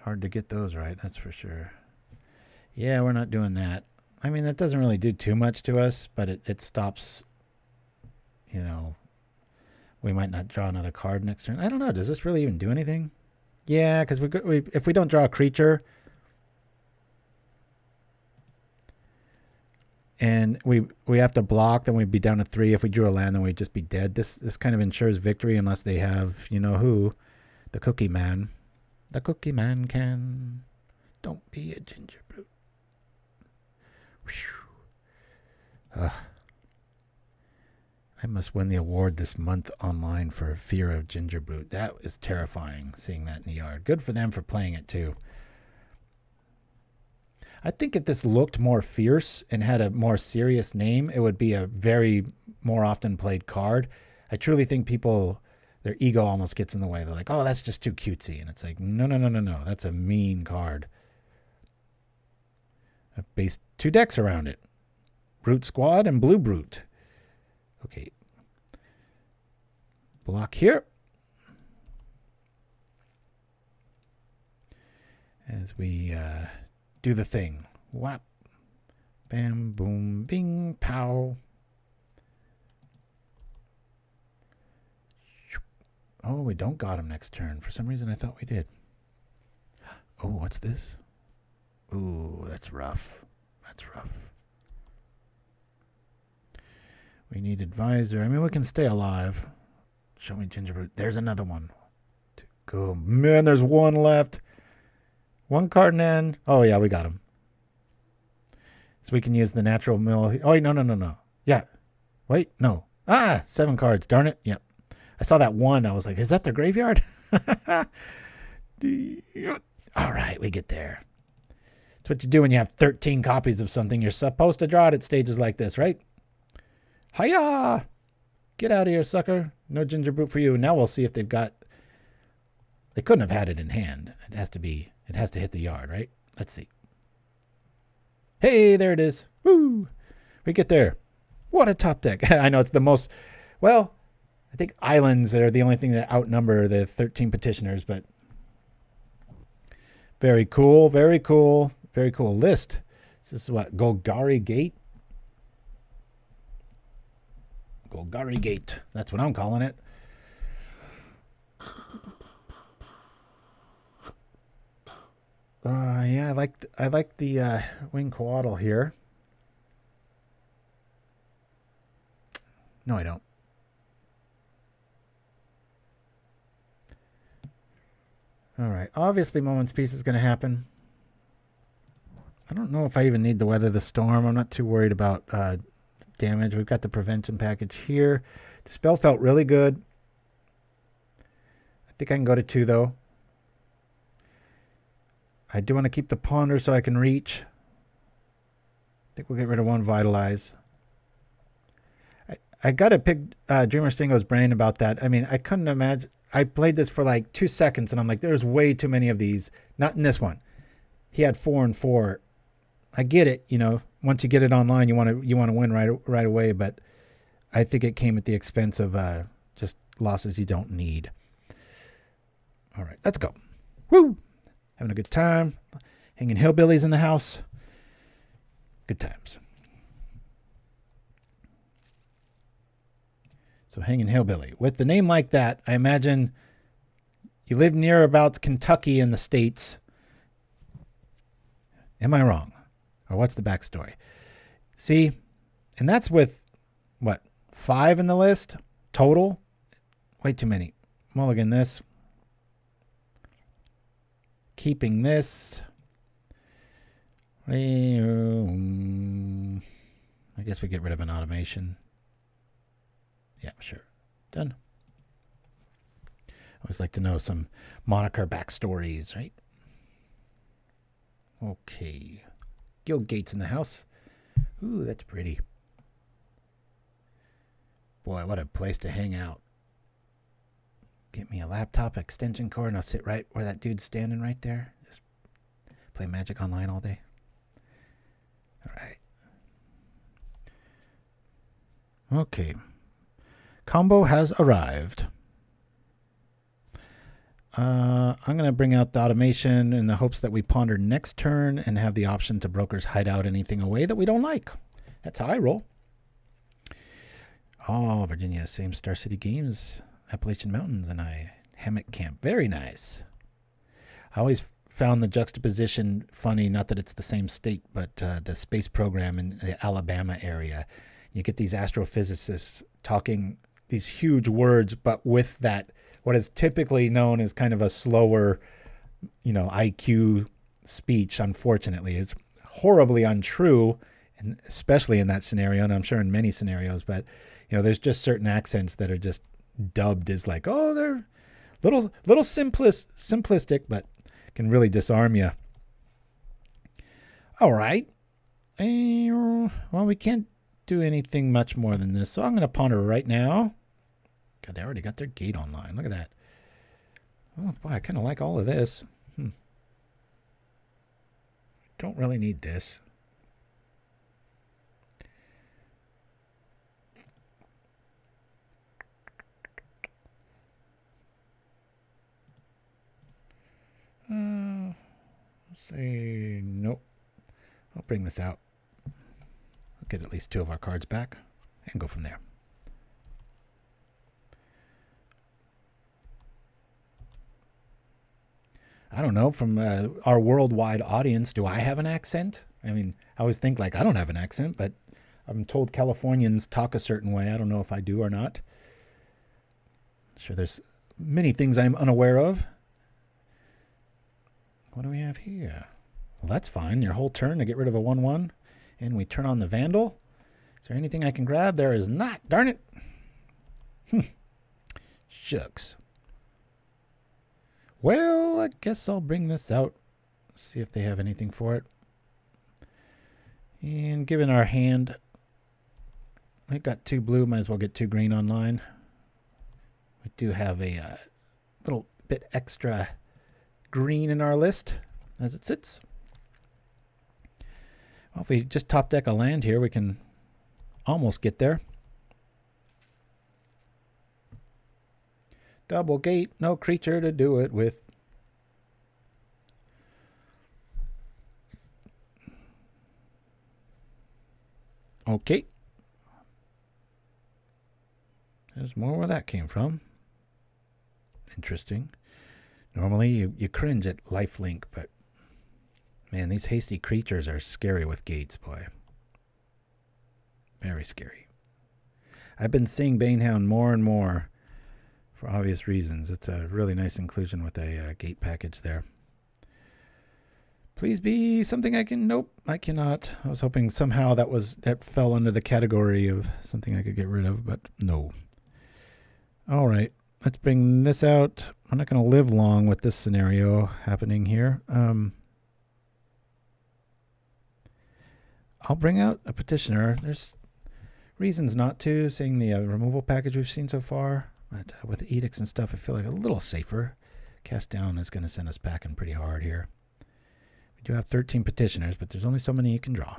Hard to get those right, that's for sure. Yeah, we're not doing that. I mean, that doesn't really do too much to us, but it stops, you know, we might not draw another card next turn. I don't know. Does this really even do anything? Yeah, because if we don't draw a creature and we have to block, then we'd be down to 3. If we drew a land, then we'd just be dead. This kind of ensures victory unless they have, you know who, the Cookie Man. The Cookie Man can. Don't be a Ginger Brute. I must win the award this month online for Fear of Ginger Brute. That is terrifying, seeing that in the yard. Good for them for playing it, too. I think if this looked more fierce and had a more serious name, it would be a very more often played card. I truly think people, their ego almost gets in the way. They're like, oh, that's just too cutesy. And it's like, no. That's a mean card. I've based 2 decks around it. Brute Squad and Blue Brute. Okay. Block here. As we do the thing. Whap. Bam, boom, bing, pow. Oh, we don't got him next turn. For some reason, I thought we did. Oh, what's this? Ooh, that's rough. That's rough. We need Advisor. I mean, we can stay alive. Show me Ginger Brute. There's another one. Go. Man, there's 1 left. 1 card in end. Oh, yeah, we got him. So we can use the natural mill. Oh, wait, no. Yeah. Wait, no. 7 cards. Darn it. Yep. I saw that 1. I was like, is that their graveyard? All right, we get there. It's what you do when you have 13 copies of something. You're supposed to draw it at stages like this, right? Hiya! Get out of here, sucker. No Ginger Brute for you. Now we'll see if they've got... They couldn't have had it in hand. It has to hit the yard, right? Let's see. Hey, there it is. Woo! We get there. What a top deck. I know it's the most... Well, I think islands are the only thing that outnumber the 13 petitioners, but... Very cool, very cool. Very cool list. This is what? Golgari Gate? Golgari Gate. That's what I'm calling it. Yeah, I like the Winged Coatl here. No, I don't. All right. Obviously, Moment's Peace is going to happen. I don't know if I even need to weather the storm. I'm not too worried about damage. We've got the prevention package here. The spell felt really good. I think I can go to 2, though. I do want to keep the Ponder so I can reach. I think we'll get rid of 1 Vitalize. I got to pick Dreamer Stingo's brain about that. I mean, I couldn't imagine. I played this for like 2 seconds, and I'm like, there's way too many of these. Not in this one. He had 4 and 4. I get it, you know. Once you get it online, you want to win right away. But I think it came at the expense of just losses you don't need. All right, let's go. Woo! Having a good time. Hanging hillbillies in the house. Good times. So Hanging Hillbilly. With the name like that, I imagine you live near about Kentucky in the States. Am I wrong? Or what's the backstory? See, and that's with, what, 5 in the list total? Way too many. Mulligan this. Keeping this. I guess we get rid of an automation. Yeah, sure. Done. Always like to know some moniker backstories, right? Okay. Guild gates in the house. Ooh, that's pretty. Boy, what a place to hang out. Get me a laptop extension cord and I'll sit right where that dude's standing right there. Just play Magic Online all day. All right. Okay. Combo has arrived. I'm going to bring out the automation in the hopes that we ponder next turn and have the option to Brokers Hideout anything away that we don't like. That's how I roll. Oh, Virginia, same Star City Games, Appalachian Mountains, and Hammock Camp. Very nice. I always found the juxtaposition funny, not that it's the same state, but the space program in the Alabama area. You get these astrophysicists talking these huge words, but with that, what is typically known as kind of a slower, IQ speech, unfortunately. It's horribly untrue, and especially in that scenario, and I'm sure in many scenarios, but, there's just certain accents that are just dubbed as like, oh, they're little simplistic, but can really disarm you. All right. Well, we can't do anything much more than this, so I'm going to ponder right now. God, they already got their gate online. Look at that. Oh, boy, I kind of like all of this. Don't really need this. Let's say nope. I'll bring this out. I'll get at least 2 of our cards back and go from there. I don't know, from our worldwide audience, do I have an accent? I mean, I always think like I don't have an accent, but I'm told Californians talk a certain way. I don't know if I do or not. Sure, there's many things I'm unaware of. What do we have here? Well, that's fine. Your whole turn to get rid of a 1/1. And we turn on the Vandal. Is there anything I can grab? There is not. Darn it. Shucks. Well, I guess I'll bring this out. See if they have anything for it. And given our hand, we've got 2 blue. Might as well get 2 green online. We do have a little bit extra green in our list as it sits. Well, if we just top deck a land here, we can almost get there. Double gate, no creature to do it with. Okay. There's more where that came from. Interesting. Normally you cringe at lifelink, but man, these hasty creatures are scary with gates, boy. Very scary. I've been seeing Banehound more and more for obvious reasons. It's a really nice inclusion with a gate package there. Please be something I can... Nope, I cannot. I was hoping somehow that fell under the category of something I could get rid of, but no. All right, let's bring this out. I'm not going to live long with this scenario happening here. I'll bring out a Petitioner. There's reasons not to, seeing the removal package we've seen so far. But with edicts and stuff, I feel like a little safer. Cast down is going to send us packing pretty hard here. We do have 13 Petitioners, but there's only so many you can draw.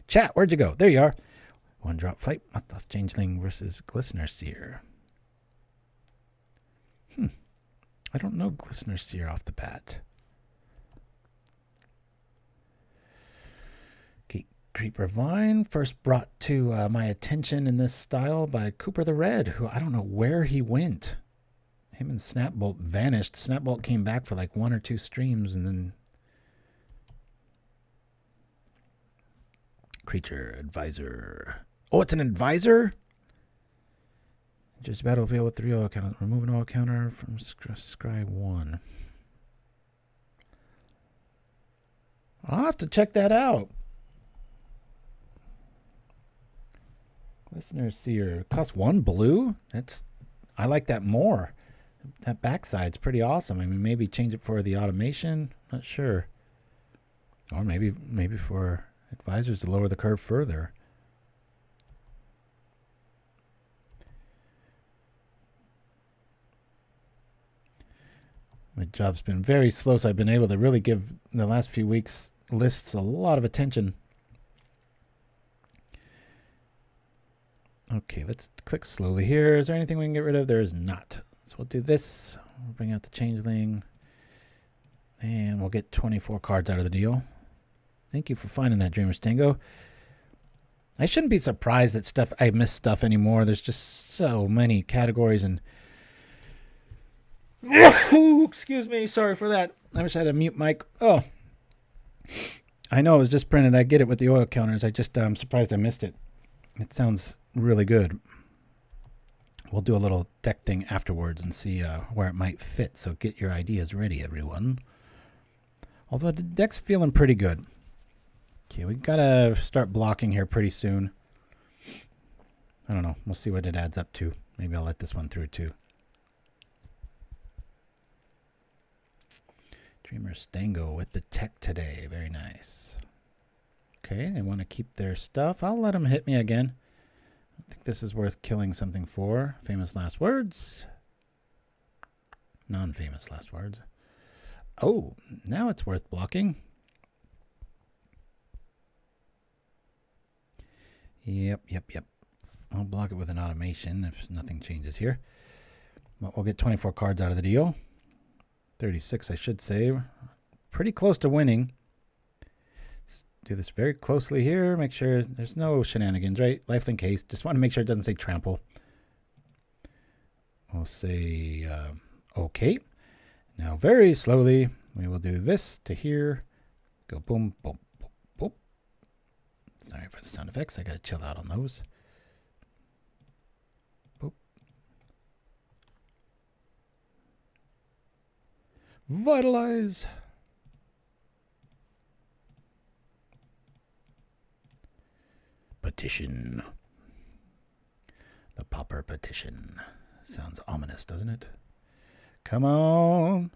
Chat, where'd you go? There you are. 1-drop fight. Mothdust Changeling versus Glistener Seer. I don't know Glistener Seer off the bat. Creeper Vine, first brought to my attention in this style by Cooper the Red, who I don't know where he went. Him and Snapbolt vanished. Snapbolt came back for like 1 or 2 streams, and then Creature Advisor. Oh, it's an advisor? Just battlefield with 3 oil counter. Remove an oil counter from Scry 1. I'll have to check that out. Glistener Seer. Costs 1 blue? That's I like that more. That backside's pretty awesome. I mean, maybe change it for the automation. Not sure. Or maybe for advisors to lower the curve further. My job's been very slow, so I've been able to really give the last few weeks lists a lot of attention. Okay, let's click slowly here. Is there anything we can get rid of? There is not. So we'll do this. We'll bring out the Changeling. And we'll get 24 cards out of the deal. Thank you for finding that, Dreamer's Tango. I shouldn't be surprised that I miss stuff anymore. There's just so many categories and... Excuse me, sorry for that. I wish I had a mute mic. Oh, I know it was just printed. I get it with the oil counters. I'm surprised I missed it. It sounds really good. We'll do a little deck thing afterwards and see where it might fit. So get your ideas ready, everyone. Although the deck's feeling pretty good. Okay, we gotta start blocking here pretty soon. I don't know. We'll see what it adds up to. Maybe I'll let this one through too. Dreamer's Tango with the tech today. Very nice. Okay, they want to keep their stuff. I'll let them hit me again. I think this is worth killing something for. Famous last words. Non-famous last words. Oh, now it's worth blocking. Yep. I'll block it with an automation if nothing changes here. But we'll get 24 cards out of the deal. 36, I should say. Pretty close to winning. Let's do this very closely here. Make sure there's no shenanigans, right? Lifelink haste. Just want to make sure it doesn't say trample. We'll say okay. Now very slowly, we will do this to here. Go boom, boom, boom, boom. Sorry for the sound effects. I got to chill out on those. Boop. Vitalize. Petition. The Pauper Petition. Sounds ominous, doesn't it? Come on.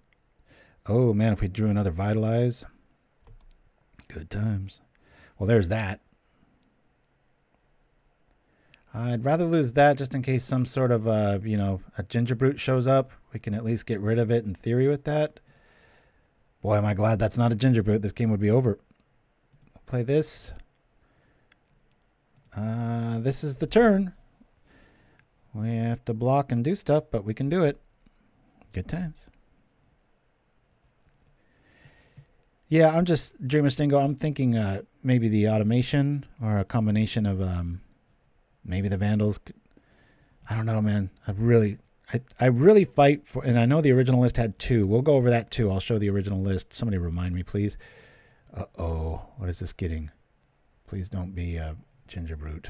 Oh, man, if we drew another Vitalize. Good times. Well, there's that. I'd rather lose that just in case some sort of, a Ginger Brute shows up. We can at least get rid of it in theory with that. Boy, am I glad that's not a Ginger Brute. This game would be over. We'll play this. This is the turn. We have to block and do stuff, but we can do it. Good times. Yeah, I'm just Dreamer Stingo. I'm thinking maybe the automation or a combination of maybe the Vandals. I don't know, man. I really fight for, and I know the original list had 2. We'll go over that too. I'll show the original list. Somebody remind me, please. Uh-oh. What is this getting? Please don't be a Ginger Brute.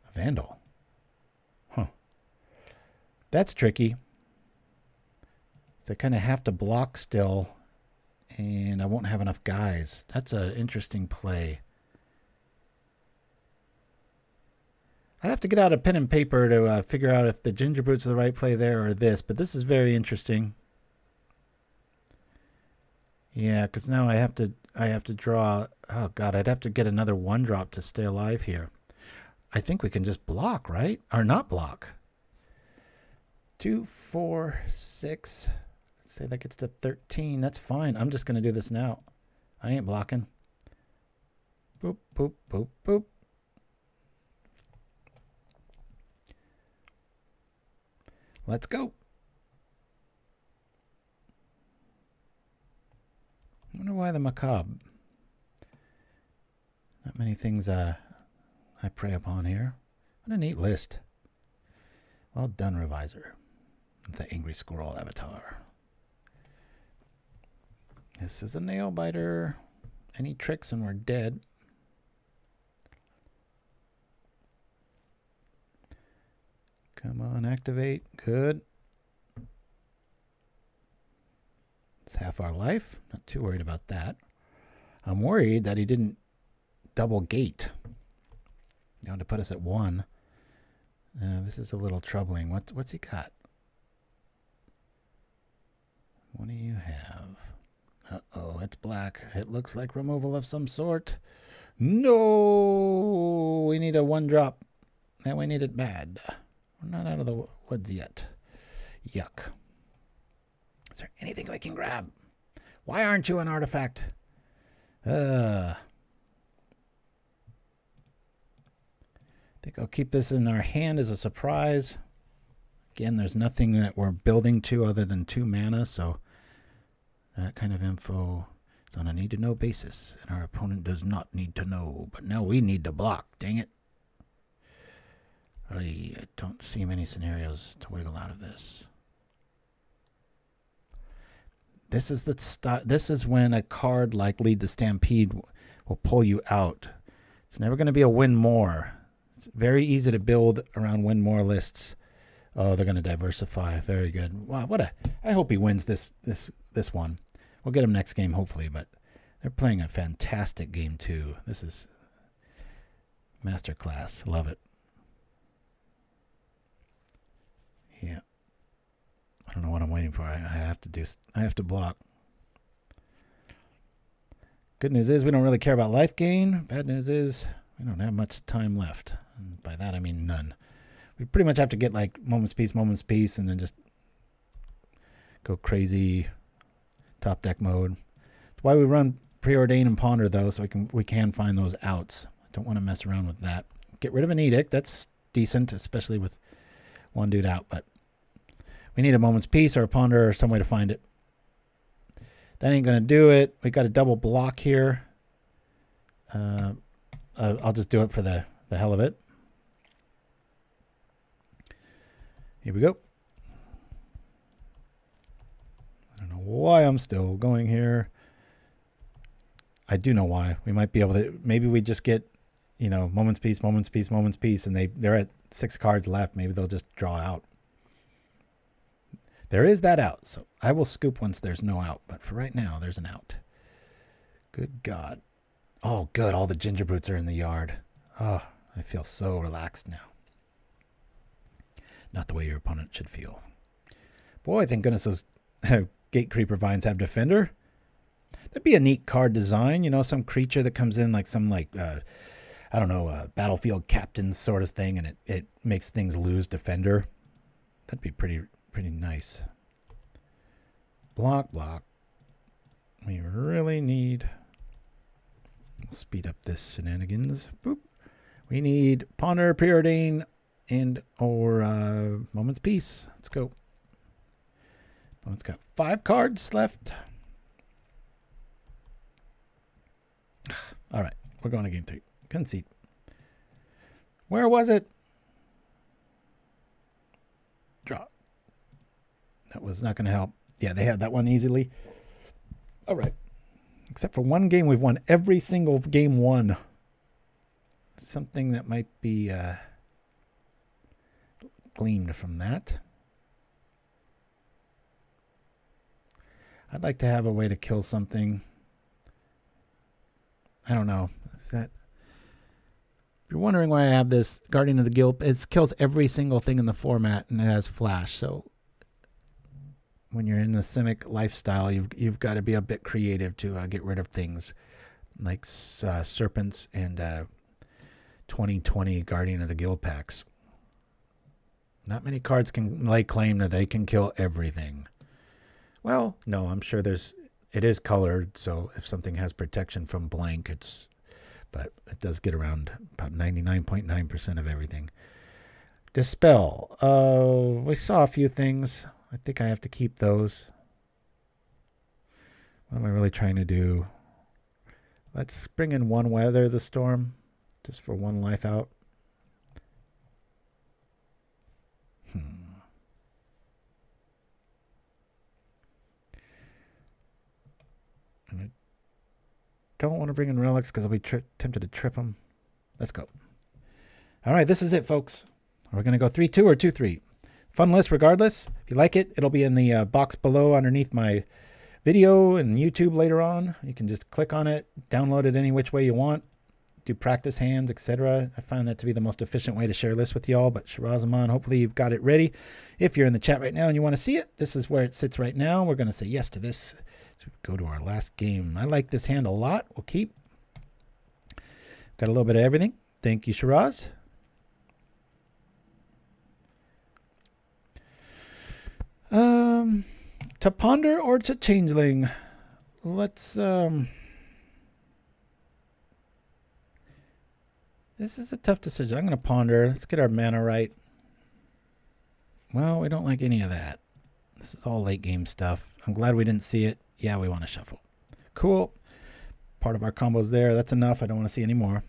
A Vandal. Huh. That's tricky. So I kind of have to block still, and I won't have enough guys. That's an interesting play. I'd have to get out a pen and paper to figure out if the Ginger Brute's the right play there or this, but this is very interesting. Yeah, because now I have to draw. Oh God, I'd have to get another 1-drop to stay alive here. I think we can just block, right? Or not block. 2, 4, 6. Let's say that gets to 13. That's fine. I'm just going to do this now. I ain't blocking. Boop, boop, boop, boop. Let's go. I wonder why the macabre. Not many things I prey upon here. What a neat list. Well done, Reviser. The Angry Squirrel avatar. This is a nail biter. Any tricks and we're dead. Come on, activate. Good. It's half our life. Not too worried about that. I'm worried that he didn't double gate. Going to put us at 1. This is a little troubling. What's he got? What do you have? Uh-oh, it's black. It looks like removal of some sort. No! We need a 1-drop. And we need it bad. We're not out of the woods yet. Yuck. Is there anything we can grab? Why aren't you an artifact? I think I'll keep this in our hand as a surprise. Again, there's nothing that we're building to other than 2 mana, so that kind of info is on a need-to-know basis, and our opponent does not need to know. But now we need to block. Dang it. I don't see many scenarios to wiggle out of this. This is when a card like Lead the Stampede will pull you out. It's never going to be a win more. It's very easy to build around win more lists. Oh, they're going to diversify. Very good. Wow, I hope he wins this one. We'll get him next game, hopefully, but they're playing a fantastic game, too. This is masterclass. Love it. Yeah. I don't know what I'm waiting for. I have to block. Good news is we don't really care about life gain. Bad news is we don't have much time left. And by that I mean none. We pretty much have to get like moments peace, and then just go crazy top deck mode. That's why we run Preordain and Ponder though, so we can find those outs. I don't want to mess around with that. Get rid of an edict. That's decent, especially with one dude out, but we need a moment's peace or a ponder or some way to find it. That ain't going to do it. We got a double block here. I'll just do it for the hell of it. Here we go. I don't know why I'm still going here. I do know why. We might be able to, maybe we just get, moment's peace, and they're at 6 cards left. Maybe they'll just draw out. There is that out, so I will scoop once there's no out. But for right now, there's an out. Good God. Oh, good. All the ginger brutes are in the yard. Oh, I feel so relaxed now. Not the way your opponent should feel. Boy, thank goodness those Gate Creeper Vines have Defender. That'd be a neat card design. Some creature that comes in like some battlefield captain sort of thing, and it makes things lose Defender. That'd be pretty nice. Block. We really need... We'll speed up this shenanigans. Boop. We need Ponder, Preordain, and or Moment's Peace. Let's go. It's got 5 cards left. All right. We're going to game 3. Concede. Where was it? Draw. That was not going to help. Yeah, they had that one easily. All right. Except for one game, we've won every single game 1. Something that might be gleaned from that. I'd like to have a way to kill something. I don't know. Is that... If you're wondering why I have this Guardian of the Guild, it kills every single thing in the format, and it has flash. So when you're in the Simic lifestyle, you've got to be a bit creative to get rid of things like serpents and 2020 Guardian of the Guild packs. Not many cards can lay claim that they can kill everything. Well, no, I'm sure it is colored, so if something has protection from blank, but it does get around about 99.9% of everything. Dispel. We saw a few things. I think I have to keep those. What am I really trying to do? Let's bring in 1 Weather the Storm, just for 1 life out. And I don't want to bring in relics because I'll be tempted to trip them. Let's go. All right, this is it, folks. We're going to go 3-2 or 2-3. Fun list regardless. If you like it, it'll be in the box below underneath my video and YouTube later on. You can just click on it, download it any which way you want. do practice hands, etc. I find that to be the most efficient way to share lists with y'all. But Shirazamon, hopefully you've got it ready. If you're in the chat right now and you want to see it, this is where it sits right now. We're going to say yes to this. So go to our last game. I like this hand a lot. We'll keep. Got a little bit of everything. Thank you, Shiraz. To ponder or to changeling? Let's this is a tough decision. I'm going to ponder. Let's get our mana right. Well, we don't like any of that. This is all late game stuff. I'm glad we didn't see it. Yeah, we want to shuffle. Cool. Part of our combo's there. That's enough. I don't want to see any more.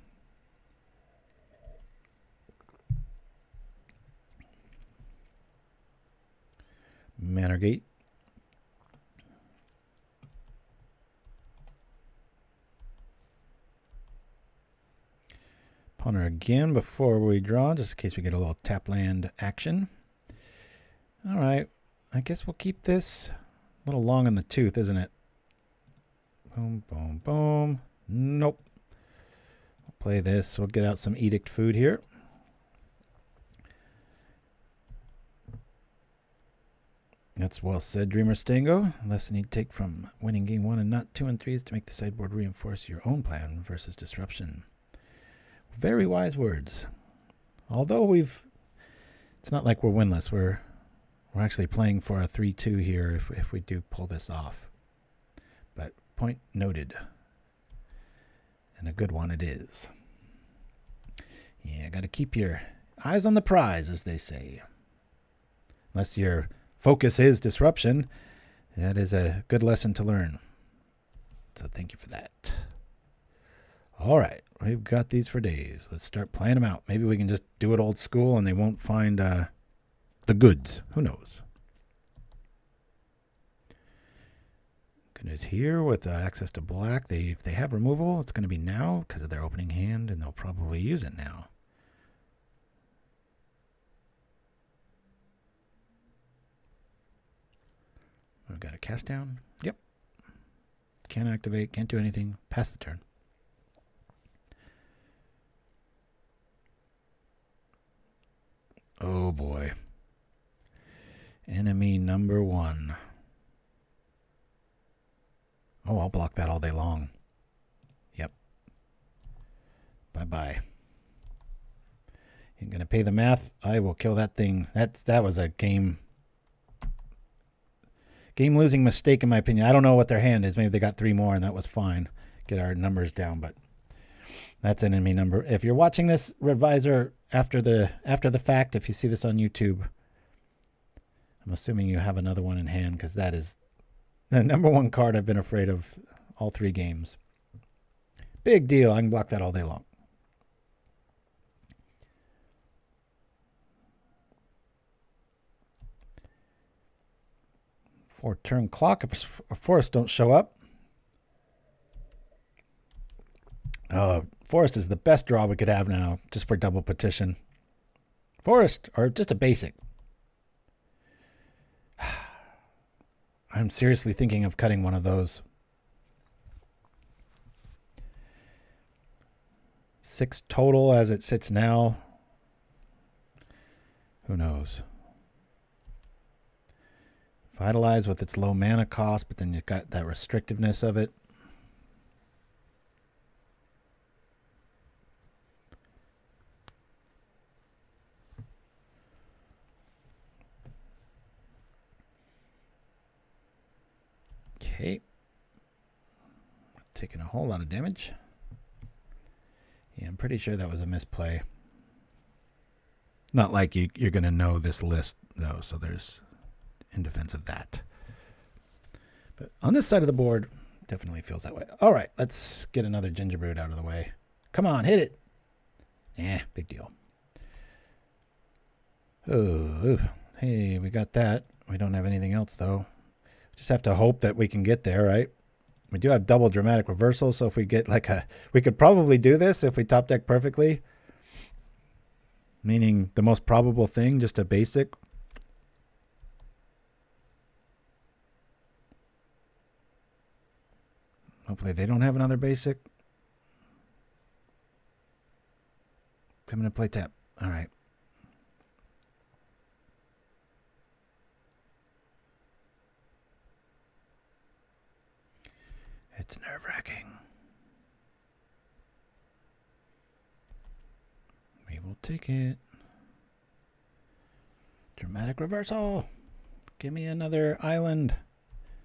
Manor Gate. Ponder again before we draw, just in case we get a little tap land action. All right, I guess we'll keep this. A little long in the tooth, isn't it? Boom, boom, boom. Nope. We'll play this. We'll get out some Edict food here. That's well said, Dreamer Stango. A lesson you take from winning game 1 and not 2 and 3 is to make the sideboard reinforce your own plan versus disruption. Very wise words. Although it's not like we're winless. We're actually playing for a 3-2 here if we do pull this off. But point noted. And a good one it is. Yeah, got to keep your eyes on the prize, as they say. Unless your focus is disruption, that is a good lesson to learn. So thank you for that. All right, we've got these for days. Let's start playing them out. Maybe we can just do it old school and they won't find the goods. Who knows? Goodness, here with access to black, if they have removal, it's going to be now because of their opening hand, and they'll probably use it now. We've got a cast down. Yep. Can't activate, can't do anything. Pass the turn. Oh boy. Enemy number 1. Oh, I'll block that all day long. Yep. Bye-bye. You're going to pay the math? I will kill that thing. That was a game-losing mistake, in my opinion. I don't know what their hand is. Maybe they got 3 more, and that was fine. Get our numbers down, but that's an enemy number. If you're watching this, Revisor, after the fact, if you see this on YouTube, I'm assuming you have another one in hand, because that is the number 1 card I've been afraid of all 3 games. Big deal. I can block that all day long. For turn clock, if a forest don't show up. Forest is the best draw we could have now, just for double petition. Forest, or just a basic. I'm seriously thinking of cutting one of those. 6 total as it sits now. Who knows? Vitalize with its low mana cost, but then you've got that restrictiveness of it. Okay. Taking a whole lot of damage. Yeah, I'm pretty sure that was a misplay. Not like you're going to know this list, though, so there's in defense of that. But on this side of the board, definitely feels that way. All right, let's get another Gingerbread out of the way. Come on, hit it. Big deal. Oh, hey, we got that. We don't have anything else, though. Just have to hope that we can get there, right? We do have double dramatic reversal, so if we get we could probably do this if we top deck perfectly. Meaning the most probable thing, just a basic. Hopefully they don't have another basic. coming to play tap. All right. It's nerve-wracking. We will take it. Dramatic reversal. Give me another island.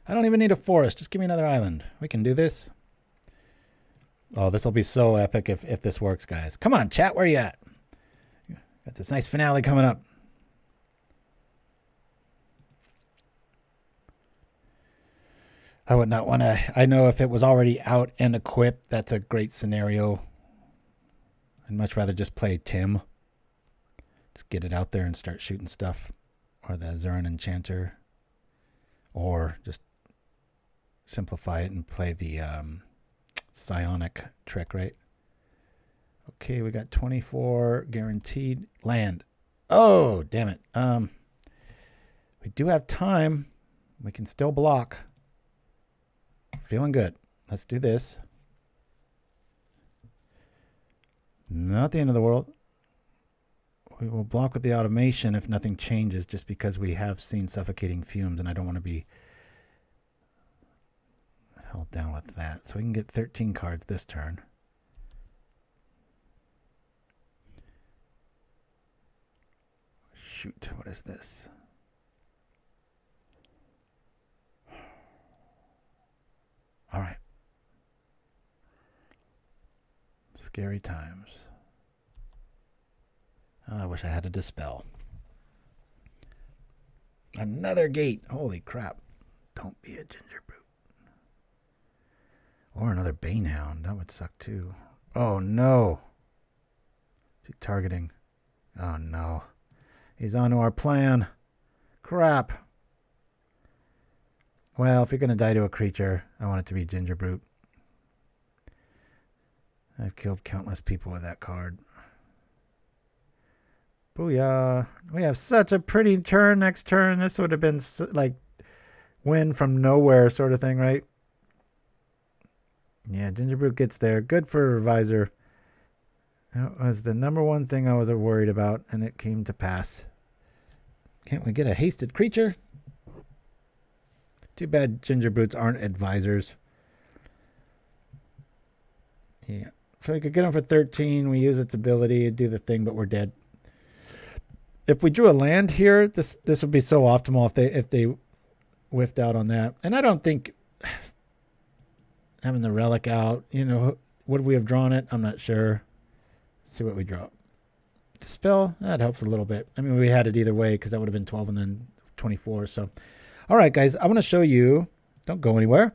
I don't even need a forest. Just give me another island. We can do this. Oh, this will be so epic if this works, guys. Come on, chat. Where you at? Got this nice finale coming up. I would not want to. I know if it was already out and equipped, that's a great scenario. I'd much rather just play Tim. Just get it out there and start shooting stuff. Or the Azuran Enchanter. Or just simplify it and play the psionic trick, right? Okay, we got 24 guaranteed land. Oh, damn it. We do have time. We can still block. Feeling good. Let's do this. Not the end of the world. We will block with the automation if nothing changes, just because we have seen suffocating fumes and I don't want to be held down with that. So we can get 13 cards this turn. Shoot, what is this? All right. Scary times. Oh, I wish I had a Dispel. Another gate. Holy crap. Don't be a ginger brute. Or another Banehound. That would suck too. Oh no. Is he targeting? Oh no. He's onto our plan. Crap. Well, if you're going to die to a creature, I want it to be Ginger Brute. I've killed countless people with that card. Booyah. We have such a pretty turn next turn. This would have been like win from nowhere sort of thing, right? Yeah, Ginger Brute gets there. Good for Revisor. That was the number one thing I was worried about, and it came to pass. Can't we get a hasted creature? Too bad Ginger Brutes aren't advisors. Yeah. So we could get them for 13. We use its ability to do the thing, but we're dead. If we drew a land here, this would be so optimal if they whiffed out on that. And I don't think having the relic out, you know, would we have drawn it? I'm not sure. Let's see what we draw. Dispel, that helps a little bit. I mean, we had it either way because that would have been 12 and then 24. So, all right, guys, I want to show you. Don't go anywhere.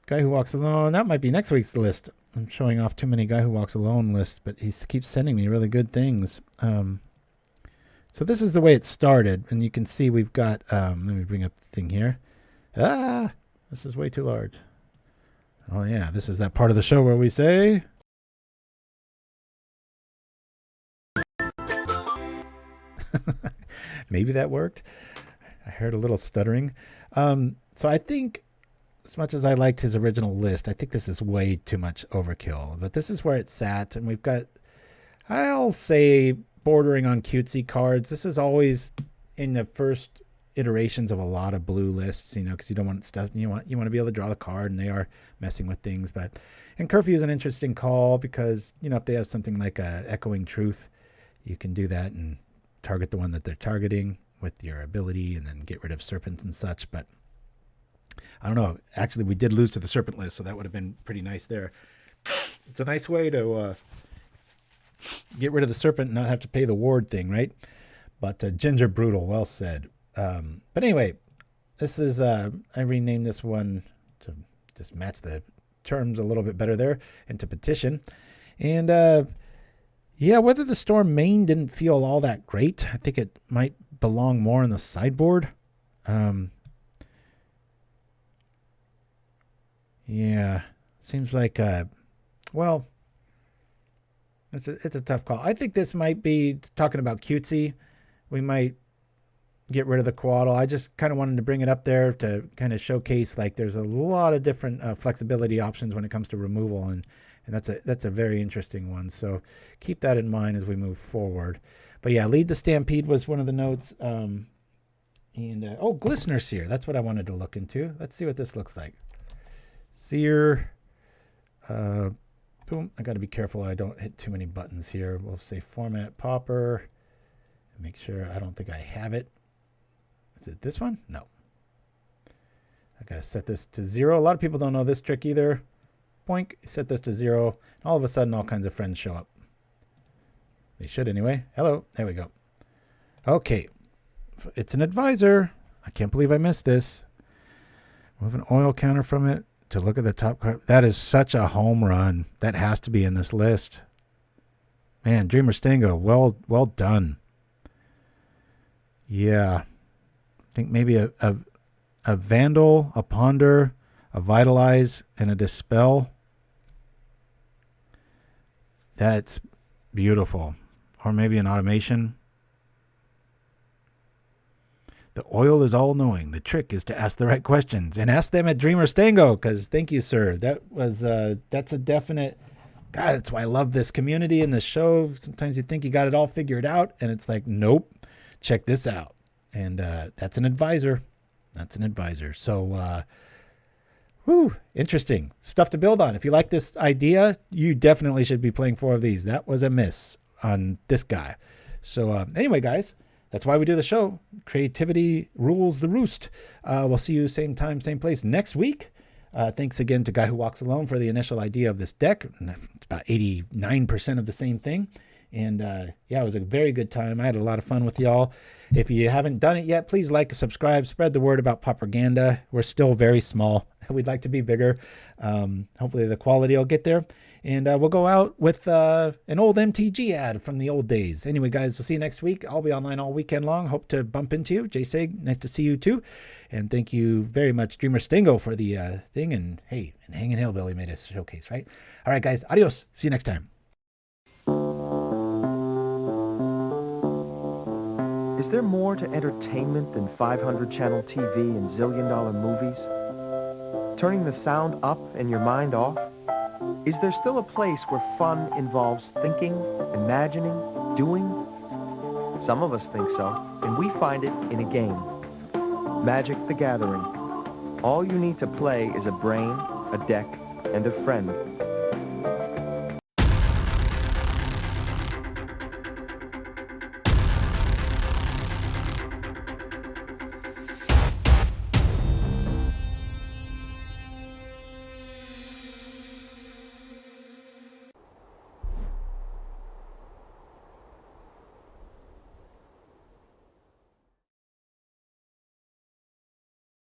Guy Who Walks Alone. That might be next week's list. I'm showing off too many Guy Who Walks Alone lists, but he keeps sending me really good things. So this is the way it started, and you can see we've got. Let me bring up the thing here. Ah, this is way too large. Oh yeah, this is that part of the show where we say. Maybe that worked. I heard a little stuttering. So I think, as much as I liked his original list, I think this is way too much overkill. But this is where it sat, and we've got, I'll say, bordering on cutesy cards. This is always in the first iterations of a lot of blue lists, you know, because you don't want stuff. You want to be able to draw the card, and they are messing with things. And Curfew is an interesting call because, you know, if they have something like Echoing Truth, you can do that and target the one that they're targeting with your ability, and then get rid of serpents and such. But I don't know. Actually, we did lose to the serpent list, so that would have been pretty nice there. It's a nice way to get rid of the serpent and not have to pay the ward thing, right? But Ginger Brutal, well said. But anyway, this is, I renamed this one to just match the terms a little bit better there, into Petition. And yeah, Weather the Storm main didn't feel all that great. I think it might belong more on the sideboard. Yeah, seems like, well, it's a tough call. I think this might be, talking about cutesy, we might get rid of the Coatl. I just kind of wanted to bring it up there to kind of showcase, like, there's a lot of different flexibility options when it comes to removal, and And that's a very interesting one. So keep that in mind as we move forward. But yeah, Lead the Stampede was one of the notes. Glistener Seer. That's what I wanted to look into. Let's see what this looks like. Seer. Boom. I got to be careful I don't hit too many buttons here. We'll say format Pauper. Make sure I don't think I have it. Is it this one? No. I got to set this to 0. A lot of people don't know this trick either. Boink. Set this to 0. And all of a sudden, all kinds of friends show up. They should anyway. Hello. There we go. Okay. It's an advisor. I can't believe I missed this. Move an oil counter from it to look at the top card. That is such a home run. That has to be in this list. Man, Dreamer Stango, well done. Yeah. I think maybe a Vandal, a Ponder, a Vitalize, and a Dispel. That's beautiful. Or maybe an Automation. The oil is all-knowing. The trick is to ask the right questions. And ask them at Dreamer Stango, because thank you, sir. That's a definite... God, that's why I love this community and this show. Sometimes you think you got it all figured out, and it's like, nope. Check this out. And that's an advisor. That's an advisor. So, interesting stuff to build on. If you like this idea, you definitely should be playing 4 of these. That was a miss on this guy. So anyway, guys, that's why we do the show. Creativity rules the roost. We'll see you same time, same place next week. Thanks again to Guy Who Walks Alone for the initial idea of this deck. It's about 89% of the same thing. And it was a very good time. I had a lot of fun with y'all. If you haven't done it yet, please like, subscribe, spread the word about Pauperganda. We're still very small. We'd like to be bigger. Hopefully the quality will get there. And we'll go out with an old MTG ad from the old days. Anyway, guys, we'll see you next week. I'll be online all weekend long. Hope to bump into you. J-Sig, nice to see you too. And thank you very much, Dreamer Stango, for the thing. And hey, and Hangin' Hillbilly made a showcase, right? All right, guys, adios. See you next time. Is there more to entertainment than 500-channel TV and zillion-dollar movies? Turning the sound up and your mind off? Is there still a place where fun involves thinking, imagining, doing? Some of us think so, and we find it in a game. Magic the Gathering. All you need to play is a brain, a deck, and a friend.